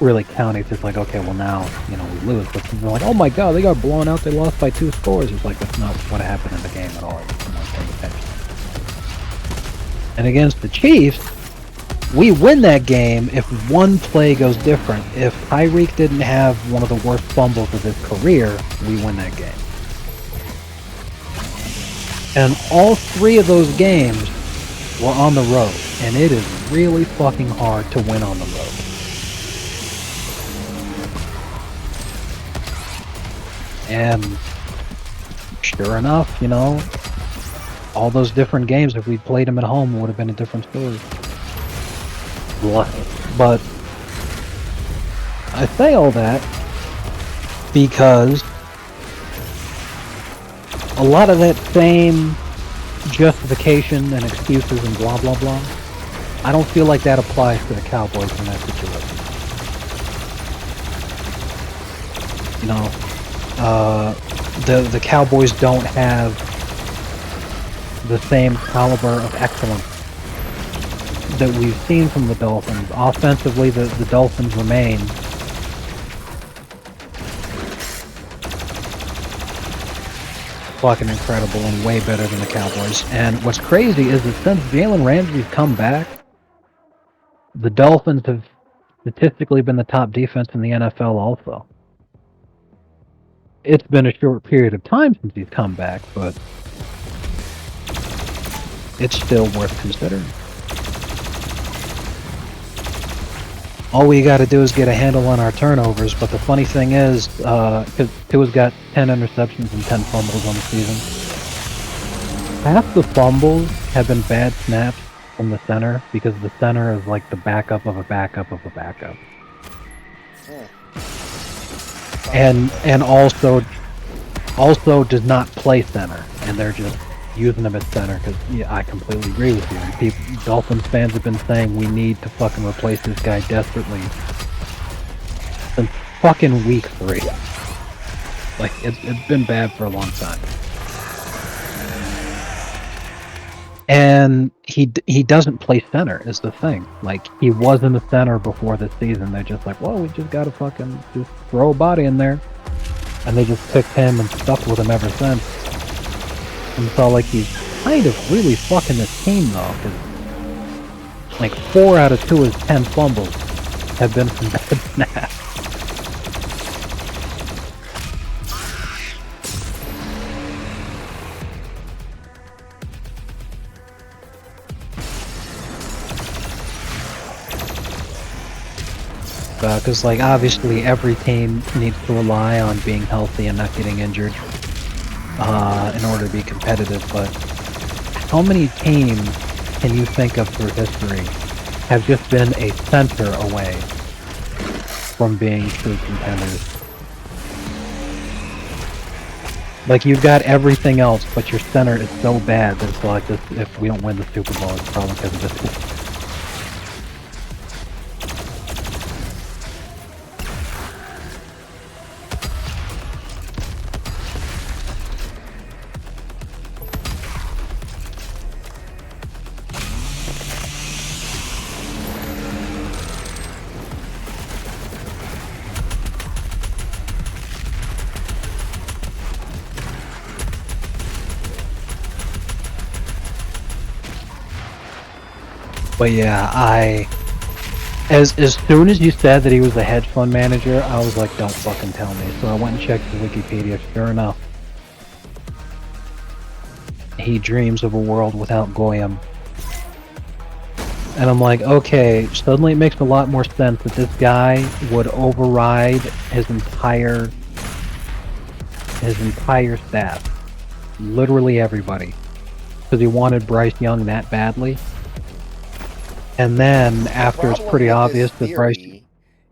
really counting. It's just like, okay, well now, you know, we lose, but they're like, oh my god, they got blown out, they lost by 2 scores. It's like, that's not what happened in the game at all. I'm not paying attention. And against the Chiefs, we win that game if one play goes different. If Tyreek didn't have one of the worst fumbles of his career, we win that game. And all 3 of those games we're on the road, and it is really fucking hard to win on the road. And sure enough, you know, all those different games, if we'd played them at home, would have been a different story. But I say all that because a lot of that same justification and excuses and blah blah blah, I don't feel like that applies to the Cowboys in that situation. You know, the Cowboys don't have the same caliber of excellence that we've seen from the Dolphins. Offensively, the Dolphins remain fucking incredible and way better than the Cowboys. And what's crazy is that since Jalen Ramsey's come back, the Dolphins have statistically been the top defense in the NFL also. It's been a short period of time since he's come back, but it's still worth considering. All we got to do is get a handle on our turnovers, but the funny thing is, because Tua's got 10 interceptions and 10 fumbles on the season, half the fumbles have been bad snaps from the center, because the center is like the backup of a backup of a backup. And also does not play center, and they're just using him at center, because yeah, I completely agree with you. Dolphins fans have been saying we need to fucking replace this guy desperately since fucking week 3. Like, it's been bad for a long time. And he doesn't play center is the thing. Like, he wasn't a center before this season. They're just like, well, we just gotta fucking just throw a body in there. And they just picked him and stuck with him ever since. And so, like, he's kind of really fucking this team, though, because, like, 4 out of 2 of his 10 fumbles have been from bad snaps. Because, like, obviously every team needs to rely on being healthy and not getting injured in order to be competitive, but how many teams can you think of through history have just been a center away from being true contenders? Like, you've got everything else, but your center is so bad that it's like, this, if we don't win the Super Bowl, it's probably because of this. But yeah, as soon as you said that he was a hedge fund manager, I was like, don't fucking tell me. So I went and checked the Wikipedia. Sure enough, he dreams of a world without Goyim. And I'm like, okay, suddenly it makes a lot more sense that this guy would override his entire staff. Literally everybody. Because he wanted Bryce Young that badly. And then, after it's pretty obvious that Bryce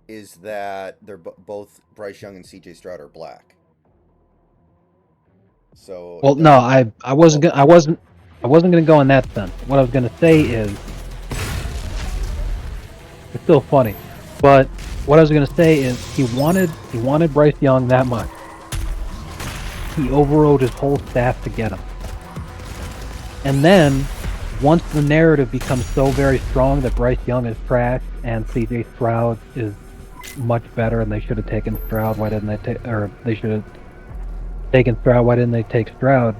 is that they're both Bryce Young and CJ Stroud are black. So well, no, I wasn't gonna go in that sense. What I was gonna say is, it's still funny, but what I was gonna say is he wanted Bryce Young that much. He overrode his whole staff to get him, and then, once the narrative becomes so very strong that Bryce Young is trash and CJ Stroud is much better and they should have taken Stroud, why didn't they take, or they should have taken Stroud, why didn't they take Stroud?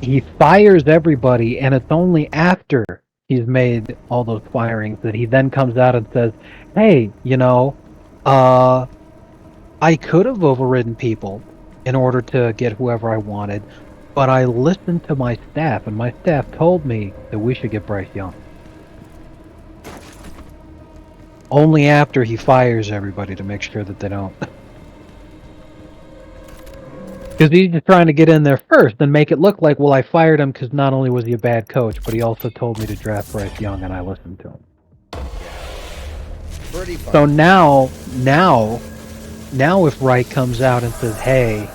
He fires everybody, and it's only after he's made all those firings that he then comes out and says, hey, you know, I could have overridden people in order to get whoever I wanted, But I listened to my staff, and my staff told me that we should get Bryce Young. Only after he fires everybody to make sure that they don't. Because he's just trying to get in there first and make it look like, well, I fired him because not only was he a bad coach, but he also told me to draft Bryce Young, and I listened to him. Pretty fun. So now if Wright comes out and says, hey,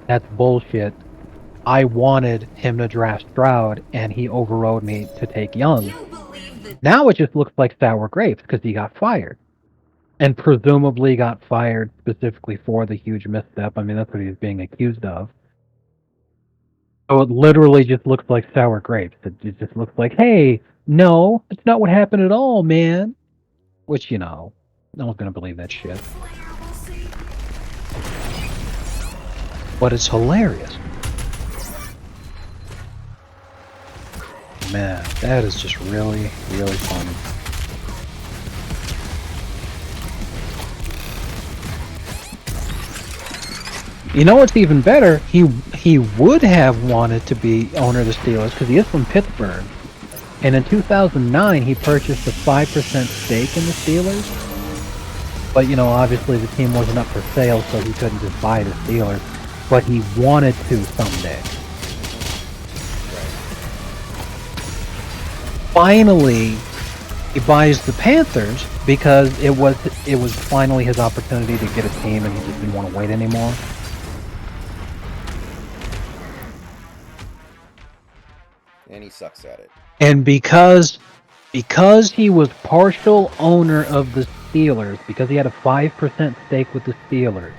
that's bullshit, I wanted him to draft Stroud, and he overrode me to take Young. You believe that Now it just looks like sour grapes because he got fired. And presumably got fired specifically for the huge misstep. I mean, that's what he was being accused of. So it literally just looks like sour grapes. It just looks like, hey, no, it's not what happened at all, man. Which, no one's going to believe that shit. Slayer will see? But it's hilarious. Man, that is just really, really funny. You know what's even better? He would have wanted to be owner of the Steelers because he is from Pittsburgh. And in 2009, he purchased a 5% stake in the Steelers. But, obviously the team wasn't up for sale, so he couldn't just buy the Steelers. But he wanted to someday. Finally, he buys the Panthers because it was finally his opportunity to get a team, and he just didn't want to wait anymore. And he sucks at it. And because he was partial owner of the Steelers, because he had a 5% stake with the Steelers,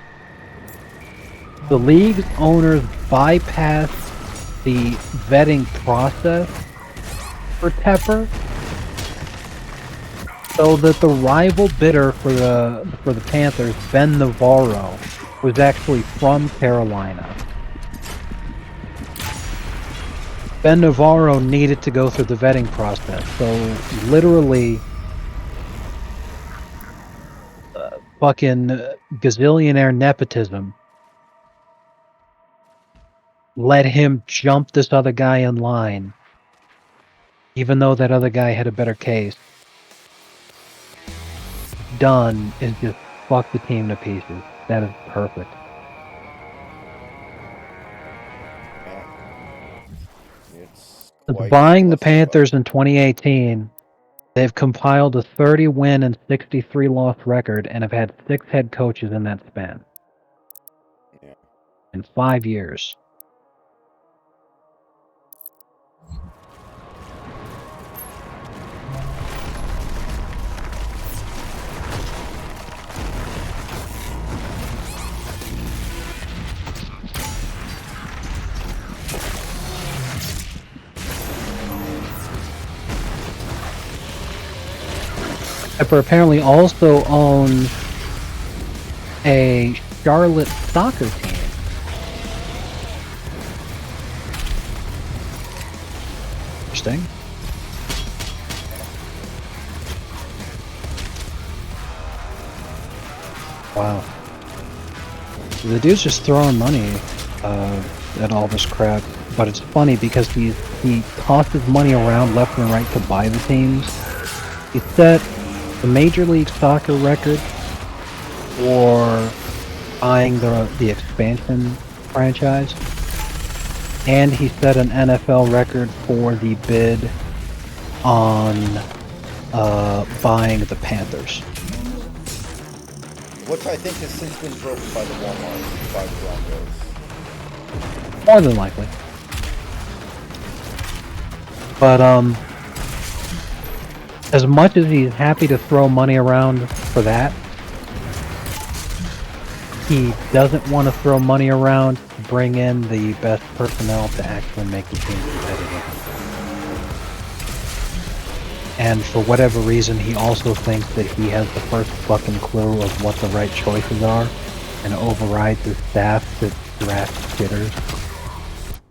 the league's owners bypassed the vetting process for Tepper, so that the rival bidder for the Panthers, Ben Navarro, was actually from Carolina. Ben Navarro needed to go through the vetting process, so literally fucking gazillionaire nepotism let him jump this other guy in line, even though that other guy had a better case. Done is just fuck the team to pieces. That is perfect. Buying the Panthers in 2018, they've compiled a 30-win and 63-loss record and have had 6 head coaches in that span. Yeah. In 5 years. Pepper apparently also owns a Charlotte soccer team. Interesting. Wow. The dude's just throwing money at all this crap, but it's funny because he tosses money around left and right to buy the teams. He set the Major League Soccer record for buying the expansion franchise, and he set an NFL record for the bid on buying the Panthers. Which I think has since been broken by the Walmart, by the Broncos. More than likely. But, as much as he's happy to throw money around for that, he doesn't want to throw money around to bring in the best personnel to actually make the team competitive. And for whatever reason, he also thinks that he has the first fucking clue of what the right choices are, and overrides his staff to draft shitters.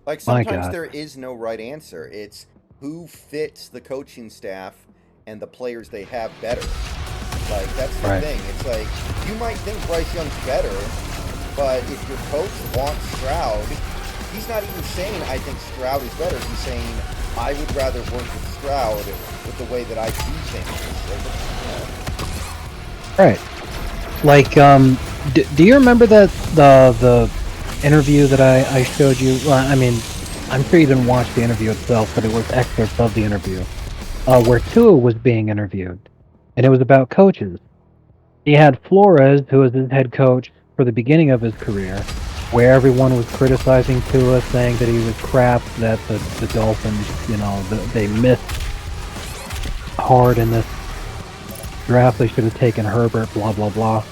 Like, sometimes there is no right answer. It's who fits the coaching staff and the players they have better. Like, that's the thing. It's like, you might think Bryce Young's better, but if your coach wants Stroud, he's not even saying I think Stroud is better. He's saying I would rather work with Stroud with the way that I do things. Right. Like, do you remember that the interview that I showed you? Well, I mean, I'm sure you didn't watch the interview itself, but it was excerpts of the interview, where Tua was being interviewed, and it was about coaches. He had Flores, who was his head coach for the beginning of his career, where everyone was criticizing Tua, saying that he was crap, that the Dolphins, you know, they missed hard in this draft. They should have taken Herbert, blah, blah, blah.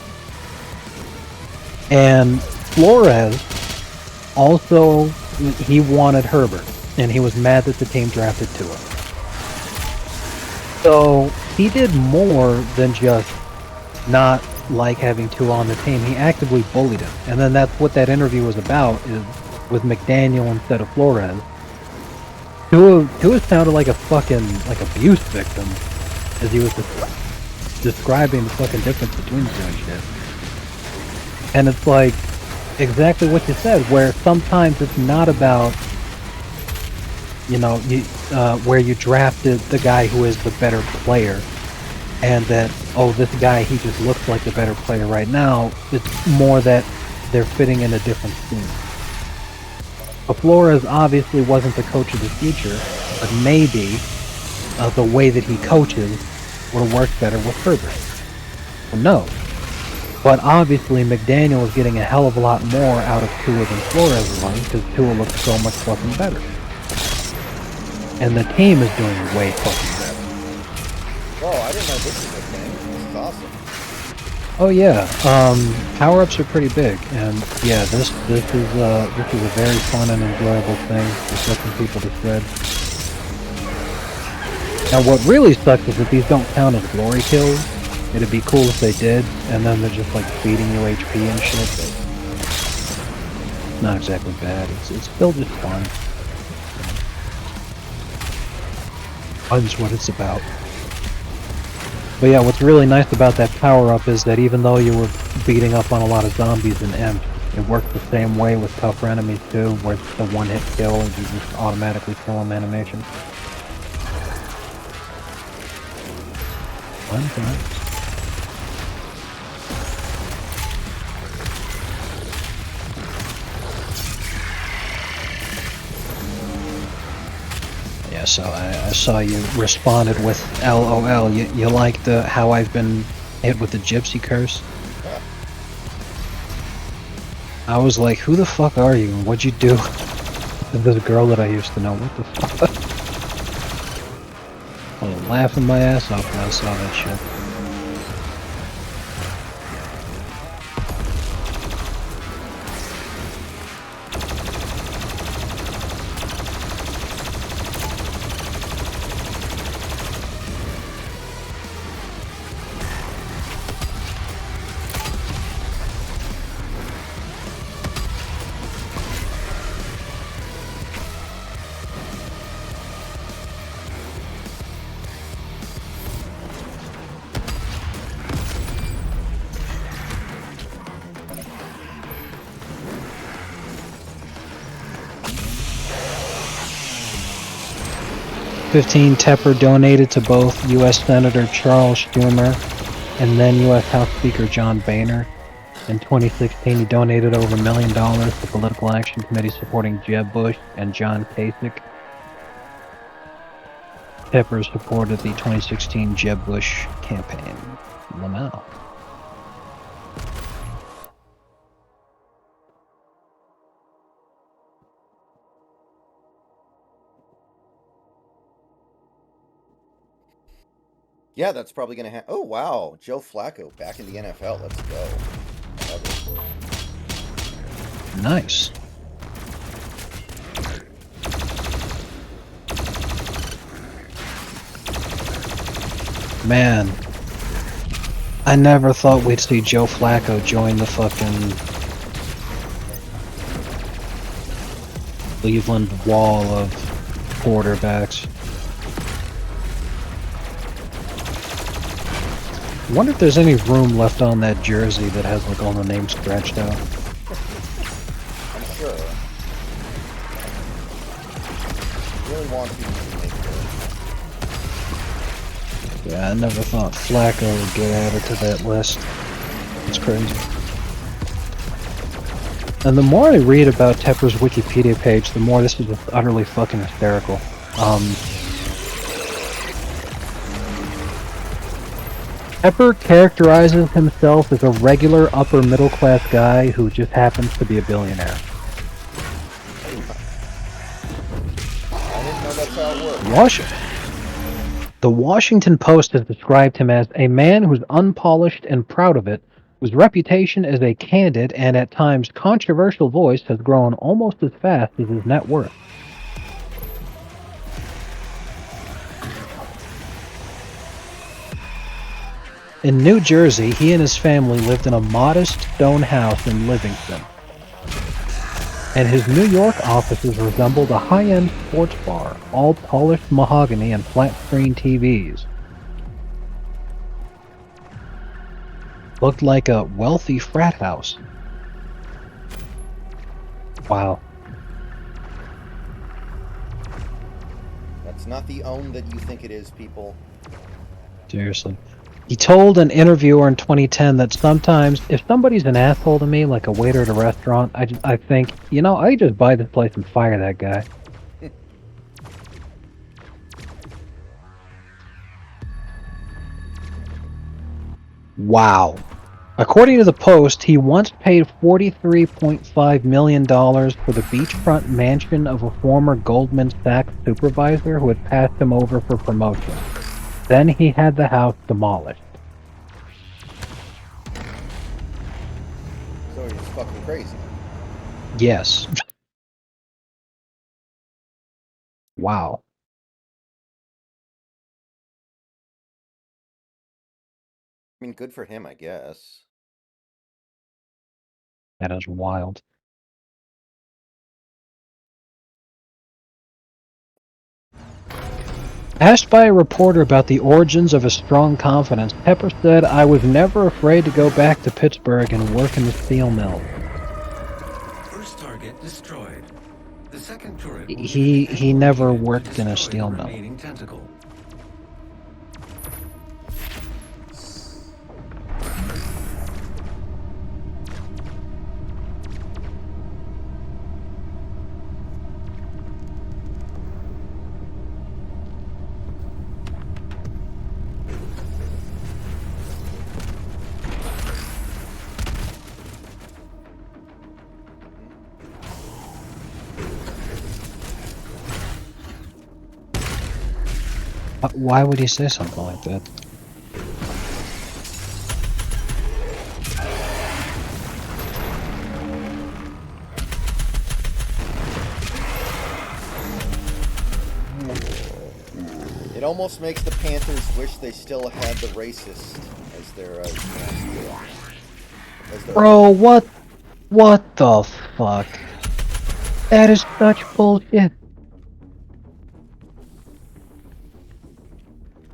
And Flores also, he wanted Herbert, and he was mad that the team drafted Tua. So he did more than just not like having Tua on the team. He actively bullied him, and then that's what that interview was about, is with McDaniel instead of Flores. Tua sounded like a fucking abuse victim as he was describing the fucking difference between the two and shit. And it's like exactly what you said, where sometimes it's not about, you know, where you drafted the guy who is the better player, and that, oh, this guy, he just looks like the better player right now. It's more that they're fitting in a different scheme. But Flores obviously wasn't the coach of the future, but maybe the way that he coaches would have worked better with Herbert. Well, no. But obviously McDaniel was getting a hell of a lot more out of Tua than Flores was, because Tua looked so much fucking better. And the team is doing way fucking better. Whoa, I didn't know this was a thing. This is awesome. Oh yeah, power-ups are pretty big, and yeah, this is a very fun and enjoyable thing for setting people to shred. Now what really sucks is that these don't count as glory kills. It'd be cool if they did, and then they're just like feeding you HP and shit, but it's not exactly bad. It's still just fun. Fun's what it's about. But yeah, what's really nice about that power-up is that even though you were beating up on a lot of zombies in Imp, it works the same way with tougher enemies too, where it's the one-hit kill and you just automatically kill them animation. Fun times. Yeah, so I saw you responded with LOL. You like how I've been hit with the gypsy curse? I was like, who the fuck are you? What'd you do to this girl that I used to know? What the fuck? I was laughing my ass off when I saw that shit. $15 Tepper donated to both U.S. Senator Charles Schumer and then U.S. House Speaker John Boehner. In 2016, he donated over $1 million to Political Action Committee supporting Jeb Bush and John Kasich. Tepper supported the 2016 Jeb Bush campaign. Lamau. Yeah, that's probably going to happen. Oh, wow. Joe Flacco back in the NFL. Let's go. Love it. Nice. Man, I never thought we'd see Joe Flacco join the fucking Cleveland wall of quarterbacks. I wonder if there's any room left on that jersey that has like all the names scratched out. I'm sure. definitely want to remake it. Yeah, I never thought Flacco would get added to that list. It's crazy. And the more I read about Tepper's Wikipedia page, the more this is just utterly fucking hysterical. Tepper characterizes himself as a regular upper middle class guy who just happens to be a billionaire. I didn't know that's how it worked. The Washington Post has described him as a man who's unpolished and proud of it, whose reputation as a candid and at times controversial voice has grown almost as fast as his net worth. In New Jersey, he and his family lived in a modest stone house in Livingston, and his New York offices resembled a high-end sports bar, all polished mahogany and flat-screen TVs. Looked like a wealthy frat house. Wow. That's not the own that you think it is, people. Seriously. He told an interviewer in 2010 that sometimes, if somebody's an asshole to me, like a waiter at a restaurant, I think, you know, I just buy this place and fire that guy. Wow. According to the Post, he once paid $43.5 million for the beachfront mansion of a former Goldman Sachs supervisor who had passed him over for promotion. Then he had the house demolished. So he's fucking crazy. Yes. Wow. I mean, good for him, I guess. That is wild. Asked by a reporter about the origins of his strong confidence, Tepper said, "I was never afraid to go back to Pittsburgh and work in the steel mill." First target destroyed. The second turret will be He capable never of worked in a destroy steel the mill. remaining tentacle. Why would he say something like that? It almost makes the Panthers wish they still had the racist as their Bro, what the fuck? That is such bullshit.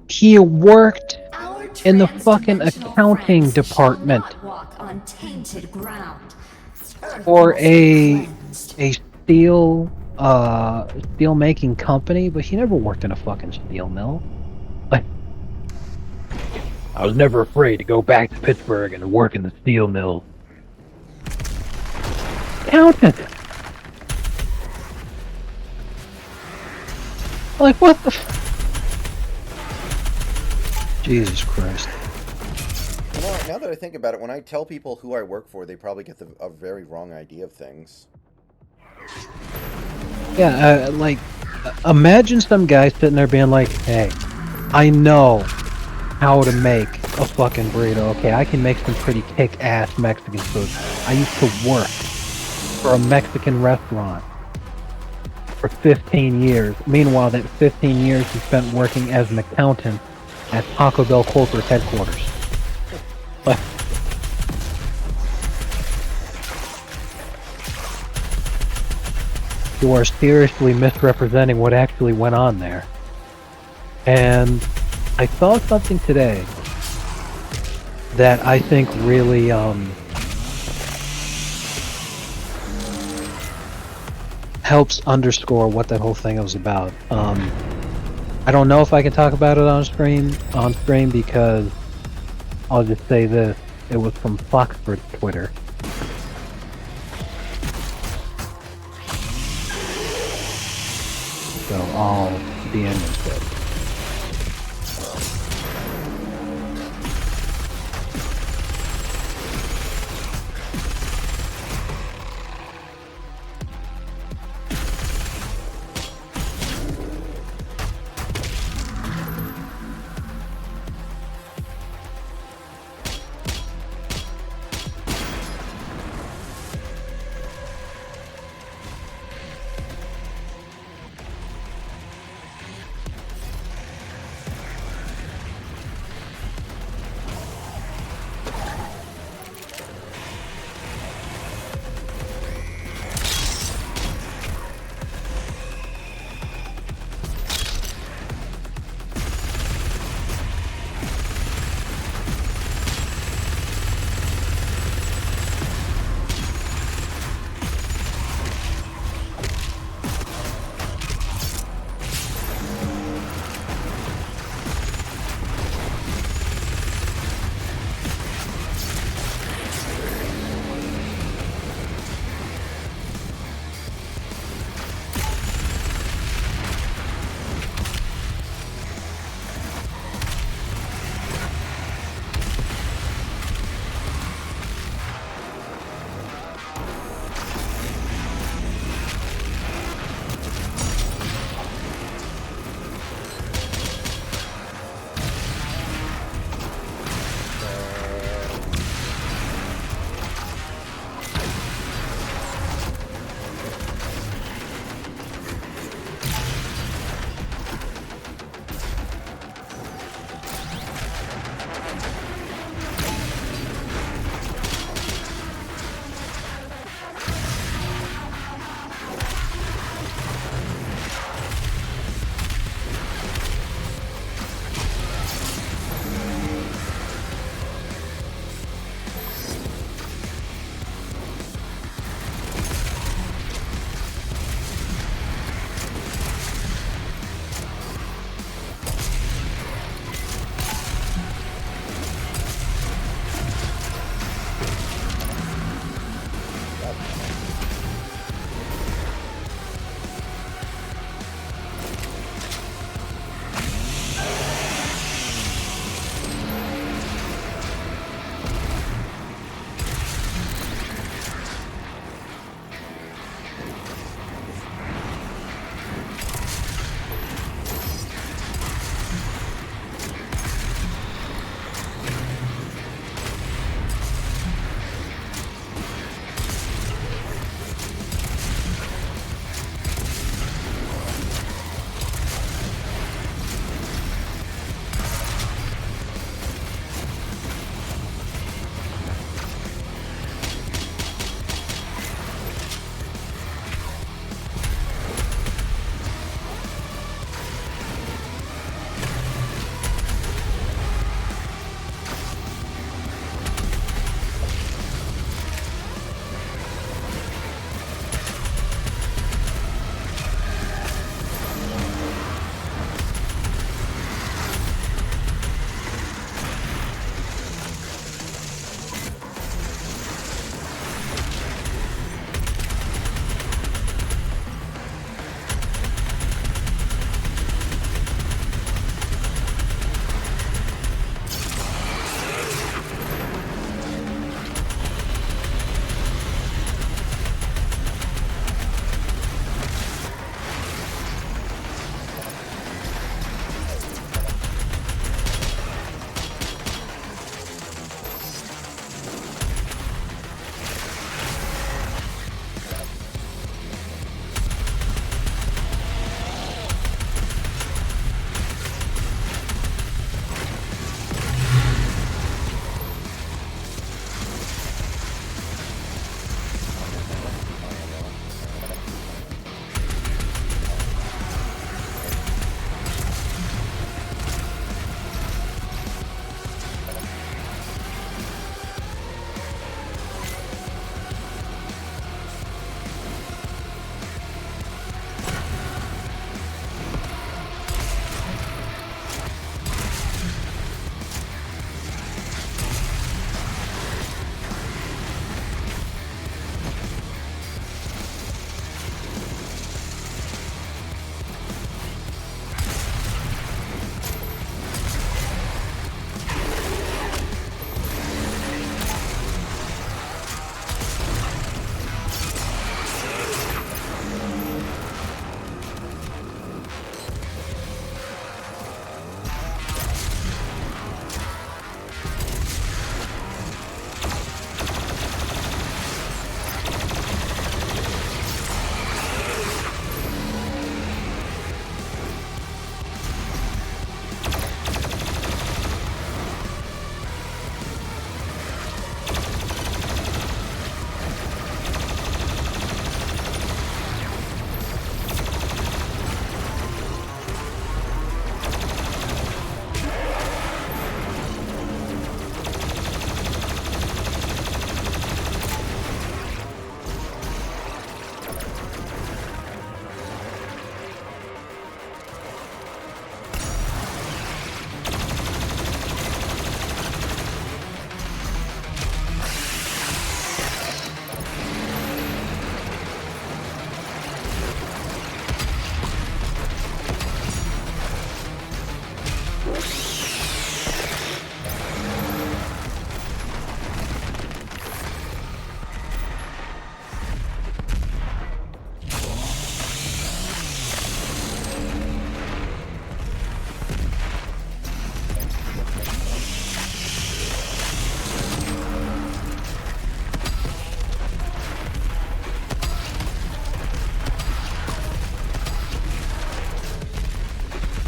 He worked in the fucking accounting department for a steel making company, but he never worked in a fucking steel mill. Like, I was never afraid to go back to Pittsburgh and work in the steel mill. Accountant. Like, what the Jesus Christ. You know, now that I think about it, when I tell people who I work for, they probably get a very wrong idea of things. Yeah, imagine some guy sitting there being like, "Hey, I know how to make a fucking burrito. Okay, I can make some pretty kick-ass Mexican food. I used to work for a Mexican restaurant for 15 years. Meanwhile, that 15 years he spent working as an accountant at Taco Bell corporate headquarters." But you are seriously misrepresenting what actually went on there. And I saw something today that I think really helps underscore what that whole thing was about. I don't know if I can talk about it on screen because I'll just say this: it was from Foxford Twitter. So I'll be in with it.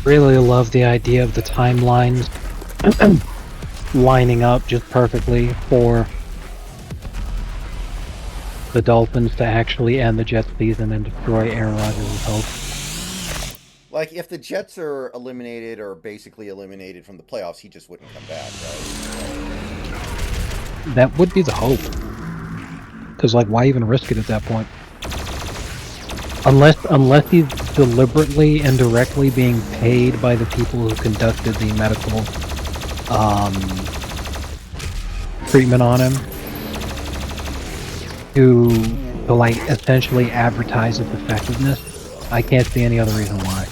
Really love the idea of the timelines lining up just perfectly for the Dolphins to actually end the Jets season and destroy Aaron Rodgers' hopes. Like, if the Jets are eliminated or basically eliminated from the playoffs, he just wouldn't come back, right? That would be the hope. Because, like, why even risk it at that point? Unless he's deliberately and directly being paid by the people who conducted the medical treatment on him to like essentially advertise its effectiveness. I can't see any other reason why.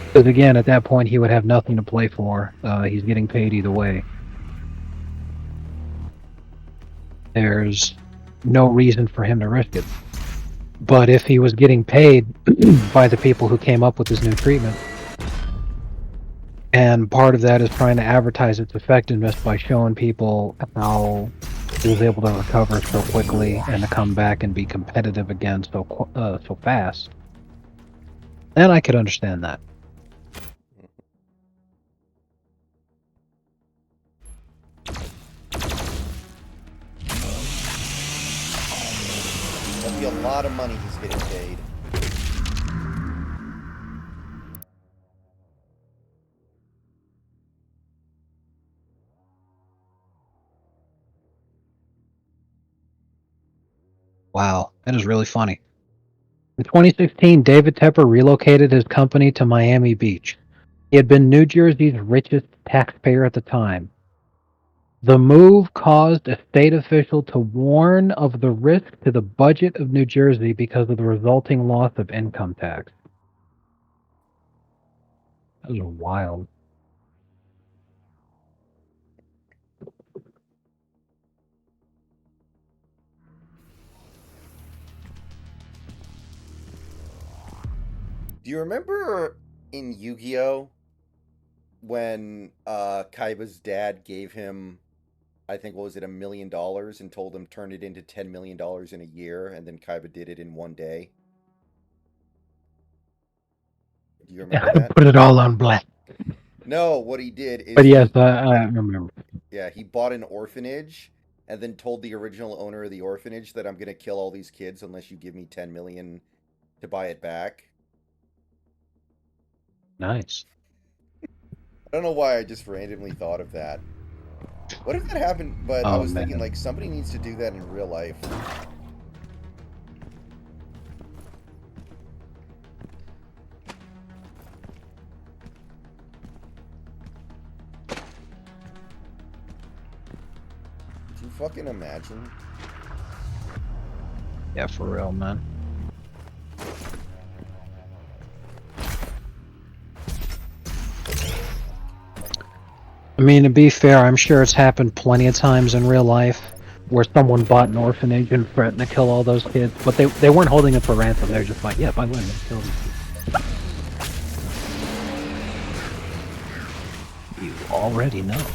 Because again, at that point, he would have nothing to play for. He's getting paid either way. There's no reason for him to risk it. But if he was getting paid by the people who came up with this new treatment, and part of that is trying to advertise its effectiveness by showing people how he was able to recover so quickly and to come back and be competitive again so fast, then I could understand that. That'd be a lot of money he's getting paid. Wow, that is really funny. In 2016, David Tepper relocated his company to Miami Beach. He had been New Jersey's richest taxpayer at the time. The move caused a state official to warn of the risk to the budget of New Jersey because of the resulting loss of income tax. That was wild. Do you remember in Yu-Gi-Oh when Kaiba's dad gave him, I think, what was it, $1 million and told him turn it into $10 million in a year, and then Kaiba did it in one day? Do you remember that? Put it all on black. No, what he did is But yes, I remember. yeah, he bought an orphanage and then told the original owner of the orphanage that I'm going to kill all these kids unless you give me 10 million to buy it back. Nice. I don't know why I just randomly thought of that. What if that happened? But I Oh, was thinking, man. like, somebody needs to do that in real life. Could you fucking imagine? Yeah, for real, man. I mean, to be fair, I'm sure it's happened plenty of times in real life where someone bought an orphanage and threatened to kill all those kids, but they weren't holding it for ransom. They're just like, yeah, by the way, I'm gonna kill these kids. You already know.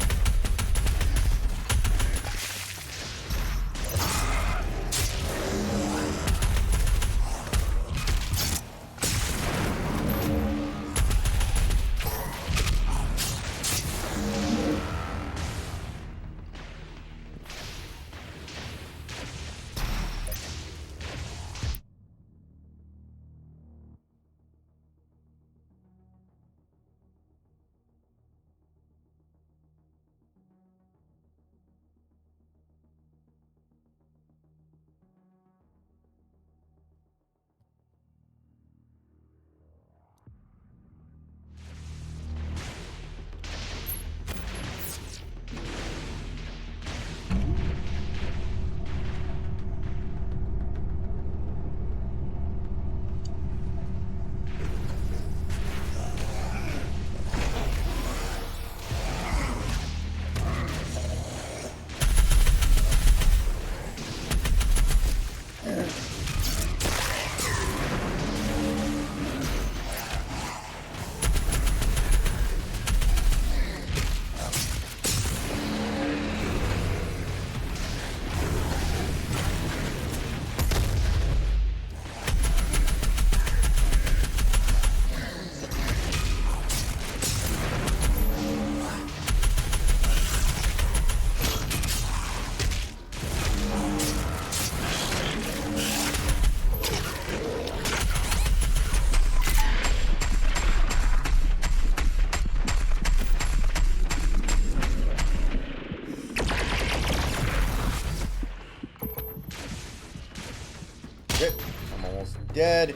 Dead.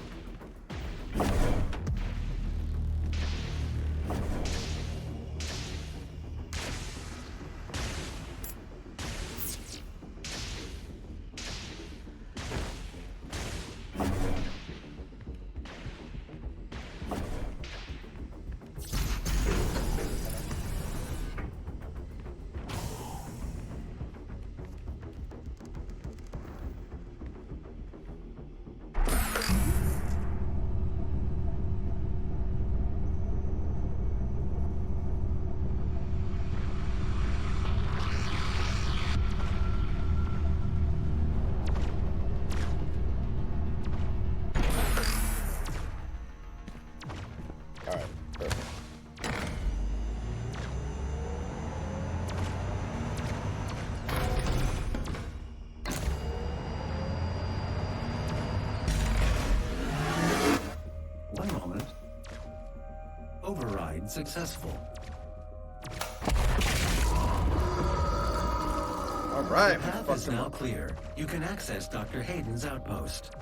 Alright, perfect. One moment. Override successful. Alright, The path is now clear. You can access Dr. Hayden's outpost.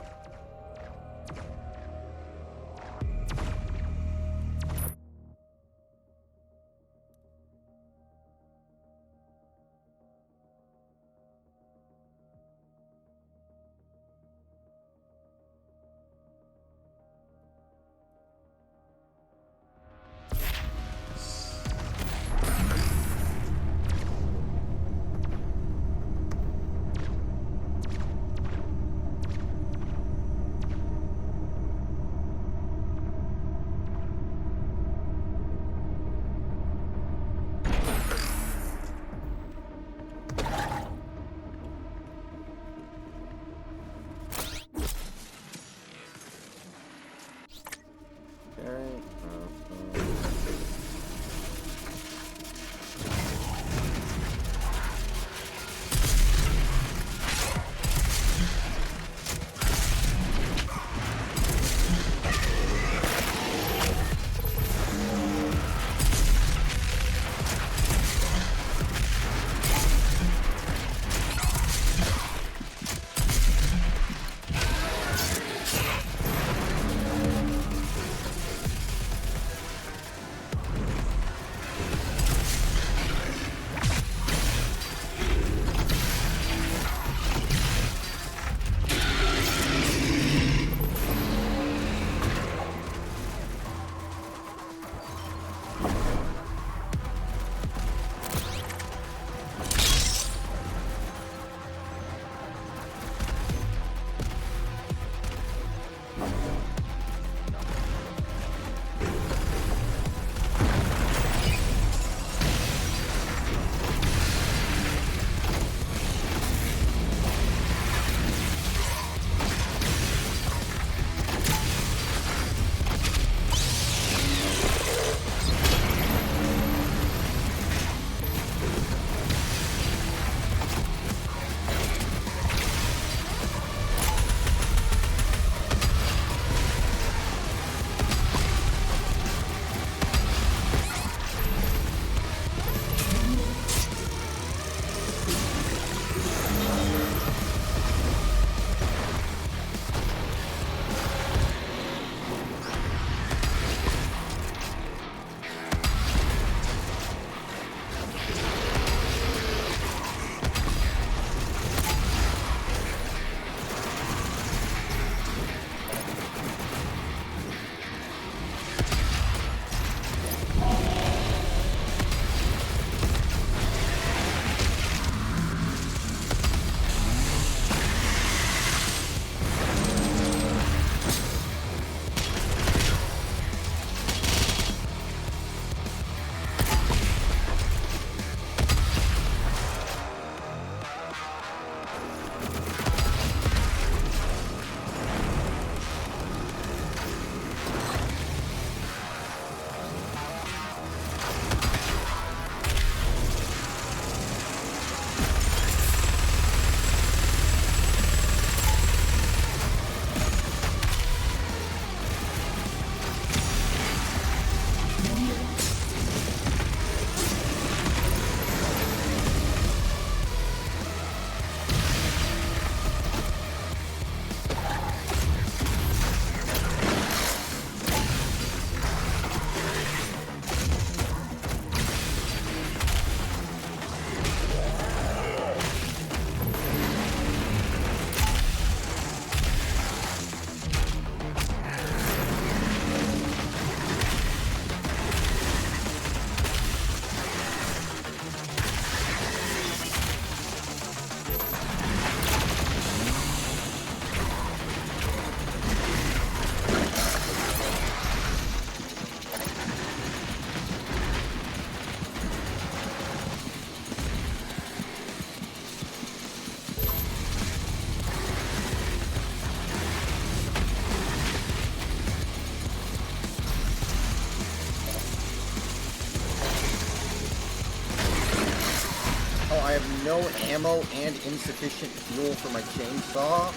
I have no ammo and insufficient fuel for my chainsaw.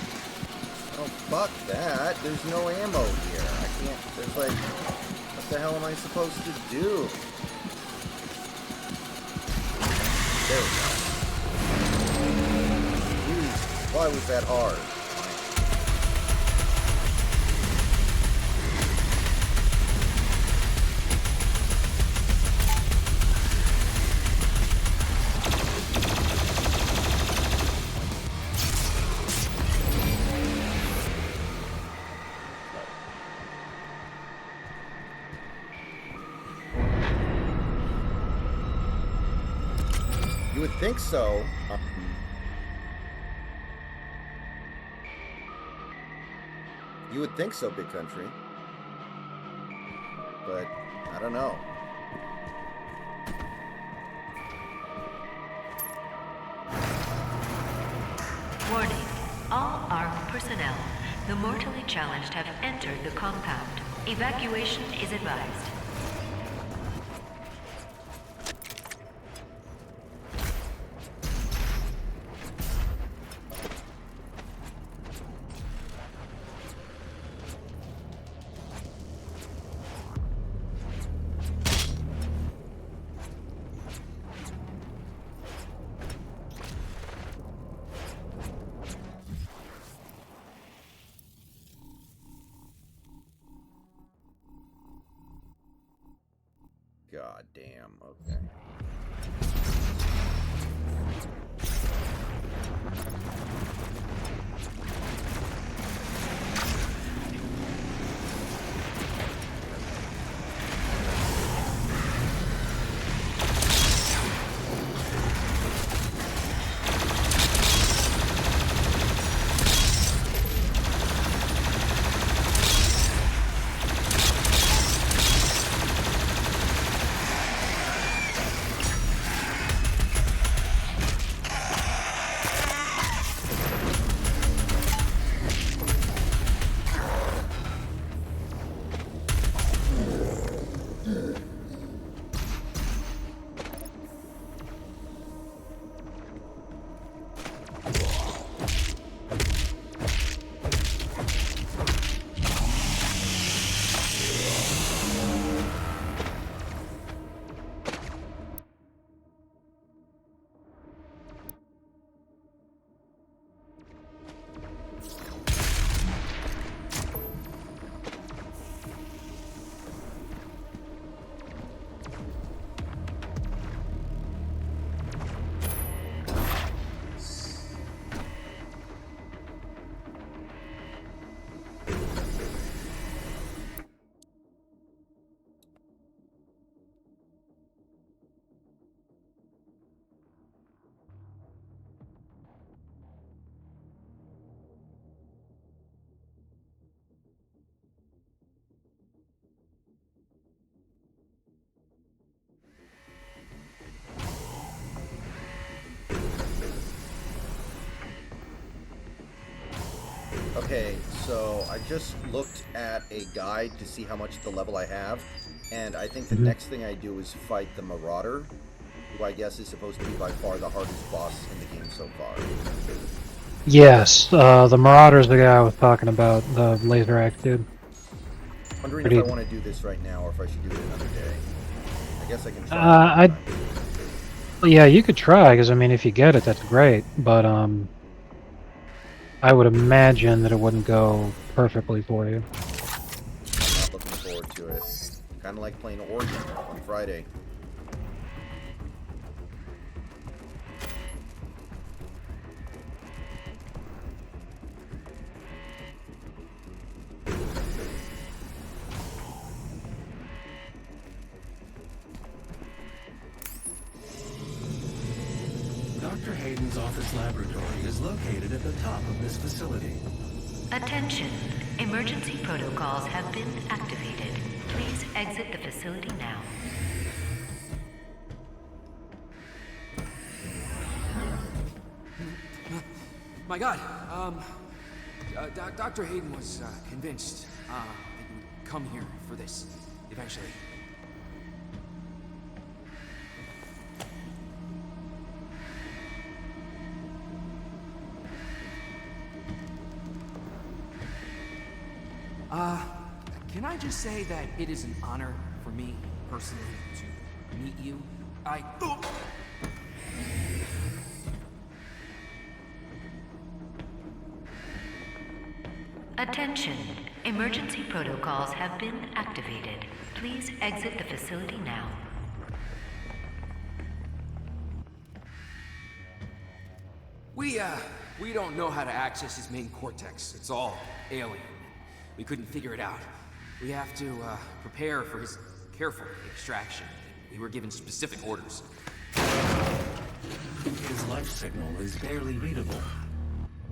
Oh, fuck that. There's no ammo here. I can't... There's like... What the hell am I supposed to do? There we go. Jeez, why was that hard? You would think so. You would think so, Big Country. But, I don't know. Warning. All ARC personnel, the mortally challenged have entered the compound. Evacuation is advised. God damn, okay. Okay, so I just looked at a guide to see how much the level I have, and I think the next thing I do is fight the Marauder, who I guess is supposed to be by far the hardest boss in the game so far. Yes, the Marauder's the guy I was talking about, the laser axe dude. Wondering Pretty- if I want to do this right now or if I should do it another day. I guess I can try. Yeah, you could try, because I mean, if you get it, that's great, but I would imagine that it wouldn't go perfectly for you. I'm not looking forward to it. Kind of like playing Oregon on Friday. Dr. Hayden's office laboratory is located at the top of this facility. Attention. Emergency protocols have been activated. Please exit the facility now. My God, Dr. Hayden was convinced that you would come here for this, eventually. Can I just say that it is an honor for me, personally, to meet you? Attention! Emergency protocols have been activated. Please exit the facility now. We don't know how to access his main cortex. It's all alien. We couldn't figure it out. We have to, prepare for his careful extraction. We were given specific orders. His life signal is barely readable.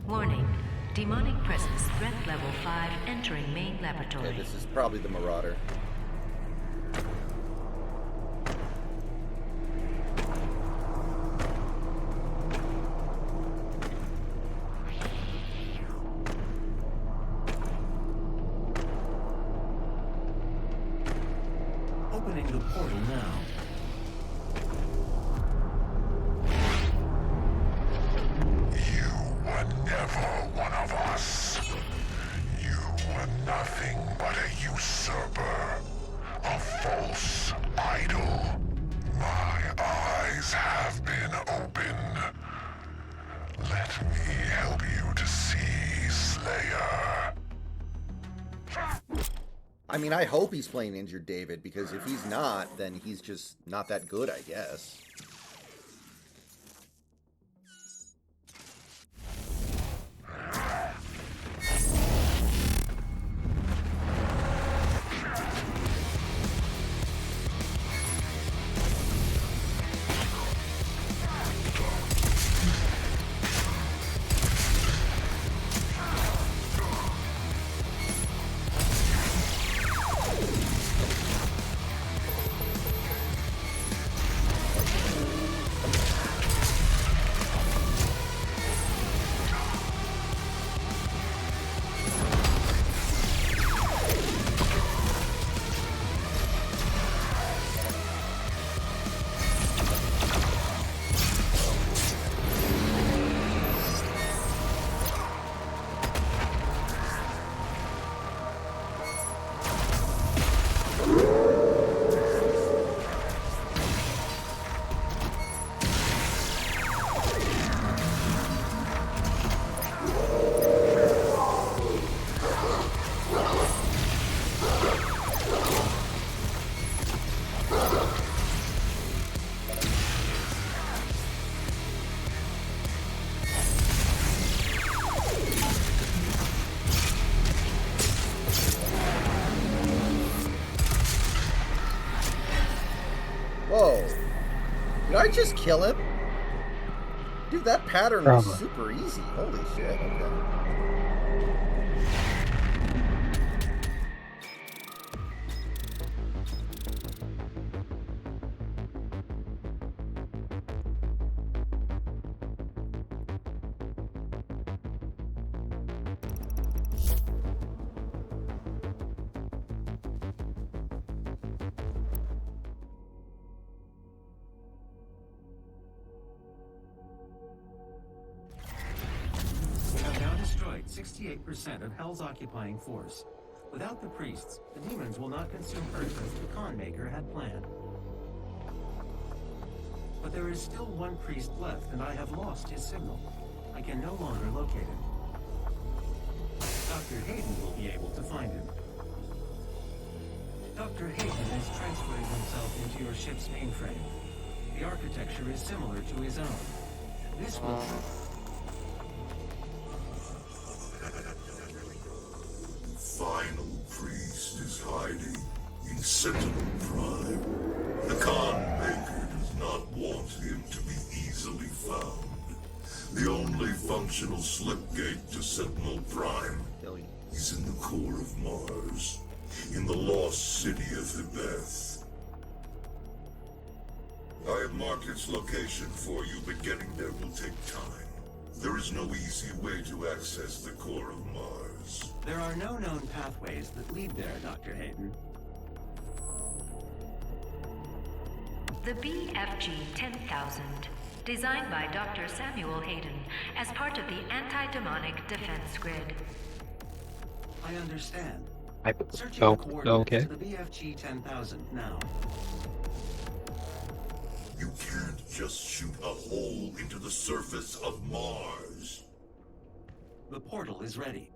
Warning. Demonic presence threat level 5 entering main laboratory. Okay, this is probably the Marauder. Opening the portal now. You were never one of us. You were nothing but a usurper, a false idol. My eyes have been opened. Let me help you to see, Slayer. I mean, I hope he's playing injured David, because if he's not, then he's just not that good, I guess. Whoa. Did I just kill him? Dude, that pattern was Probably. super easy. Holy shit, okay. We have now destroyed 68% of Hell's occupying force. Without the priests, the demons will not consume Earth as the Khan Maker had planned. But there is still one priest left, and I have lost his signal. I can no longer locate him. Dr. Hayden will be able to find him. Dr. Hayden is transferring himself into your ship's mainframe. The architecture is similar to his own. This will... Final priest is hiding in Sentinel Prime. The Khan Maker does not want him to be easily found. The only functional slipgate to Sentinel Prime is in the core of Mars, in the lost city of Hibeth. I have marked its location for you, but getting there will take time. There is no easy way to access the core of Mars. There are no known pathways that lead there, Dr. Hayden. The BFG 10,000, designed by Dr. Samuel Hayden as part of the anti-demonic defense grid. I understand. Searching Oh, the coordinates okay. to the BFG 10,000 now. You can't just shoot a hole into the surface of Mars. The portal is ready.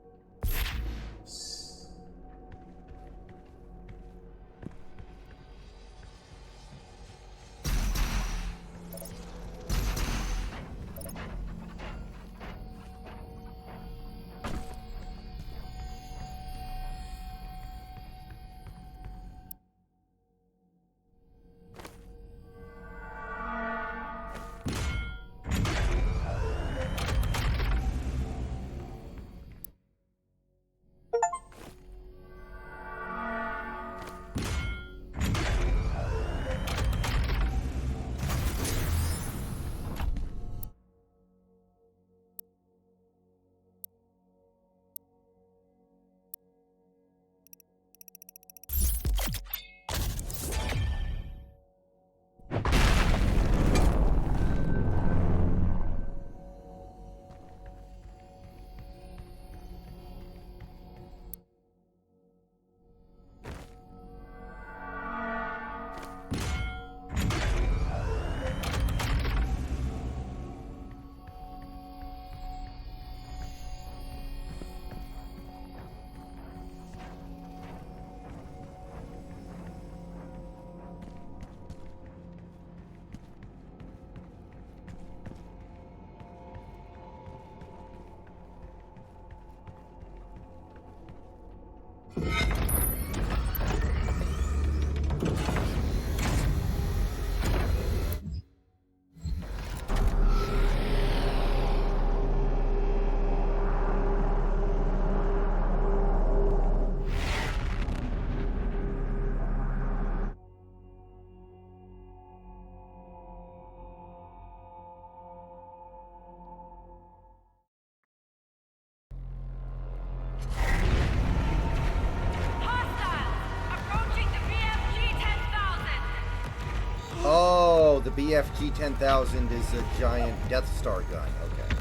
Oh, the BFG 10,000 is a giant Death Star gun. Okay.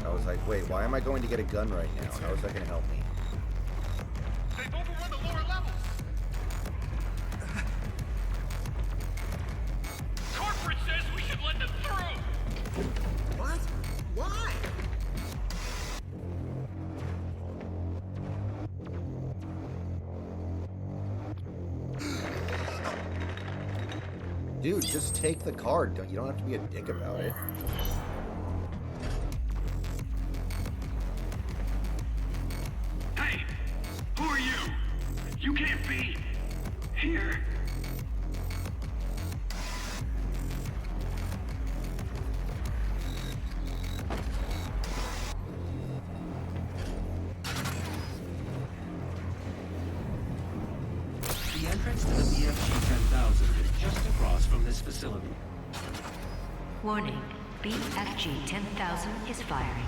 I was like, wait, why am I going to get a gun right now? How is that going to help me? They've overrun the lower levels. Corporate says we should let them through. What? Why? Dude, just take the card. You don't have to be a dick about it. Hey, who are you? You can't be here. The entrance to the BFG 10,000 is just across from this facility. Warning, BFG 10,000 is firing.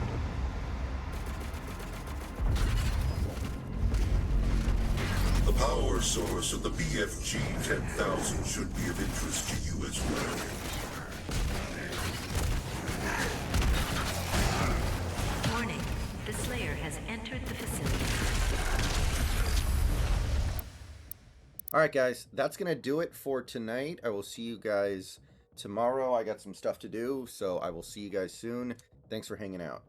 The power source of the BFG 10,000 should be of interest to you as well. Warning, the Slayer has entered the facility. Alright, guys, that's going to do it for tonight. I will see you guys tomorrow. I got some stuff to do, so I will see you guys soon. Thanks for hanging out.